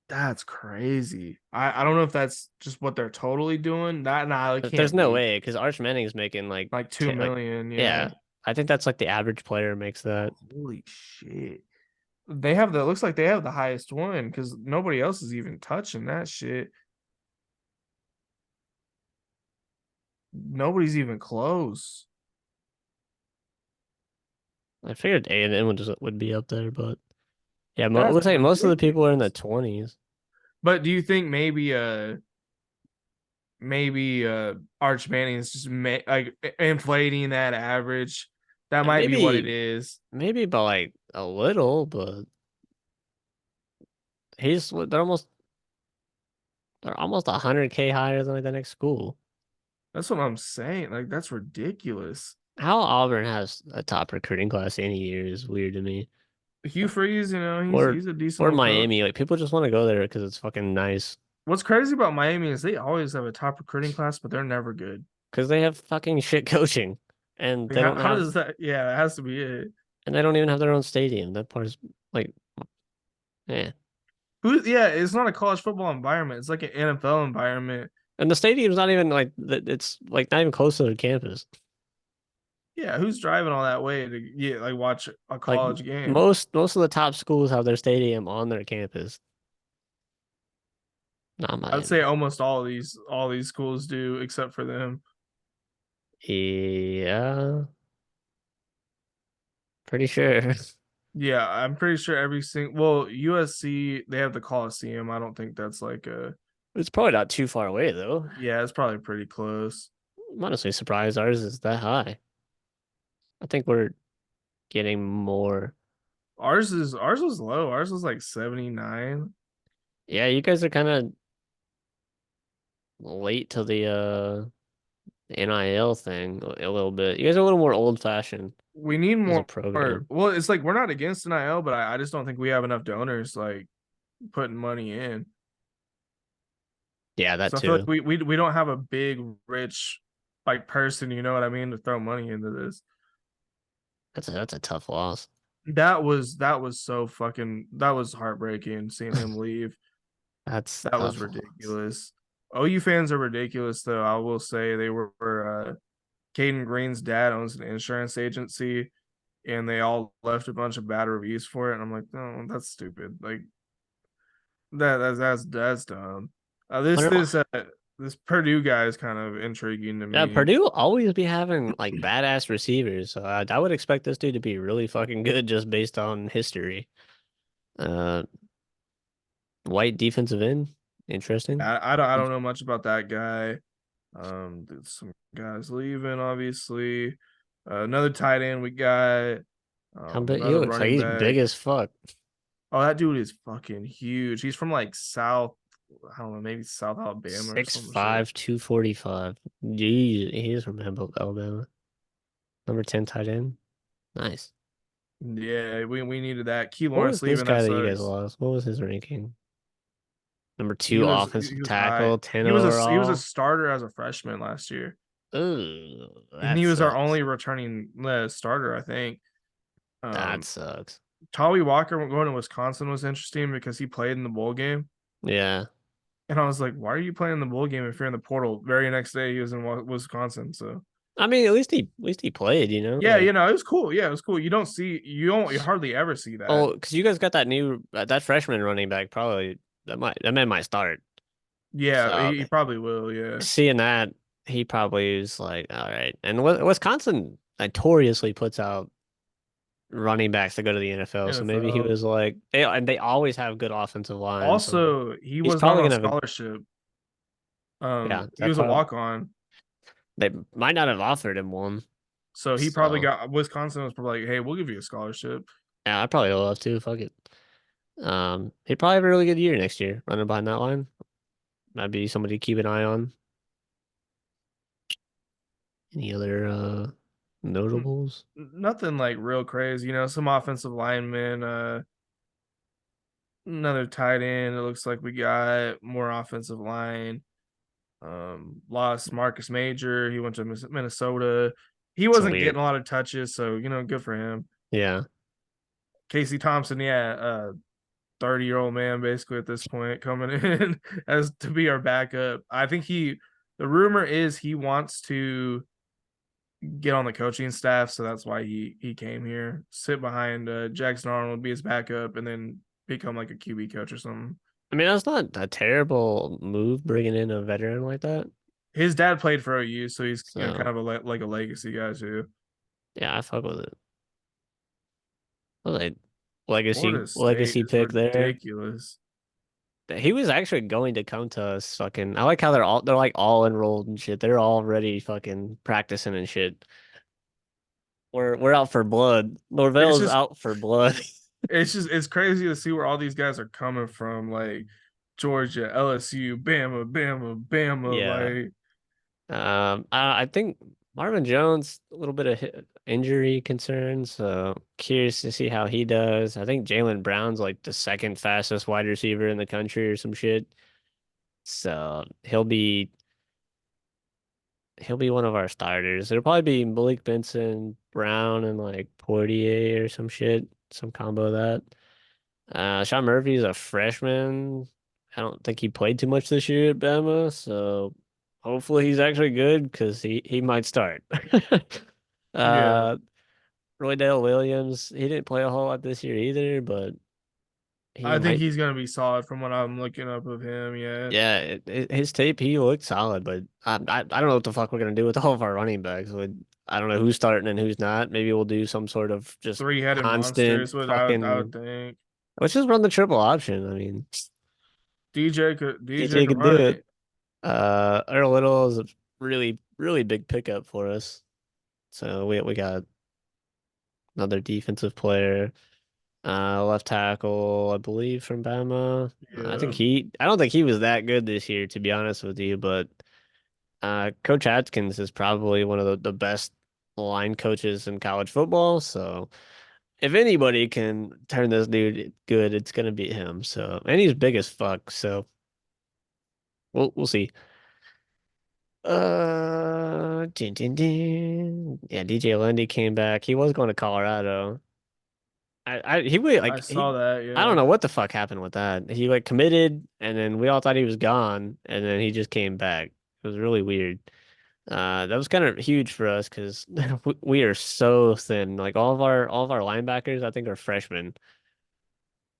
That's crazy. I don't know if that's just what they're totally doing. That nah, it There's can't no be. way because Arch Manning is making like Like two 10, like million, yeah. yeah. I think that's like the average player makes that. Holy shit. They have the looks like they have the highest one because nobody else is even touching that shit. Nobody's even close. I figured A&M would be up there, but yeah, it That's looks like most of the people are in the ridiculous. 20s. But do you think maybe Arch Manning is just like inflating that average? That And might be what it maybe is. maybe by like a little, but they're almost 100K higher than like the next school. That's what I'm saying. Like that's ridiculous. How Auburn has a top recruiting class any year is weird to me. Hugh Freeze, Or he's a decent or little coach. Miami, like people just want to go there because it's fucking nice. What's crazy about Miami is they always have a top recruiting class, but they're never good. Because they have fucking shit coaching, and Like, how does that? Yeah, it has to be it. they don't even have their own stadium. That part is like, yeah. Who? Yeah, it's not a college football environment. It's like an NFL environment. And the stadium's not even like it's like not even close to their campus. Yeah, who's driving all that way to get like watch a Like college game? most of the top schools have their stadium on their campus. Not I'd say Miami. almost all these schools do, except for them. Yeah, pretty sure. Yeah, I'm pretty sure every single. Well, USC they have the Coliseum. I don't think that's like a. It's probably not too far away though. Yeah, it's probably pretty close. I'm honestly surprised ours is that high. I think we're getting more. Ours was low. Ours was like 79. Yeah, you guys are kind of late to the NIL thing a little bit. You guys are a little more old fashioned We need as a more. program. Well, it's like we're not against NIL, but I just don't think we have enough donors like putting money in. Yeah, that So I feel like too. we don't have a big rich like person, you know what I mean, to throw money into this. That's a tough loss. That was so fucking that was heartbreaking seeing him leave. That's a That was tough loss. ridiculous. OU fans are ridiculous though. I will say they were Caden Green's dad owns an insurance agency and they all left a bunch of bad reviews for it. And I'm like, no, that's stupid. Like that's dumb. Uh, this Wonder this uh, this Purdue guy is kind of intriguing to Yeah, me. Purdue will always be having like badass receivers. So I would expect this dude to be really fucking good just based on history. Uh, White defensive end, interesting. I don't know much about that guy. There's some guys leaving, obviously. Another tight end we got. How big he Another looks like running he's back. big as fuck. Oh, that dude is fucking huge. He's from like South, I don't know, maybe South Alabama or some shit. 6'5", 245. Jeez, he is from Alabama. Number 10 tight end. Nice. Yeah, we needed that. Key What Lawrence was this leaving, that guy that you guys sucks. lost? What was his ranking? Number He 2 was he offensive was high. tackle, 10 He was a overall. starter as a freshman last year, Ooh, and that he was our sucks. only returning starter, I think. That Um, sucks. Tolly Walker going to Wisconsin was interesting because he played in the bowl game. Yeah. And I was like, why are you playing the bowl game if you're in the portal? Very next day, he was in Wisconsin. So, I mean, at least he played, yeah, like it was cool. Yeah, it was cool. You hardly ever see that. oh, because you guys got that freshman running back probably that man might start. Yeah, So he probably will. Yeah, seeing that, he probably is like, all right. And Wisconsin notoriously puts out running backs to go to the NFL. So maybe he NFL. was like, and they always have good offensive lines. So Also, he he's was not probably on gonna have a scholarship. yeah. He was a walk on. They might not have offered him one. So he probably So got Wisconsin was probably like, hey, we'll give you a scholarship. Yeah, I probably love to. Fuck it. He'd probably have a really good year next year running behind that line. Might be somebody to keep an eye on. Any other N- notables? Nothing like real crazy, some offensive linemen, another tight end. It looks like we got more offensive line. Lost Marcus Major. He went to Minnesota. He So wasn't weird. getting a lot of touches, so good for him. Yeah. Casey Thompson, yeah, 30-year-old man basically at this point coming in as to be our backup. I think the rumor is he wants to get on the coaching staff, so that's why he came here, sit behind Jackson Arnold, be his backup, and then become like a QB coach or something. I mean, that's not a terrible move bringing in a veteran like that. His dad played for OU, so he's kind So of like a legacy guy too. yeah, I fuck with it. I was like legacy Florida State legacy is pick there. ridiculous. He was actually going to come to us fucking. I like how they're like all enrolled and shit. They're already fucking practicing and shit. We're out for blood. It's Norvell's just out for blood. it's crazy to see where all these guys are coming from, like Georgia, LSU, Bama, Bama, Bama. Yeah. Like I think Marvin Jones, a little bit of injury concerns. So curious to see how he does. I think Jalen Brown's like the second fastest wide receiver in the country or some shit. So he'll be one of our starters. It'll probably be Malik Benson, Brown, and like Portier or some shit, some combo of that. Sean Murphy's a freshman. I don't think he played too much this year at Bama, so hopefully he's actually good because he might start. yeah, Uh, Roy Dale Williams, he didn't play a whole lot this year either, but he I think might. he's gonna be solid from what I'm looking up of him. Yeah, Yeah, his tape he looked solid, but I don't know what the fuck we're gonna do with all of our running backs. I don't know who's starting and who's not. Maybe we'll do some sort of just three-headed monster constant is what I would fucking. think. Let's just run the triple option. I mean, DJ DJ could can do run it. it. Earl Little is a really, really big pickup for us. So we got another defensive player, left tackle, I believe, from Bama. Yeah, I don't think he was that good this year, to be honest with you, but Coach Atkins is probably one of the best line coaches in college football. So if anybody can turn this dude good, it's gonna be him. So and he's big as fuck. So we'll see. Yeah, DJ Lundy came back. He was going to Colorado. He would I like saw that. I don't Yeah, know what the fuck happened with that. He like committed and then we all thought he was gone and then he just came back. It was really weird. That was kind of huge for us because we are so thin. Like all of our linebackers, I think, are freshmen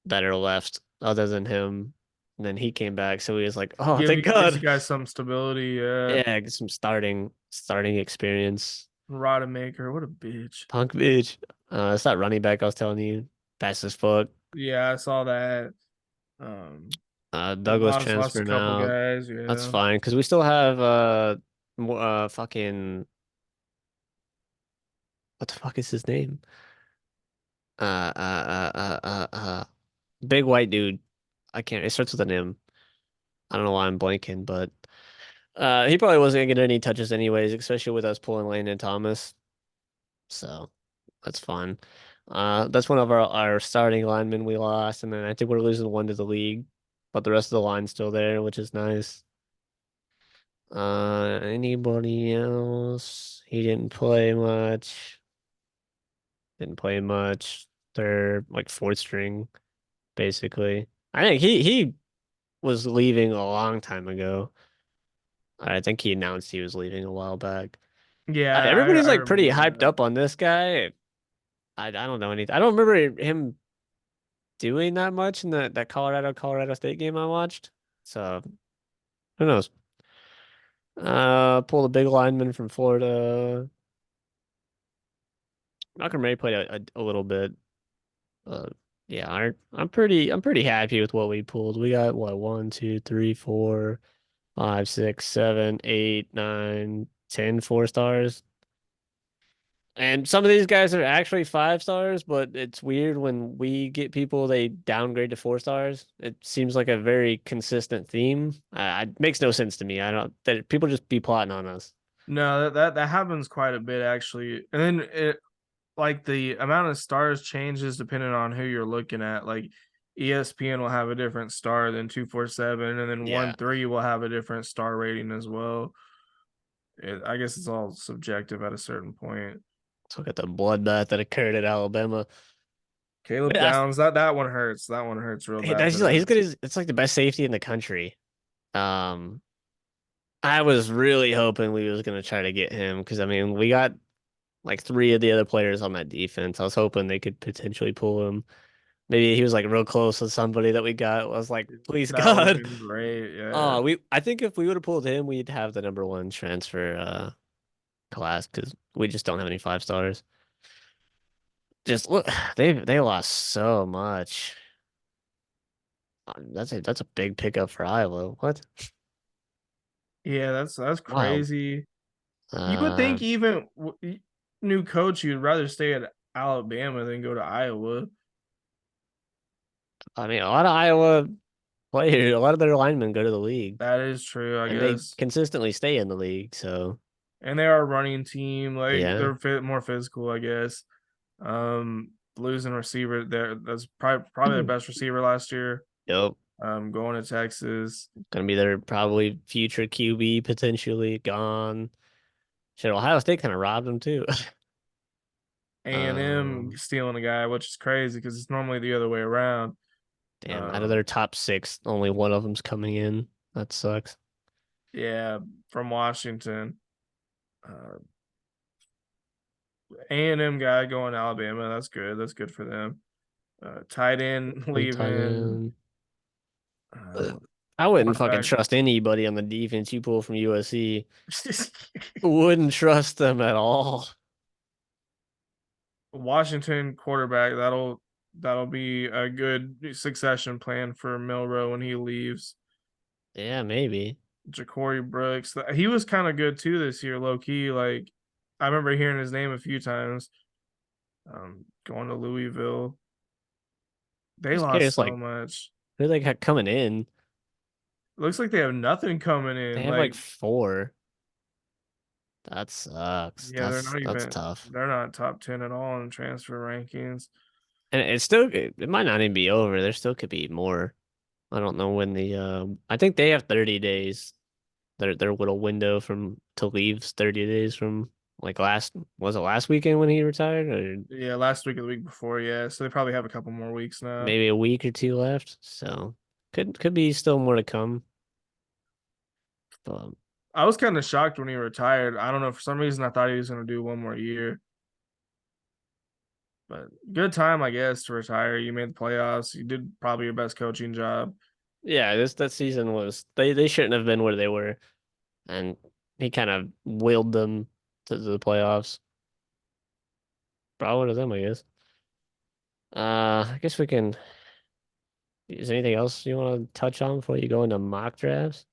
that are left other than him. And then he came back, so he was like, "Oh, thank gives you God." guys some stability. Yeah, Yeah, get some starting experience. Rodemaker, what a bitch. Punk bitch. It's that running back I was telling you. Fast as fuck. Yeah, I saw that. Um, Douglas lost a transferring couple out. guys. That's Yeah, fine because we still have fucking what the fuck is his name? Uh uh uh uh uh, uh big white dude. I can't. It starts with an M. I don't know why I'm blanking, but he probably wasn't gonna get any touches anyways, especially with us pulling Lane and Thomas. So that's fun. That's one of our starting linemen we lost, and then I think we're losing one to the league, but the rest of the line's still there, which is nice. Anybody else? He didn't play much. Didn't play much. They're like fourth string, basically. I think he was leaving a long time ago. I think he announced he was leaving a while back. yeah, Everybody's I like pretty remember hyped that. up on this guy. I don't know anything. I don't remember him doing that much in that Colorado State game I watched. So who knows? Pulled a big lineman from Florida. Malcolm Ray played a little bit. Uh, yeah, I'm pretty happy with what we pulled. We got what 1, 2, 3, 4, 5, 6, 7, 8, 9, 10 4 stars. And some of these guys are actually 5 stars, but it's weird when we get people they downgrade to 4 stars. It seems like a very consistent theme. It makes no sense to me. I don't that people just be plotting on us. No, that happens quite a bit actually. And then it like the amount of stars changes depending on who you're looking at. Like ESPN will have a different star than 247, and then Yeah. 1-3 will have a different star rating as well. I guess it's all subjective at a certain point. Let's look at the bloodbath that occurred at Alabama. Caleb That's, Downs, that one hurts. That one hurts real bad he's for like he's them. good as it's like the best safety in the country. Um, I was really hoping we was gonna try to get him because I mean we got like 3 of the other players on that defense. I was hoping they could potentially pull him. Maybe he was like real close with somebody that we got. I was like, please That would have God. been great. Yeah. Oh, we I think if we would have pulled him, we'd have the number one transfer class because we just don't have any 5 stars. Just look, they lost so much. That's a big pickup for Iowa. What? Yeah, that's Wild. crazy. You would Uh, think even new coach, you'd rather stay at Alabama than go to Iowa. I mean, a lot of Iowa players, a lot of their linemen go to the league, That is true, I and they guess. consistently stay in the league. So And they are a running team. Like yeah, they're more physical, I guess. Losing receiver there. That's probably their best receiver last year. yep. Going to Texas. Gonna be their probably future QB potentially gone. Shit, Ohio State kind of robbed them too. A&M stealing a guy, which is crazy because it's normally the other way around. Damn, out of Um, their top 6, only one of them's coming in. That sucks. yeah, from Washington. Uh, A&M guy going to Alabama. That's good. That's good for them. Tight end Tight leaving. end. Uh, I wouldn't fucking quarterback. trust anybody on the defense you pull from USC. Wouldn't trust them at all. Washington quarterback. That'll be a good succession plan for Milrow when he leaves. Yeah, maybe. Ja'Cory Brooks. He was kind of good too this year, low key. Like I remember hearing his name a few times. Going to Louisville. They Just lost curious, so like, much. who they got coming in? Looks like they have nothing coming They in. have like Like, 4. That sucks. yeah, That's tough. they're not top 10 at all in transfer rankings. And it might not even be over. There still could be more. I don't know when I think they have 30 days. Their little window from to leave's 30 days from like was it last weekend when he retired or Yeah, last week or the week before, yeah. So they probably have a couple more weeks now. maybe a week or two left. So could be still more to come. But I was kind of shocked when he retired. I don't know, for some reason I thought he was going to do one more year. But good time, I guess, to retire. You made the playoffs. You did probably your best coaching job. yeah, this that season was they shouldn't have been where they were, and he kind of willed them to the playoffs. Probably to them, I guess. I guess we can. Is there anything else you want to touch on before you go into mock drafts?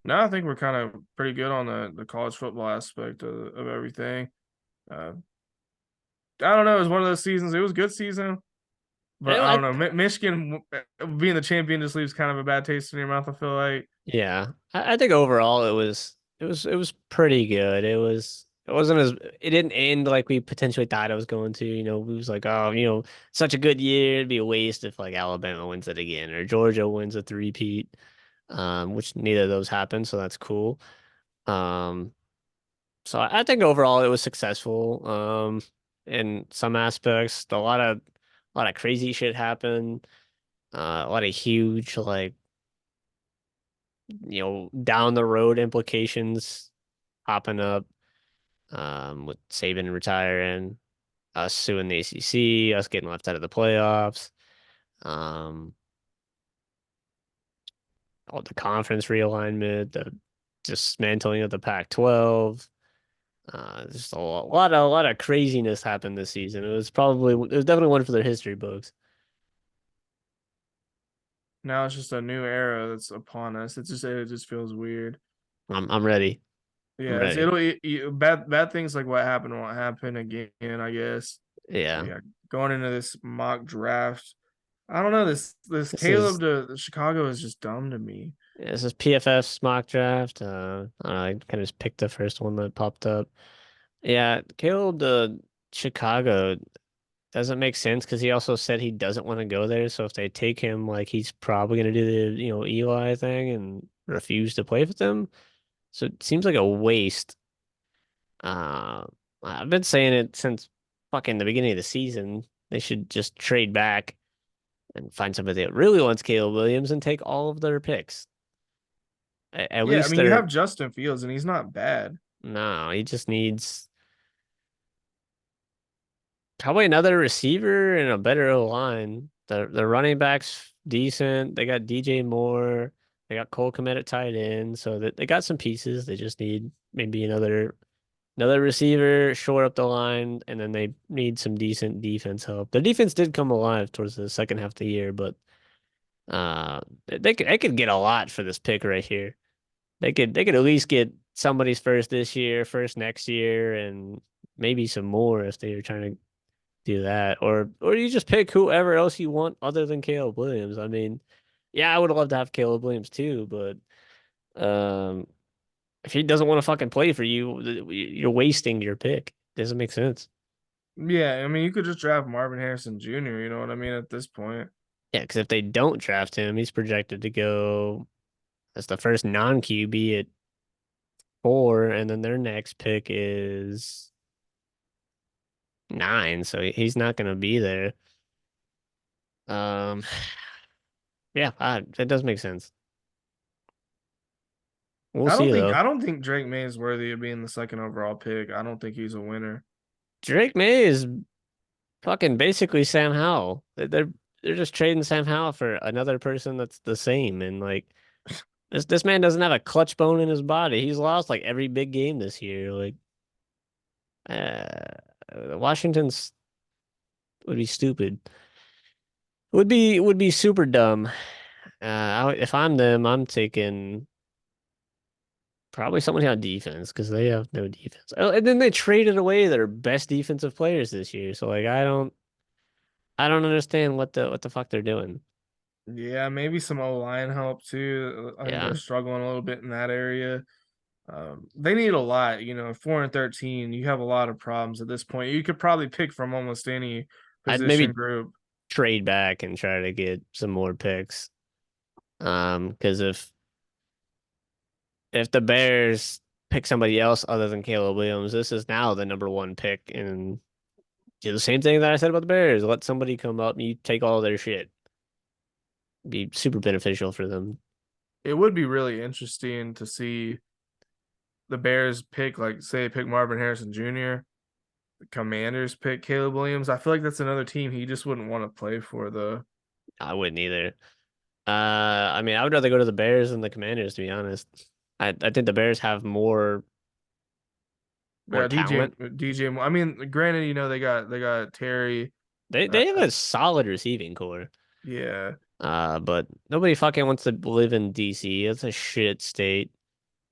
Now I think we're kind of pretty good on the college football aspect of everything. Uh, I don't know. It was one of those seasons. It was a good season, but I I don't know. Michigan being the champion just leaves kind of a bad taste in your mouth. I feel like. Yeah, I think overall it was pretty good. It wasn't as it didn't end like we potentially thought it was going to. You know, we was like, oh, such a good year. It'd be a waste if like Alabama wins it again or Georgia wins a three-peat, which neither of those happened, so that's cool. Um, so I think overall it was successful. In some aspects, a lot of crazy shit happened. A lot of huge like down the road implications popping up, with Saban retiring, us suing the ACC, us getting left out of the playoffs, um, all the conference realignment, the dismantling of the Pac-12. Just a lot of craziness happened this season. It was definitely one for their history books. Now it's just a new era that's upon us. It just feels weird. I'm ready. I'm Yeah, ready. bad things like what happened won't happen again, I guess. But Yeah. yeah, going into this mock draft, I don't know, this This is Caleb to Chicago is just dumb to me. this is PFF's mock draft. I don't know, I kind of just picked the first one that popped up. Yeah, Caleb to Chicago doesn't make sense because he also said he doesn't want to go there. So if they take him, like he's probably gonna do the Eli thing and refuse to play with them. So it seems like a waste. Uh, I've been saying it since fucking the beginning of the season. They should just trade back and find somebody that really wants Caleb Williams and take all of their picks. At Yeah, I least mean you they're have Justin Fields and he's not bad. no, he just needs probably another receiver and a better line. The running backs decent. They got DJ Moore. They got Cole Kmet at tight end, so that they got some pieces. They just need maybe another receiver, shore up the line, and then they need some decent defense help. The defense did come alive towards the second half of the year, but they could get a lot for this pick right here. They could at least get somebody's first this year, first next year, and maybe some more if they were trying to do that. Or you just pick whoever else you want other than Caleb Williams. I mean, yeah, I would love to have Caleb Williams too, but um if he doesn't want to fucking play for you, you're wasting your pick. Doesn't make sense. Yeah, I mean you could just draft Marvin Harrison Jr., you know what I mean, at this point. Yeah, because if they don't draft him, he's projected to go as the first non-QB at 4, and then their next pick is 9, so he's not going to be there. Um, yeah, that does make sense. We'll see though. I don't think Drake May is worthy of being the second overall pick. I don't think he's a winner. Drake May is fucking basically Sam Howell. They're just trading Sam Howell for another person that's the same, and like this man doesn't have a clutch bone in his body. He's lost like every big game this year. Like Washington's would be stupid. Would be super dumb. If I'm them, I'm taking probably somebody on defense because they have no defense. Oh, and then they traded away their best defensive players this year. So like I don't understand what the fuck they're doing. Yeah, maybe some O line help too. I think they're Yeah. struggling a little bit in that area. They need a lot, 4-13. You have a lot of problems at this point. You could probably pick from almost any I'd position maybe group. trade back and try to get some more picks. Because if the Bears pick somebody else other than Caleb Williams, this is now the number one pick. And do the same thing that I said about the Bears. Let somebody come up and you take all their shit. Be super beneficial for them. It would be really interesting to see the Bears pick, like, say, pick Marvin Harrison Jr., the Commanders pick Caleb Williams. I feel like that's another team he just wouldn't want to play for, though. I wouldn't either. I mean, I would rather go to the Bears than the Commanders, to be honest. I think the Bears have more Yeah, talent. DJ. I mean, granted, they got Terry. They Uh, they have a solid receiving core. yeah, But nobody fucking wants to live in DC. It's a shit state.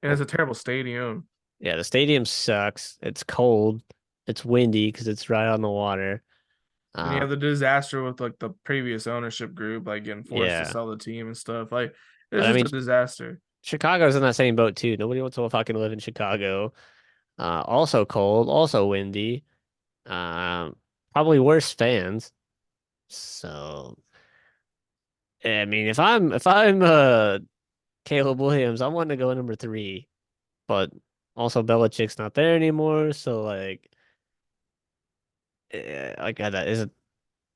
and it's a terrible stadium. Yeah, the stadium sucks. It's cold. It's windy because it's right on the water. And you Uh, have the disaster with like the previous ownership group, like getting forced to yeah. sell the team and stuff. Like it's But I just mean, a disaster. Chicago's in that same boat too. Nobody wants to fucking live in Chicago. Also cold, also windy. Um, Probably worse fans. So, I mean, if I'm Caleb Williams, I want to go number 3, but also Belichick's not there anymore. So like, like that is it.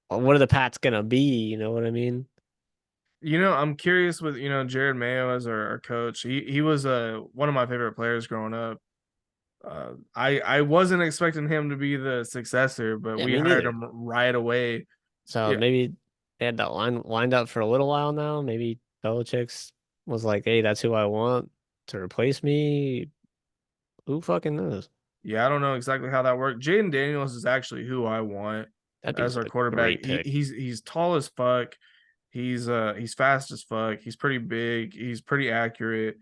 What are the Pats gonna be? You know what I mean? I'm curious with Jared Mayo as our coach. He was one of my favorite players growing up. I wasn't expecting him to be the successor, but Yeah, we me hired neither. him right away. So Yeah, maybe they had that line lined up for a little while now. Maybe Belichick's was like, "Hey, that's who I want to replace me." Who fucking knows? yeah. I don't know exactly how that worked. Jaden Daniels is actually who I want That'd be as our a quarterback. great He, pick. he's tall as fuck. He's fast as fuck. He's pretty big. He's pretty accurate.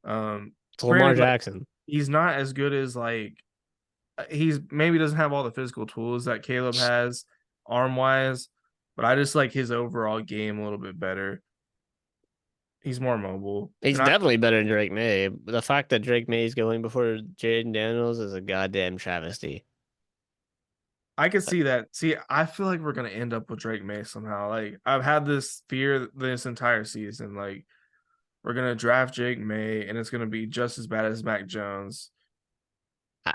It's Lamar Granted, like Jackson. he's not as good as like he's maybe doesn't have all the physical tools that Caleb has arm wise, but I just like his overall game a little bit better. He's more mobile. He's And I definitely better than Drake May. The fact that Drake May is going before Jaden Daniels is a goddamn travesty. I could see that. See, I feel like we're gonna end up with Drake May somehow. Like I've had this fear this entire season. Like we're gonna draft Drake May and it's gonna be just as bad as Mac Jones.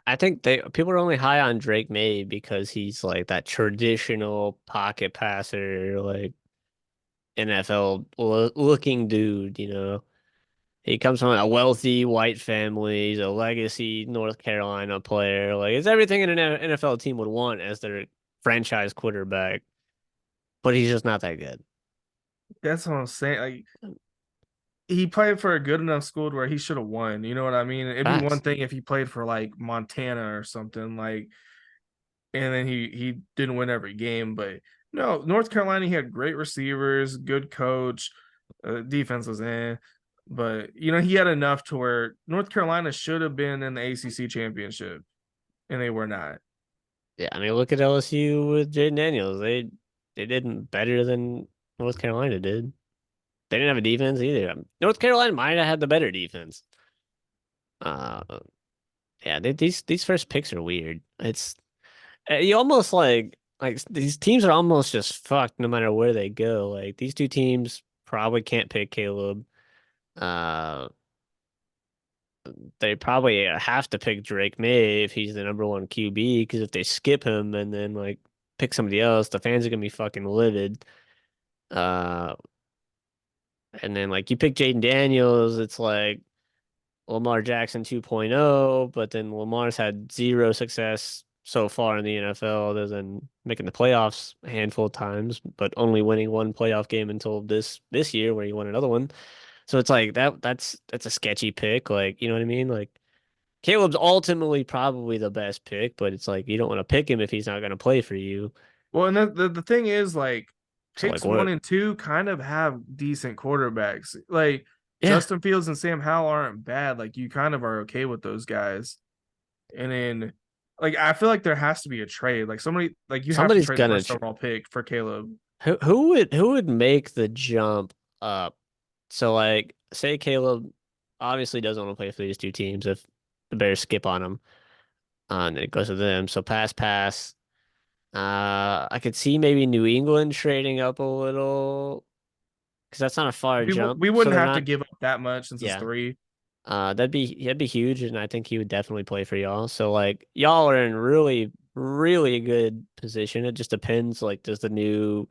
I think they people are only high on Drake May because he's like that traditional pocket passer, like NFL looking dude, you know. He comes from a wealthy white family. He's a legacy North Carolina player. Like it's everything an NFL team would want as their franchise quarterback, but he's just not that good. That's what I'm saying. Like he played for a good enough school to where he should have won. You know what I mean? It'd be one Facts. thing if he played for like Montana or something like, and then he didn't win every game. But no, North Carolina he had great receivers, good coach, defense was in. But you know he had enough to where North Carolina should have been in the ACC championship, and they were not. Yeah, I mean, look at LSU with Jaden Daniels. They did better than North Carolina did. They didn't have a defense either. North Carolina might have had the better defense. Uh, yeah, these first picks are weird. It's you almost like these teams are almost just fucked no matter where they go. Like these two teams probably can't pick Caleb. Uh, they probably have to pick Drake May if he's the number one QB because if they skip him and then like pick somebody else, the fans are gonna be fucking livid. Uh, and then like you pick Jaden Daniels, it's like Lamar Jackson 2.0, but then Lamar's had zero success so far in the NFL other than making the playoffs a handful of times, but only winning one playoff game until this year where he won another one. So it's like that's a sketchy pick, like you know what I mean? Like Caleb's ultimately probably the best pick, but it's like you don't want to pick him if he's not going to play for you. Well, and the thing is, like, So like picks one what? and two kind of have decent quarterbacks. Like Yeah, Justin Fields and Sam Howell aren't bad. Like you kind of are okay with those guys. And then, like, I feel like there has to be a trade. Like somebody, like you have to somebody's trade the gonna first overall pick for Caleb. who would make the jump up? So like say Caleb obviously doesn't want to play for these two teams if the Bears skip on him, and it goes to them. So pass. I could see maybe New England trading up a little because that's not a far jump. We So wouldn't they're have to not, give up that much since it's yeah. three. That'd be huge, and I think he would definitely play for y'all. So like y'all are in really good position. It just depends. Like, does the new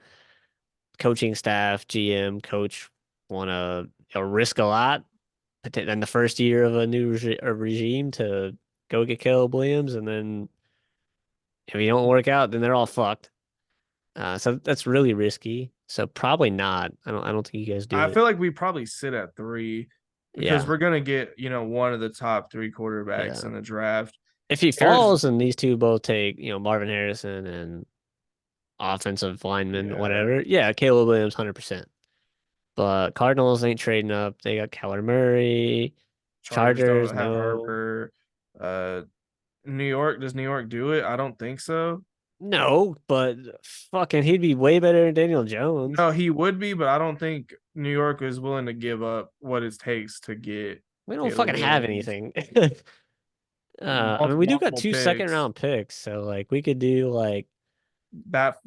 coaching staff, GM, coach want to risk a lot in the first year of a new regime to go get Caleb Williams, and then if he don't work out, then they're all fucked. So that's really risky. So probably not. I don't think you guys do I it. feel like we probably sit at three because Yeah, we're gonna get one of the top three yeah. quarterbacks in the draft. If he Aaron's falls and these two both take, Marvin Harrison and offensive lineman, yeah. whatever. Yeah, Caleb Williams, 100%. But Cardinals ain't trading up. They got Kyler Murray. Chargers Chargers, don't have no. Harper. Uh, New York, does New York do it? I don't think so. No, but fucking he'd be way better than Daniel Jones. No, he would be, but I don't think New York is willing to give up what it takes to get We don't Caleb fucking have Williams. anything. I mean, we do got Multiple two second picks. round picks, so like we could do like That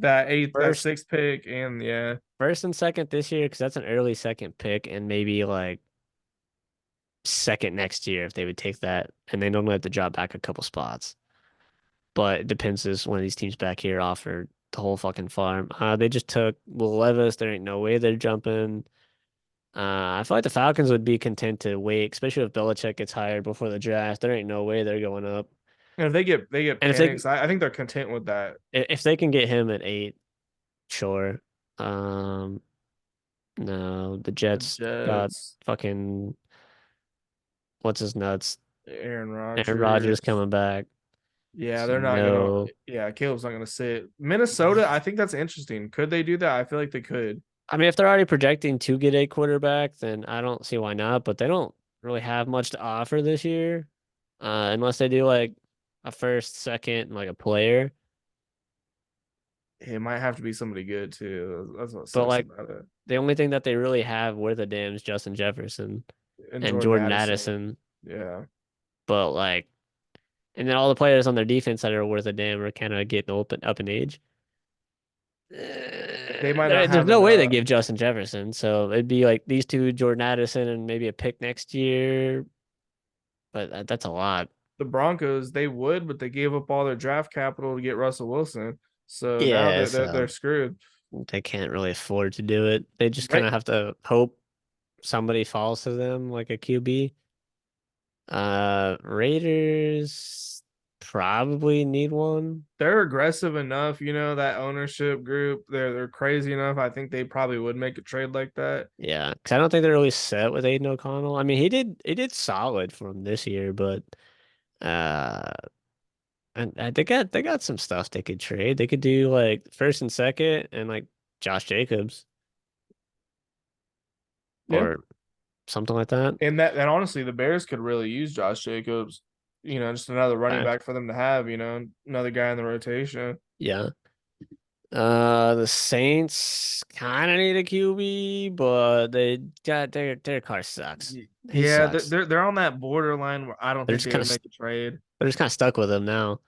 first sixth pick, and yeah, first and second this year because that's an early second pick, and maybe like second next year if they would take that, and they normally have to drop back a couple spots. But it depends as one of these teams back here offered the whole fucking farm. They just took Will Levis. There ain't no way they're jumping. I feel like the Falcons would be content to wait, especially if Belichick gets hired before the draft. There ain't no way they're going up. and if they get And Penix, I think they're content with that. if they can get him at 8, sure. Um, no, the The Jets got Jets, fucking what's his nuts, Aaron Aaron Rodgers Rodgers. coming back. Yeah, So they're not gonna. no. Yeah, Caleb's not gonna sit. Minnesota, I think that's interesting. Could they do that? I feel like they could. I mean, if they're already projecting to get a quarterback, then I don't see why not. But they don't really have much to offer this year. Unless they do like a first, second, and like a player. It might have to be somebody good too. That's what But sucks like about it. the only thing that they really have worth a damn is Justin Jefferson And and Jordan Jordan Addison. Addison. Yeah. But like, and then all the players on their defense that are worth a damn are kind of getting up in age. They might not There's have no way they enough. give Justin Jefferson, so it'd be like these two, Jordan Addison, and maybe a pick next year. But that's a lot. The Broncos, they would, but they gave up all their draft capital to get Russell Wilson. So now Yeah, they're so screwed. they can't really afford to do it. They just kind Right. of have to hope somebody falls to them, like a QB. Raiders probably need one. They're aggressive enough, that ownership group. They're crazy enough. I think they probably would make a trade like that. Yeah, because I don't think they're really set with Aiden O'Connell. I mean, he did solid for him this year, but uh, and they got some stuff they could trade. They could do like first and second, and like Josh Jacobs Yeah. or something like that. And honestly, the Bears could really use Josh Jacobs. Just another running Back, back for them to have, another guy in the rotation. yeah. The Saints kind of need a QB, but they got their car sucks. He Yeah, sucks. they're on that borderline where I don't They're think just they kind would of make a trade. they're just kind of stuck with him now.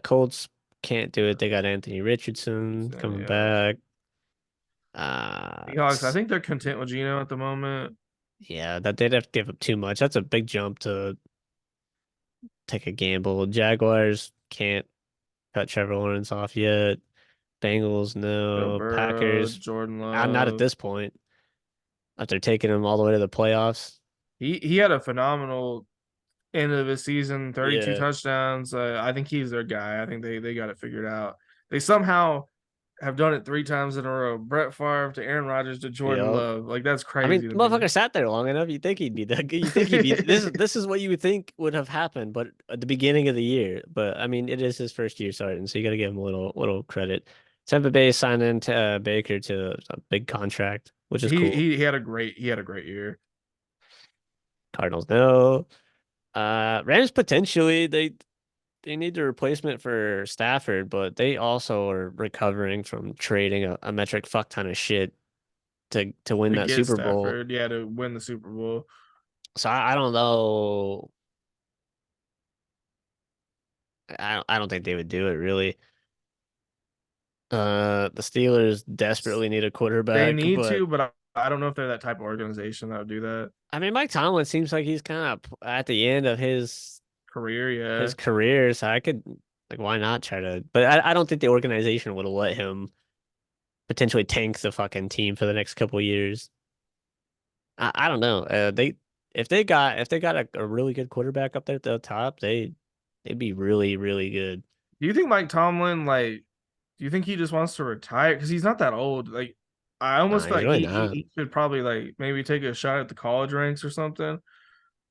Colts can't do it. They got Anthony Richardson So, coming yeah. back. Seahawks, I think they're content with Geno at the moment. Yeah, that they'd have to give up too much. That's a big jump to take a gamble. Jaguars can't cut Trevor Lawrence off yet. Bengals, Joe no. Burrow, Packers, Jordan not at Love. this point. After taking them all the way to the playoffs. He had a phenomenal end of his season, 32 Yeah. touchdowns. I think he's their guy. I think they got it figured out. They somehow have done it 3 times in a row. Brett Favre to Aaron Rodgers to Jordan Yep. Love. Like that's I mean, crazy to me. motherfucker sat there long enough. You think he'd be that good? You think he'd be this is what you would think would have happened, but at the beginning of the year. But I mean, it is his first year starting, so you got to give him a little credit. Tampa Bay signed in to, Baker to a big contract, which is he cool. he he had a great year. Cardinals, no. Rams potentially they need a replacement for Stafford, but they also are recovering from trading a metric fuck ton of shit to win To that get Super Bowl. Stafford, yeah, to win the Super Bowl. So I don't know. I don't think they would do it really. The Steelers desperately need a They quarterback, need but to, but I don't know if they're that type of organization that would do that. I mean, Mike Tomlin seems like he's kind of at the end of Career, his yeah. career, so I could like why not try to? But I don't think the organization would let him potentially tank the fucking team for the next couple of years. I don't know. If they got a really good quarterback up there at the top, they'd be really good. Do you think Mike Tomlin do you think he just wants to retire? Because he's not that old. Like, I Nah, almost feel he's like really he not. he should probably maybe take a shot at the college ranks or something.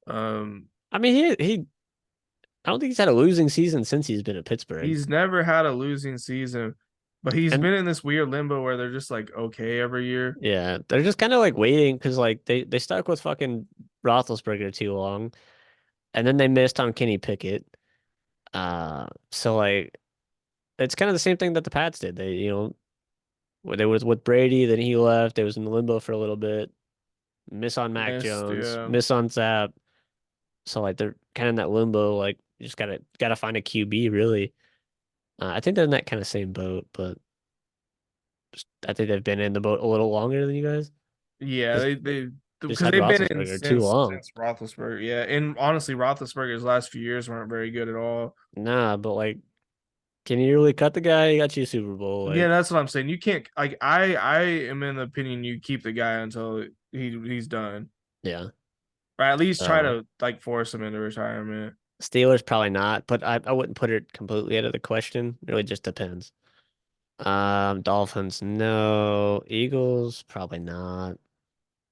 Um, I mean, he I don't think he's had a losing season since he's been at Pittsburgh. he's never had a losing season, but he's And been in this weird limbo where they're just like okay every year. yeah, they're just kind of like waiting because like they stuck with fucking Roethlisberger too long, and then they missed on Kenny Pickett. So like it's kind of the same thing that the Pats did. They when they was with Brady, then he left. They was in limbo for a little bit. Miss on Mac Missed, Jones, yeah, miss on Zap. So like they're kind of in that limbo. Like you just gotta find a QB really. I think they're in that kind of same boat, but I think they've been in the boat a little longer than you guys. yeah. Just They just because had they've been in Roethlisberger too long. since Roethlisberger. Yeah, and honestly, Roethlisberger's last few years weren't very good at all. Nah, but like, can you really cut the guy? He got you a Super Bowl. Yeah, Like, that's what I'm saying. You can't like I am in the opinion you keep the guy until he's done. yeah. Or at least try So to force him into retirement. Steelers probably not, but I wouldn't put it completely out of the question. It really just depends. Dolphins, no. Eagles, probably not.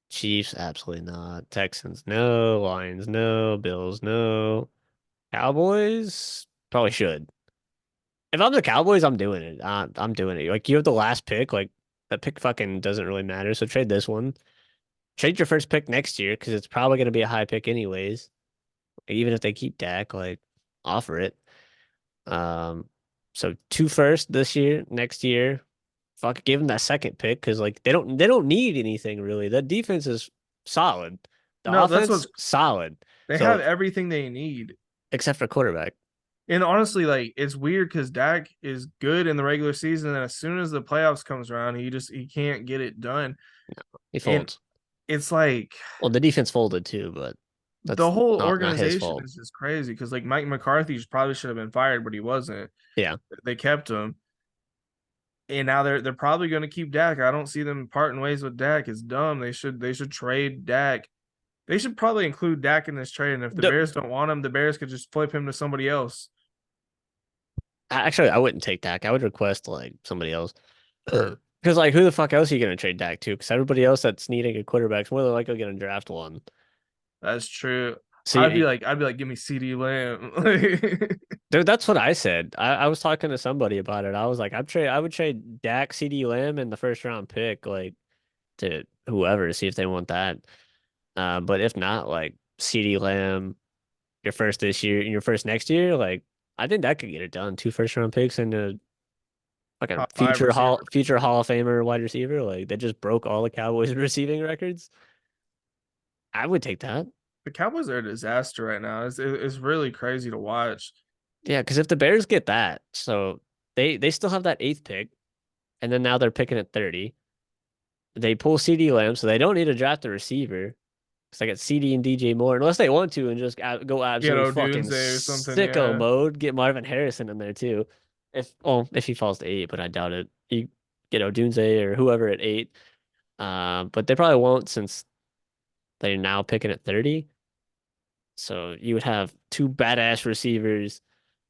Chiefs, absolutely not. Texans, no. Lions, no. Bills, no. Cowboys, probably should. If I'm the Cowboys, I'm doing it. I'm doing it. Like you have the last pick. Like that pick fucking doesn't really matter. So trade this one. Trade your first pick next year because it's probably going to be a high pick anyways. Even if they keep Dak, like offer it. Um, so two first this year, next year, fuck, give them that second pick because like they don't need anything really. The defense is solid. The No, that's offense what's solid. they have So everything they need. except for quarterback, And honestly, like it's weird because Dak is good in the regular season, and as soon as the playoffs comes around, he can't get it done. he And folds. it's like Well, the defense folded too, but the that's whole not his organization fault. is just crazy because like Mike McCarthy probably should have been fired, but he wasn't. Yeah. They kept him, and now they're probably going to keep Dak. I don't see them parting ways with Dak. It's dumb. They should trade Dak. They should probably include Dak in this trade. And if the The, Bears don't want him, the Bears could just flip him to somebody else. actually, I wouldn't take Dak. I would request like somebody else. Because like who the fuck else are you gonna trade Dak to? Because everybody else that's needing a quarterback is more than likely gonna draft one. That's true. So I'd be yeah, like, I'd be like, give me CD Lamb. dude, that's what I said. I was talking to somebody about it. I was like, I would trade Dak, CD Lamb, and the first round pick, like to whoever to see if they want that. But if not, like CD Lamb, your first this year and your first next year, like I think that could get it done. Two first round picks and a like a Top five receiver. future Hall of Famer wide receiver. Like they just broke all the Cowboys receiving records. I would take that. The Cowboys are a disaster right now. It's really crazy to watch. Yeah, because if the Bears get that, so they still have that eighth pick, and then now they're picking at 30. They pull CD Lamb, so they don't need to draft a receiver. Because I got CD and DJ Moore, unless they want to and just go Get absolutely fucking Odunze or something. sicko Yeah. mode. Get Marvin Harrison in there too. If he falls to 8, but I doubt it. You get Odunze or whoever at 8. But they probably won't since they're now picking at 30. So you would have two badass receivers.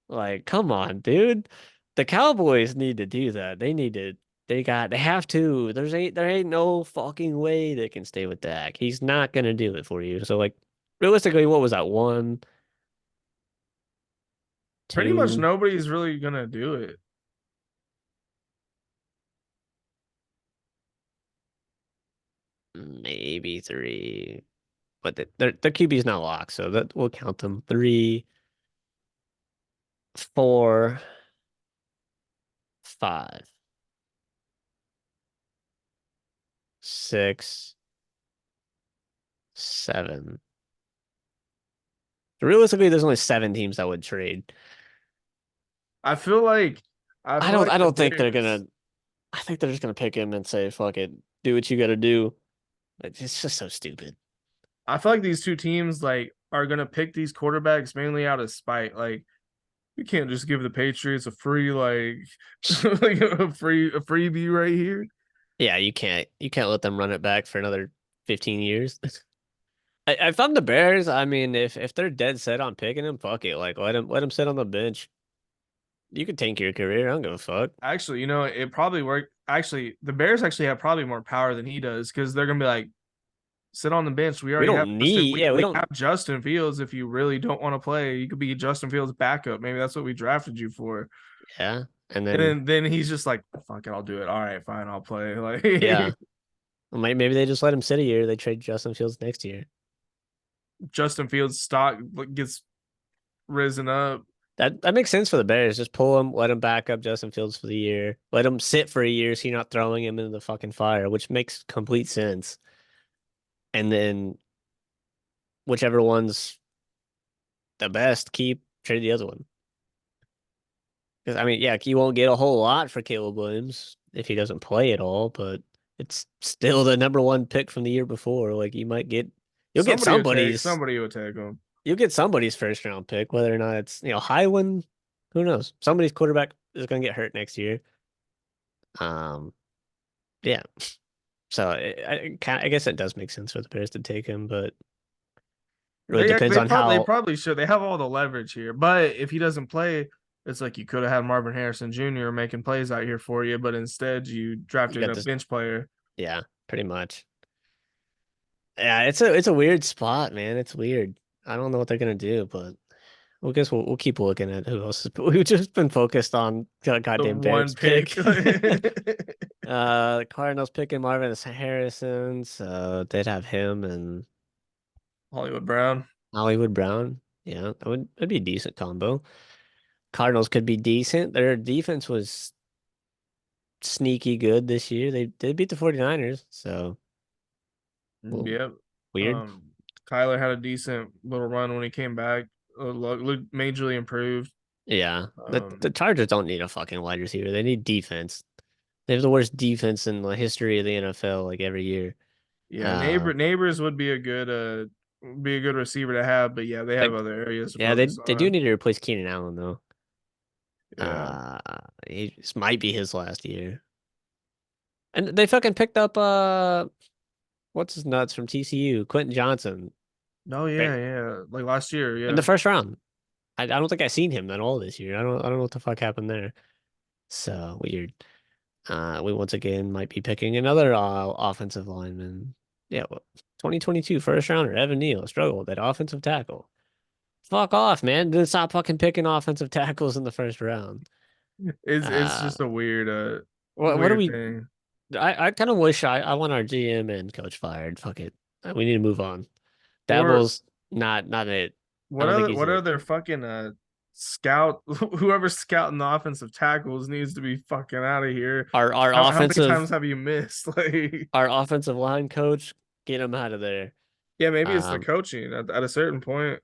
Like, come on, dude. The Cowboys need to do that. They have to. There ain't no fucking way they can stay with Dak. He's not gonna do it for you. So like realistically, what was that? One, Pretty much two, nobody's really gonna do it. maybe three. But their QB's not locked, so that we'll count them. Three, four, five, six, seven. Realistically, there's only 7 teams that would trade. I feel like I I feel don't like I the don't think they're Bears. gonna I think they're just gonna pick him and say, fuck it, do what you gotta do. It's just so stupid. I feel like these two teams like are gonna pick these quarterbacks mainly out of spite. Like you can't just give the Patriots a free like a freebie right here. Yeah, you can't let them run it back for another 15 years. If I'm the Bears, I mean, if they're dead set on picking him, fuck it. Like let him sit on the bench. You could tank your career. I don't give a fuck. Actually, it probably worked. Actually, the Bears actually have probably more power than he does because they're gonna be like, sit on the bench. We We already have don't Justin. need, We, yeah, we we don't, have Justin Fields. If you really don't want to play, you could be Justin Fields' backup. Maybe that's what we drafted you for. yeah. And And then, then he's just like, fuck it, I'll do it. All right, fine, I'll play. yeah, Like maybe they just let him sit a year. They trade Justin Fields next year. Justin Fields' stock gets risen up. That makes sense for the Bears. Just pull him, let him back up Justin Fields for the year. Let him sit for a year so you're not throwing him into the fucking fire, which makes complete sense. And then whichever one's the best, keep trade the other one. Because I mean, yeah, you won't get a whole lot for Caleb Williams if he doesn't play at all, but it's still the number one pick from the year before. Like you'll get somebody's Somebody would take him. you'll get somebody's first round pick, whether or not it's Highland, who knows? Somebody's quarterback is gonna get hurt next year. Um, yeah. So I guess it does make sense for the Bears to take him, but it really depends on They how probably should. They have all the leverage here. But if he doesn't play, it's like you could have had Marvin Harrison Jr. making plays out here for you, but instead you you drafted got a this. bench player. Yeah, pretty much. Yeah, it's a weird spot, man. It's weird. I don't know what they're gonna do, but I guess we'll keep looking at who else. We've just been focused on the The goddamn Bears one pick. pick. The Cardinals picking Marvin Harrison, so they'd have him and Hollywood Brown. Hollywood Brown. Yeah, that'd be a decent combo. Cardinals could be decent. Their defense was sneaky good this year. They did beat the 49ers, so well, Yep. weird. Um, Kyler had a decent little run when he came back. Looked majorly improved. Yeah. The Um, Chargers don't need a fucking wide receiver. They need defense. They have the worst defense in the history of the NFL, like every year. yeah, Uh, neighbors would be a good receiver to have, but yeah, they have like other areas to yeah, they focus they do on. need to replace Keenan Allen though. Yeah. Uh, this might be his last year. And they fucking picked up what's his nuts from TCU, Quentin Johnson, Oh yeah, ba- yeah. Like last year, in the yeah. first round. I don't think I've seen him at all this year. I don't know what the fuck happened there. So weird. We once again might be picking another offensive lineman. Yeah, well, 2022 first rounder Evan Neal struggled at offensive tackle. Fuck off, man. Then stop fucking picking offensive tackles in the first round. It's Uh, just a what do weird we? thing. I kind of wish I want our GM and coach fired. Fuck it. We need to move on. Or Dabble's not it. I don't think he's what it. other fucking scout whoever's scouting the offensive tackles needs to be fucking out of here. Our How many offensive times have you missed? Like our offensive line coach, get him out of there. yeah, maybe it's the Um, coaching at a certain point.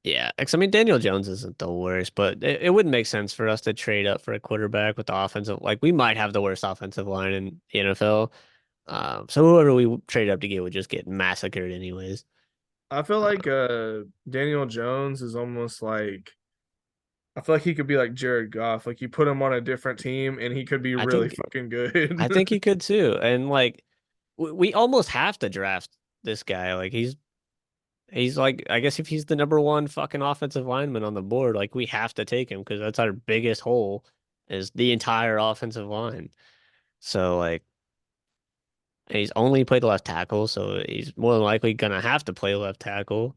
Yeah, because I mean Daniel Jones isn't the worst, but it wouldn't make sense for us to trade up for a quarterback with the offensive. Like we might have the worst offensive line in the NFL. So whoever we trade up to get would just get massacred anyways. I feel like Uh, Daniel Jones is almost like I feel like he could be like Jared Goff. Like you put him on a different team and he could be I really think fucking I good. think he could too, and like we almost have to draft this guy. Like he's like I guess if he's the number one fucking offensive lineman on the board, like we have to take him because that's our biggest hole is the entire offensive line. So like. He's only played left tackle, so he's more than likely gonna have to play left tackle.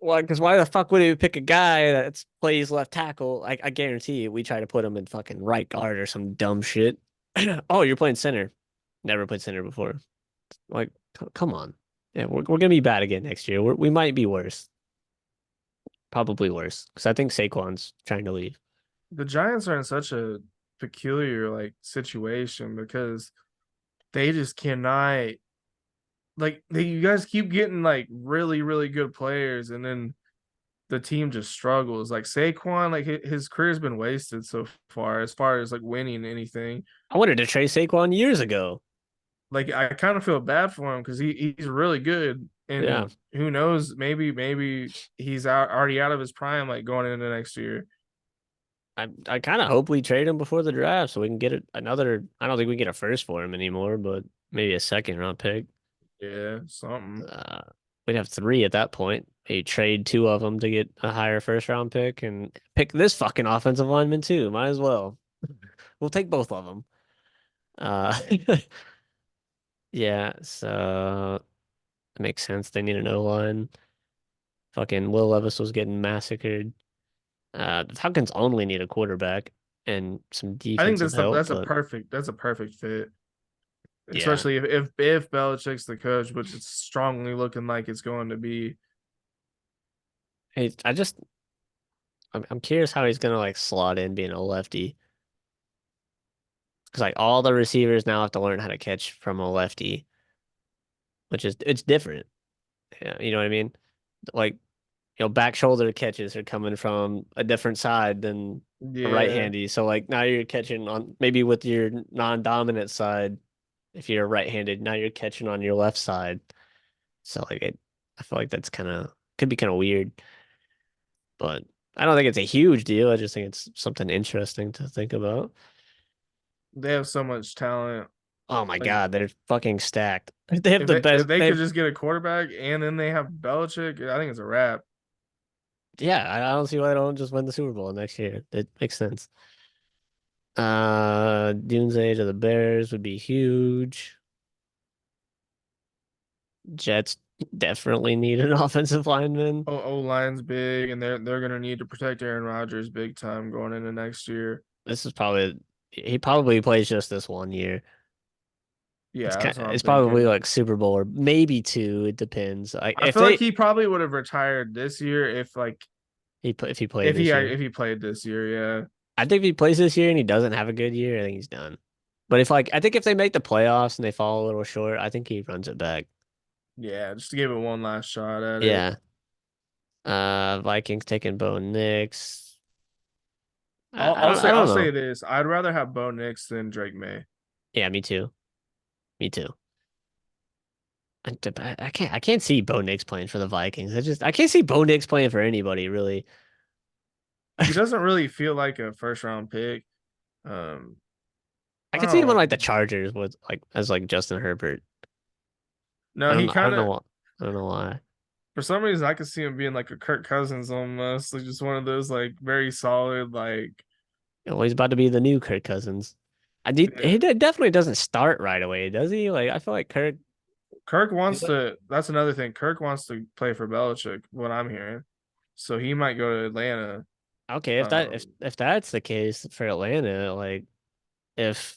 Well, because why the fuck would he pick a guy that plays left tackle? I guarantee you, we try to put him in fucking right guard or some dumb shit. Oh, you're playing center. Never played center before. Like, come on. Yeah, we're gonna be bad again next year. We might be worse, probably worse, because I think Saquon's trying to leave. The Giants are in such a peculiar like situation because they just cannot you guys keep getting like really good players and then the team just struggles. Like Saquon, like his career's been wasted so far as like winning anything. I wanted to trade Saquon years ago. Like I kind of feel bad for him because he's really good, Yeah, and who knows, maybe he's already out of his prime, like going into next year. I kind of hope we trade him before the draft so we can get another. I don't think we get a first for him anymore, but maybe a second round pick. Yeah, something. Uh, we'd have three at that point. Maybe trade two of them to get a higher first round pick and pick this fucking offensive lineman too. Might as well. We'll take both of them. Uh, yeah, so it makes sense. They need an O line. Fucking Will Levis was getting massacred. The Falcons only need a quarterback and some I think defensive help, but that's a perfect fit, yeah, especially if Belichick's the coach, which it's strongly looking like it's going to be. hey, I'm curious how he's gonna like slot in being a lefty because like all the receivers now have to learn how to catch from a lefty, which is it's different. Yeah, you know what I mean? Like back shoulder catches are coming from a different side than a right Yeah, handy. So like now you're catching on maybe with your non-dominant side. If you're right-handed, now you're catching on your left side. So like I feel like that's kind of could be kind of weird, but I don't think it's a huge deal. I just think it's something interesting to think about. they have so much talent. Oh my Like God, they're fucking stacked. They have the if best. they They could have, just get a quarterback and then they have Belichick, I think it's a wrap. yeah, I don't see why they don't just win the Super Bowl next year. It makes sense. Doomsday to the Bears would be huge. Jets definitely need an offensive lineman. O line's big, and they're gonna need to protect Aaron Rodgers big time going into next year. This is probably he probably plays just this one year. Yeah, that's what I'm It's probably thinking. like Super Bowl or maybe two. It depends. Like I if feel like they he probably would have retired this year if he played this year. if he played this year. Yeah, I think if he plays this year and he doesn't have a good year, I think he's done. But if like I think if they make the playoffs and they fall a little short, I think he runs it back. yeah, just to give it one last shot at it. Yeah. Vikings taking Bo Nix. I I'll don't say know. this. I'd rather have Bo Nix than Drake May. Yeah, me too. Me too. I can't see Bo Nix playing for the Vikings. I can't see Bo Nix playing for anybody really. He doesn't really feel like a first round pick. Um, I I can see him on don't like know. the Chargers with like as like Justin Herbert. No, he I kind don't know of what I don't know why. for some reason I could see him being like a Kirk Cousins almost, like just one of those like very solid like Oh, he's about to be the new Kirk Cousins. yeah. Definitely doesn't start right away, does he? Like I feel like Kirk. Kirk He's wants like, to. That's another thing. Kirk wants to play for Belichick. What I'm hearing, so he might go to Atlanta. okay, Um, if that's the case for Atlanta, like if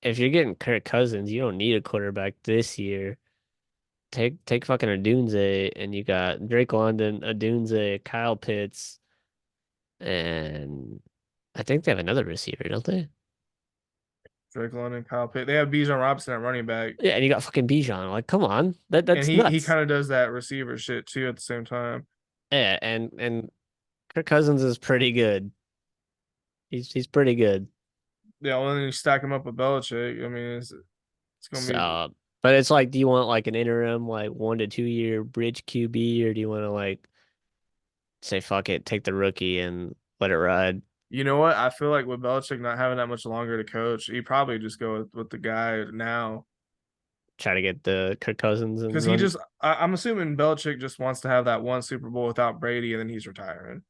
if you're getting Kirk Cousins, you don't need a quarterback this year. Take fucking Adunze, and you got Drake London, Adunze, Kyle Pitts, and I think they have another receiver, don't they? Drake London, Kyle Pitt. They have Bijan Robinson at running back, Yeah, and you got fucking Bijan. Like, come on, and that's he nuts. kind of does that receiver shit too at the same time. Yeah, and Kirk Cousins is pretty good. He's pretty good. Yeah, well, then you stack him up with Belichick. I mean, it's gonna be. So, but it's like, do you want like an interim, like 1 to 2 year bridge QB, or do you want to like say fuck it, take the rookie and let it ride? You know what? I feel like with Belichick not having that much longer to coach, he probably just go with the guy now Try to get the Kirk Cousins and because he run. just. I'm assuming Belichick just wants to have that one Super Bowl without Brady, and then he's retiring.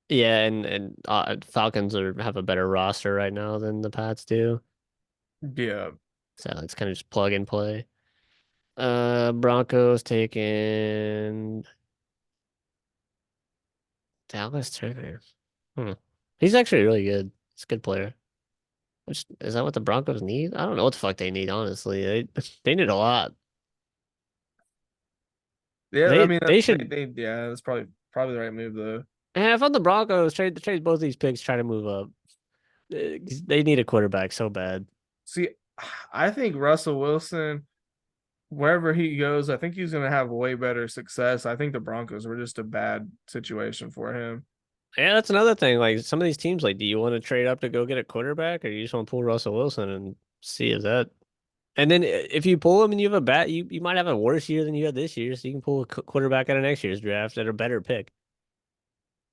Yeah, and Falcons have a better roster right now than the Pats do. Yeah, So it's kind of just plug and play. Broncos taking Dallas Turner. Hmm. He's actually really good. He's a good player. Which is that what the Broncos need? I don't know what the fuck they need, honestly. They need a lot. yeah. I mean, They should. yeah, that's probably the right move though. And if I'm the Broncos, trade both these picks, try to move up. They need a quarterback so bad. See, I think Russell Wilson, wherever he goes, I think he's gonna have way better success. I think the Broncos were just a bad situation for him. Yeah, that's another thing. Like some of these teams, like, do you want to trade up to go get a quarterback, or you just want to pull Russell Wilson and see if that? And then if you pull him and you have a bat, you might have a worse year than you had this year, so you can pull a quarterback out of next year's draft at a better pick.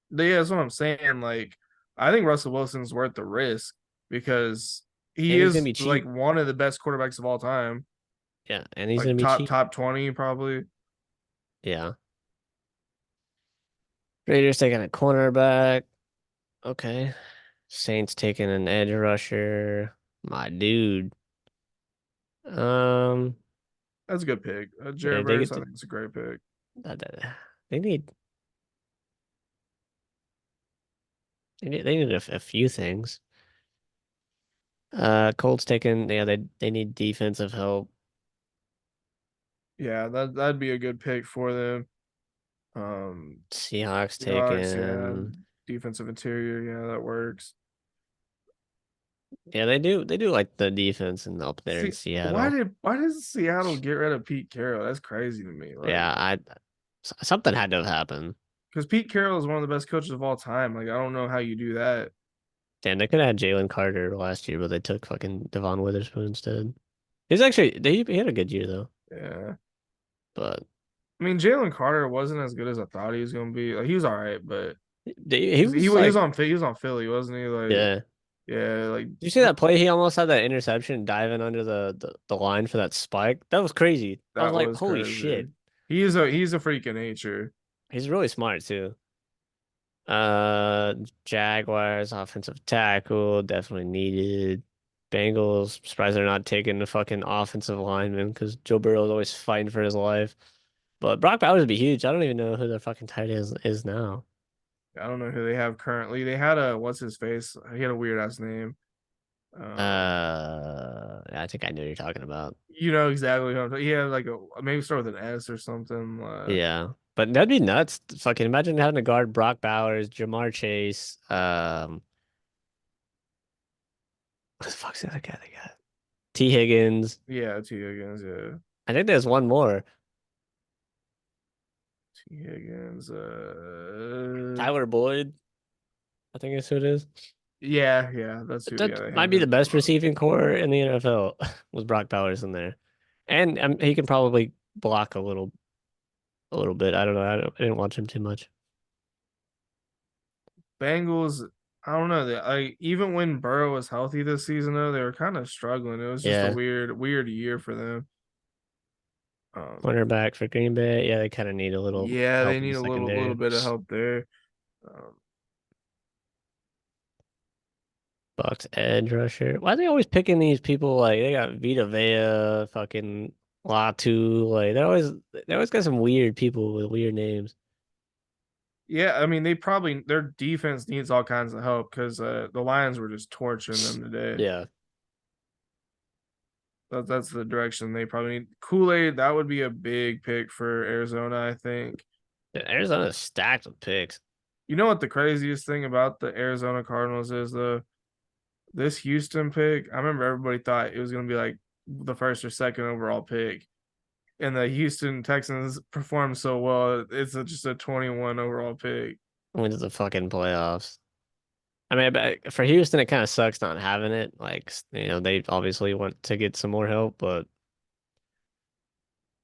Yeah, that's what I'm saying. Like, I think Russell Wilson's worth the risk because he And he's gonna is be like cheap. one of the best quarterbacks of all time. Yeah, and he's gonna Like be cheap. top 20 probably. Yeah. Raiders taking a cornerback. Okay. Saints taking an edge rusher. My dude. Um, That's a good pick. yeah, Jared Verse, I think it's a great pick. they need they need a few things. Colts taking yeah they need defensive help. Yeah, that'd be a good pick for them. Um, Seahawks Seahawks, yeah, taking defensive interior, yeah, that works. yeah they do like the defense and up there in See, Seattle. why does Seattle get rid of Pete Carroll? That's crazy to me. Like, Yeah, I something had to have happened. because Pete Carroll is one of the best coaches of all time. Like, I don't know how you do that. Damn, they could have had Jalen Carter last year, but they took fucking Devon Witherspoon instead. He's actually he had a good year though, Yeah. but I mean, Jalen Carter wasn't as good as I thought he was gonna be. Like, he was all right, but he was like he was on Philly, wasn't he? Like, yeah. yeah, like Did you see that play? He almost had that interception diving under the line for that spike. That was crazy. I was that like, was holy crazy. shit. He's a freak of nature. He's really smart too. Uh, Jaguars offensive tackle definitely needed. Bengals surprised they're not taking the fucking offensive lineman because Joe Burrow is always fighting for his life. But Brock Bowers would be huge. I don't even know who their fucking tight end is now. I don't know who they have currently. They had a what's his face? He had a weird ass name. I think I know what you're talking about. You know exactly what I'm talking. He had like a maybe start with an S or something. Yeah, but that'd be nuts. Fucking imagine having to guard Brock Bowers, Jamar Chase. What the fuck's the other guy they got? T. Higgins. Yeah, T Higgins. Yeah, I think there's one more. T Higgins. Tyler Boyd. I think that's who it is. Yeah, that's who. That Yeah, they might have be the him. best receiving core in the NFL with Brock Bowers in there, and he can probably block a little bit. I don't know. I didn't watch him too much. Bengals. I don't know. Even when Burrow was healthy this season, though, they were kind of struggling. It was just a Yeah, weird year for them. Um, cornerback for Green Bay. Yeah, they kind of need a little yeah, they help in need the a little secondary. bit of help there. Um, Bucks edge rusher. Why are they always picking these people? Like they got Vita Vea, fucking Latu. Like they always got some weird people with weird names. yeah, I mean, they probably their defense needs all kinds of help because the Lions were just torching them today. Yeah, That's the direction they probably need. Kool-Aid, that would be a big pick for Arizona, I think. Arizona's stacked with picks. You know what the craziest thing about the Arizona Cardinals is, though? This Houston pick, I remember everybody thought it was going to be like the first or second overall pick. And the Houston Texans performed so well. Just a 21 overall pick. Went to the fucking playoffs. I mean, but for Houston, it kind of sucks not having it. Like, they obviously want to get some more help, but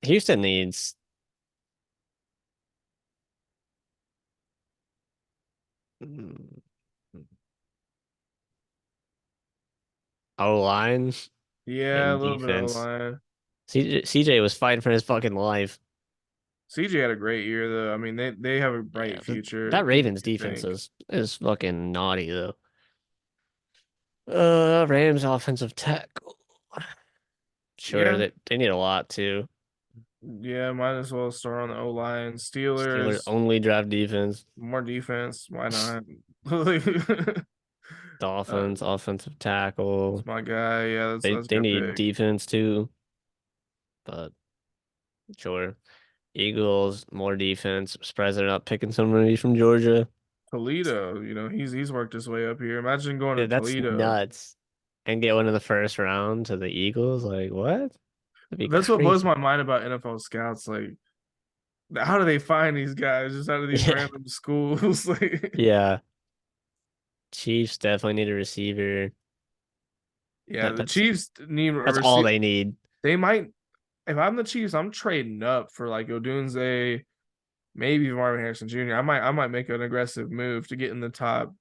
Houston needs mm, O-line Yeah, a and little bit of defense. line. CJ was fighting for his fucking life. CJ had a great year though. I mean, they have a Yeah, bright future. that Even Ravens if you defense think, is fucking naughty though. Rams offensive tackle. Sure, yeah, that they need a lot too. yeah, might as well start on the O line. Steelers Steelers, only drive defense. more defense. Why not? Dolphins offensive That's tackle. my guy. Yeah, that's a They good need pick. defense too, but sure. Eagles more defense. I'm surprised they're not picking somebody from Georgia. Toledo, he's worked his way up here. Imagine going to Dude, that's Toledo. nuts. And get one in the first round to the Eagles. Like what? That'd be That's what blows crazy. my mind about NFL scouts. Like, how do they find these guys just out of these Yeah. random schools? Like, Yeah. Chiefs definitely need a receiver. yeah, That the that's Chiefs need a that's all receiver. they need. They might, if I'm the Chiefs, I'm trading up for like Odunze, maybe Marvin Harrison Jr. I might make an aggressive move to get in the top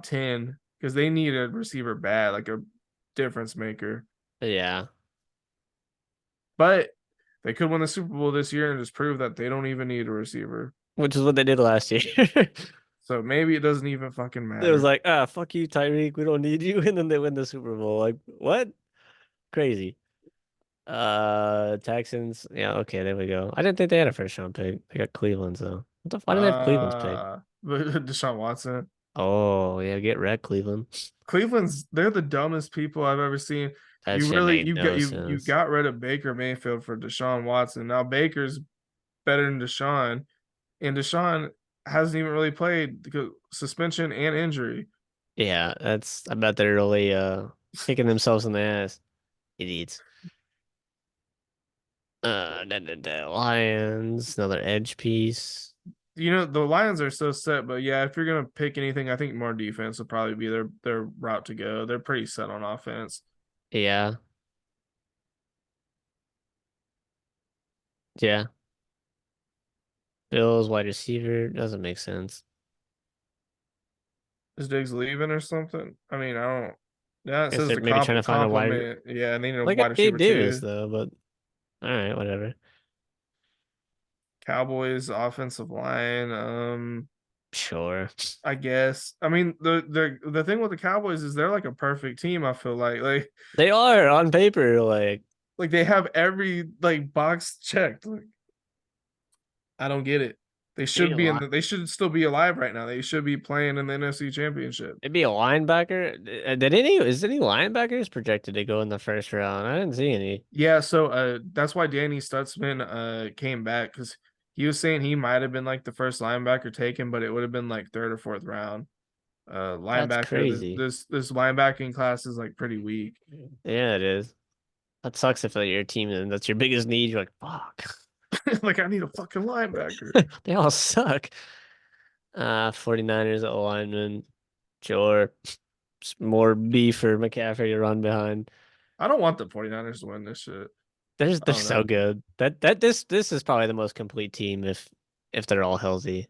10 because they need a receiver bad, like a difference maker. Yeah. But they could win the Super Bowl this year and just prove that they don't even need a receiver. Which is what they did last year. So maybe it doesn't even fucking It was matter. like, fuck you, Tyreek. We don't need you. And then they win the Super Bowl. Like, what? Crazy. Texans. Yeah, okay, there we go. I didn't think they had a first round pick. They got Cleveland's though. But Why do they have Cleveland's pick? Deshaun Watson. Oh, yeah, get wrecked, Cleveland. They're the dumbest people I've ever seen. That You shit really made you got no you sense. got rid of Baker Mayfield for Deshaun Watson. Now Baker's better than Deshaun, and Deshaun hasn't even really played because suspension and injury. Yeah, I bet they're really kicking themselves in the ass. Idiots. Lions, another edge piece. The Lions are so set, but yeah, if you're gonna pick anything, I think more defense would probably be their route to go. They're pretty set on offense. Yeah. Yeah. Bills wide receiver doesn't make sense. Is Diggs leaving or something? I mean, I don't. Yeah, it Guess says they're to maybe trying to find a wide. compliment. Yeah, and they need a They wide got Gabe receiver Davis too. though, but all right, whatever. Cowboys offensive line. Sure. I guess. I mean, the thing with the Cowboys is they're like a perfect team. I feel like They are on paper, like like they have every like box checked. Like, I don't get it. They Maybe should a be in line. the, they should still be alive right now. They should be playing in the NFC Championship. Maybe a linebacker. Did any is any linebackers projected to go in the first round? I didn't see any. Yeah, so that's why Danny Stutzman came back because he was saying he might have been like the first linebacker taken, but it would have been like third or fourth round. That's Linebacker. This crazy. this this linebacking class is like pretty weak. Yeah, it is. That sucks if like, your team and that's your biggest need. You're like, fuck. Like I need a fucking linebacker. They all suck. 49ers at lineman. Sure. More beef for McCaffrey to run behind. I don't want the 49ers to win this shit. I They're don't so know. good. This is probably the most complete team if they're all healthy.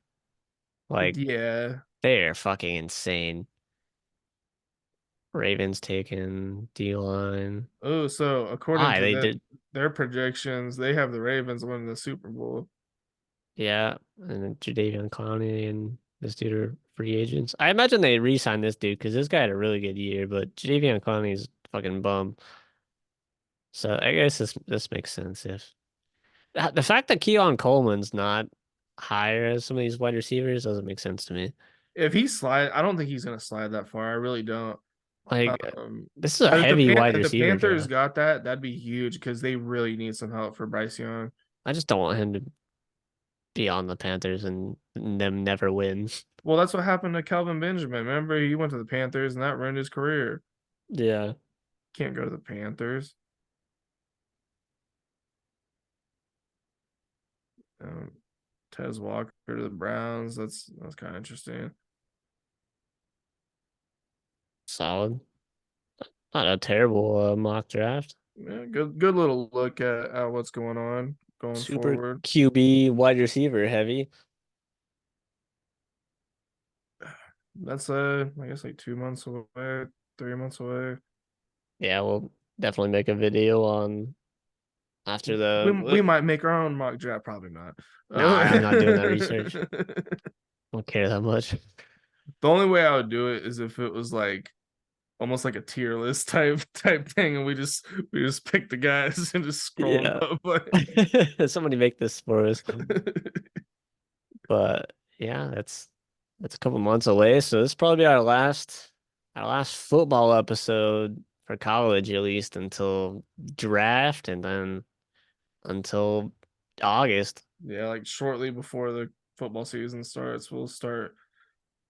Like Yeah. they're fucking insane. Ravens taken D line. Oh, so according Why to they that did? their projections, they have the Ravens winning the Super Bowl. Yeah, and then Jadeveon Clowney and this dude are free agents. I imagine they re-signed this dude because this guy had a really good year, but Jadeveon Clowney's fucking bum. So I guess this makes sense if the fact that Keon Coleman's not higher as some of these wide receivers doesn't make sense to me. If he slide, I don't think he's gonna slide that far. I really don't. Like Um, this is a heavy wide if the receiver Panthers draft. got that, that'd be huge because they really need some help for Bryce Young. I just don't want him to be on the Panthers and them never win. Well, that's what happened to Kelvin Benjamin. Remember, he went to the Panthers and that ruined his career. Yeah. Can't go to the Panthers. Um, Tez Walker to the Browns. That's kind of interesting. Solid. Not a terrible mock draft. Yeah, good little look at what's going on going Super forward. QB wide receiver heavy. That's I guess like 2 months away, 3 months away. Yeah, we'll definitely make a video on after We the. might make our own mock draft, probably not. Nah, I'm not doing that research. I don't care that much. The only way I would do it is if it was like almost like a tier list type thing, and we just pick the guys and just scroll them Yeah. up. Like, Somebody make this for us. But yeah, that's a couple months away. So this will probably be our last football episode for college at least until draft and then until August. yeah, like shortly before the football season starts, we'll start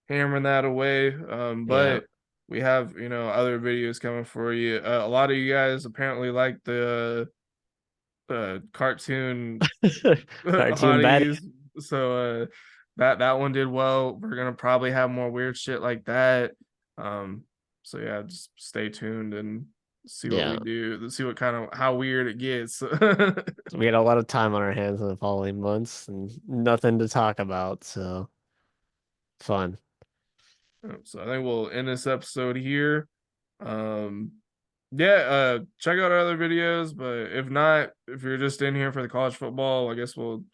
hammering that away. Yeah. But we have other videos coming for you. A lot of you guys apparently like the cartoon Cartoon bad. hotties. So that one did well. We're gonna probably have more weird shit like that. Um, so yeah, just stay tuned and see what we Yeah. do. See what kind of how weird it gets. We got a lot of time on our hands in the following months and nothing to talk about, so fun. So I think we'll end this episode here. Um, yeah, check out our other videos, but if not, if you're just in here for the college football, I guess we'll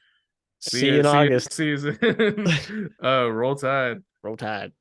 see See you you in see you August. next season. Roll Tide. Roll Tide.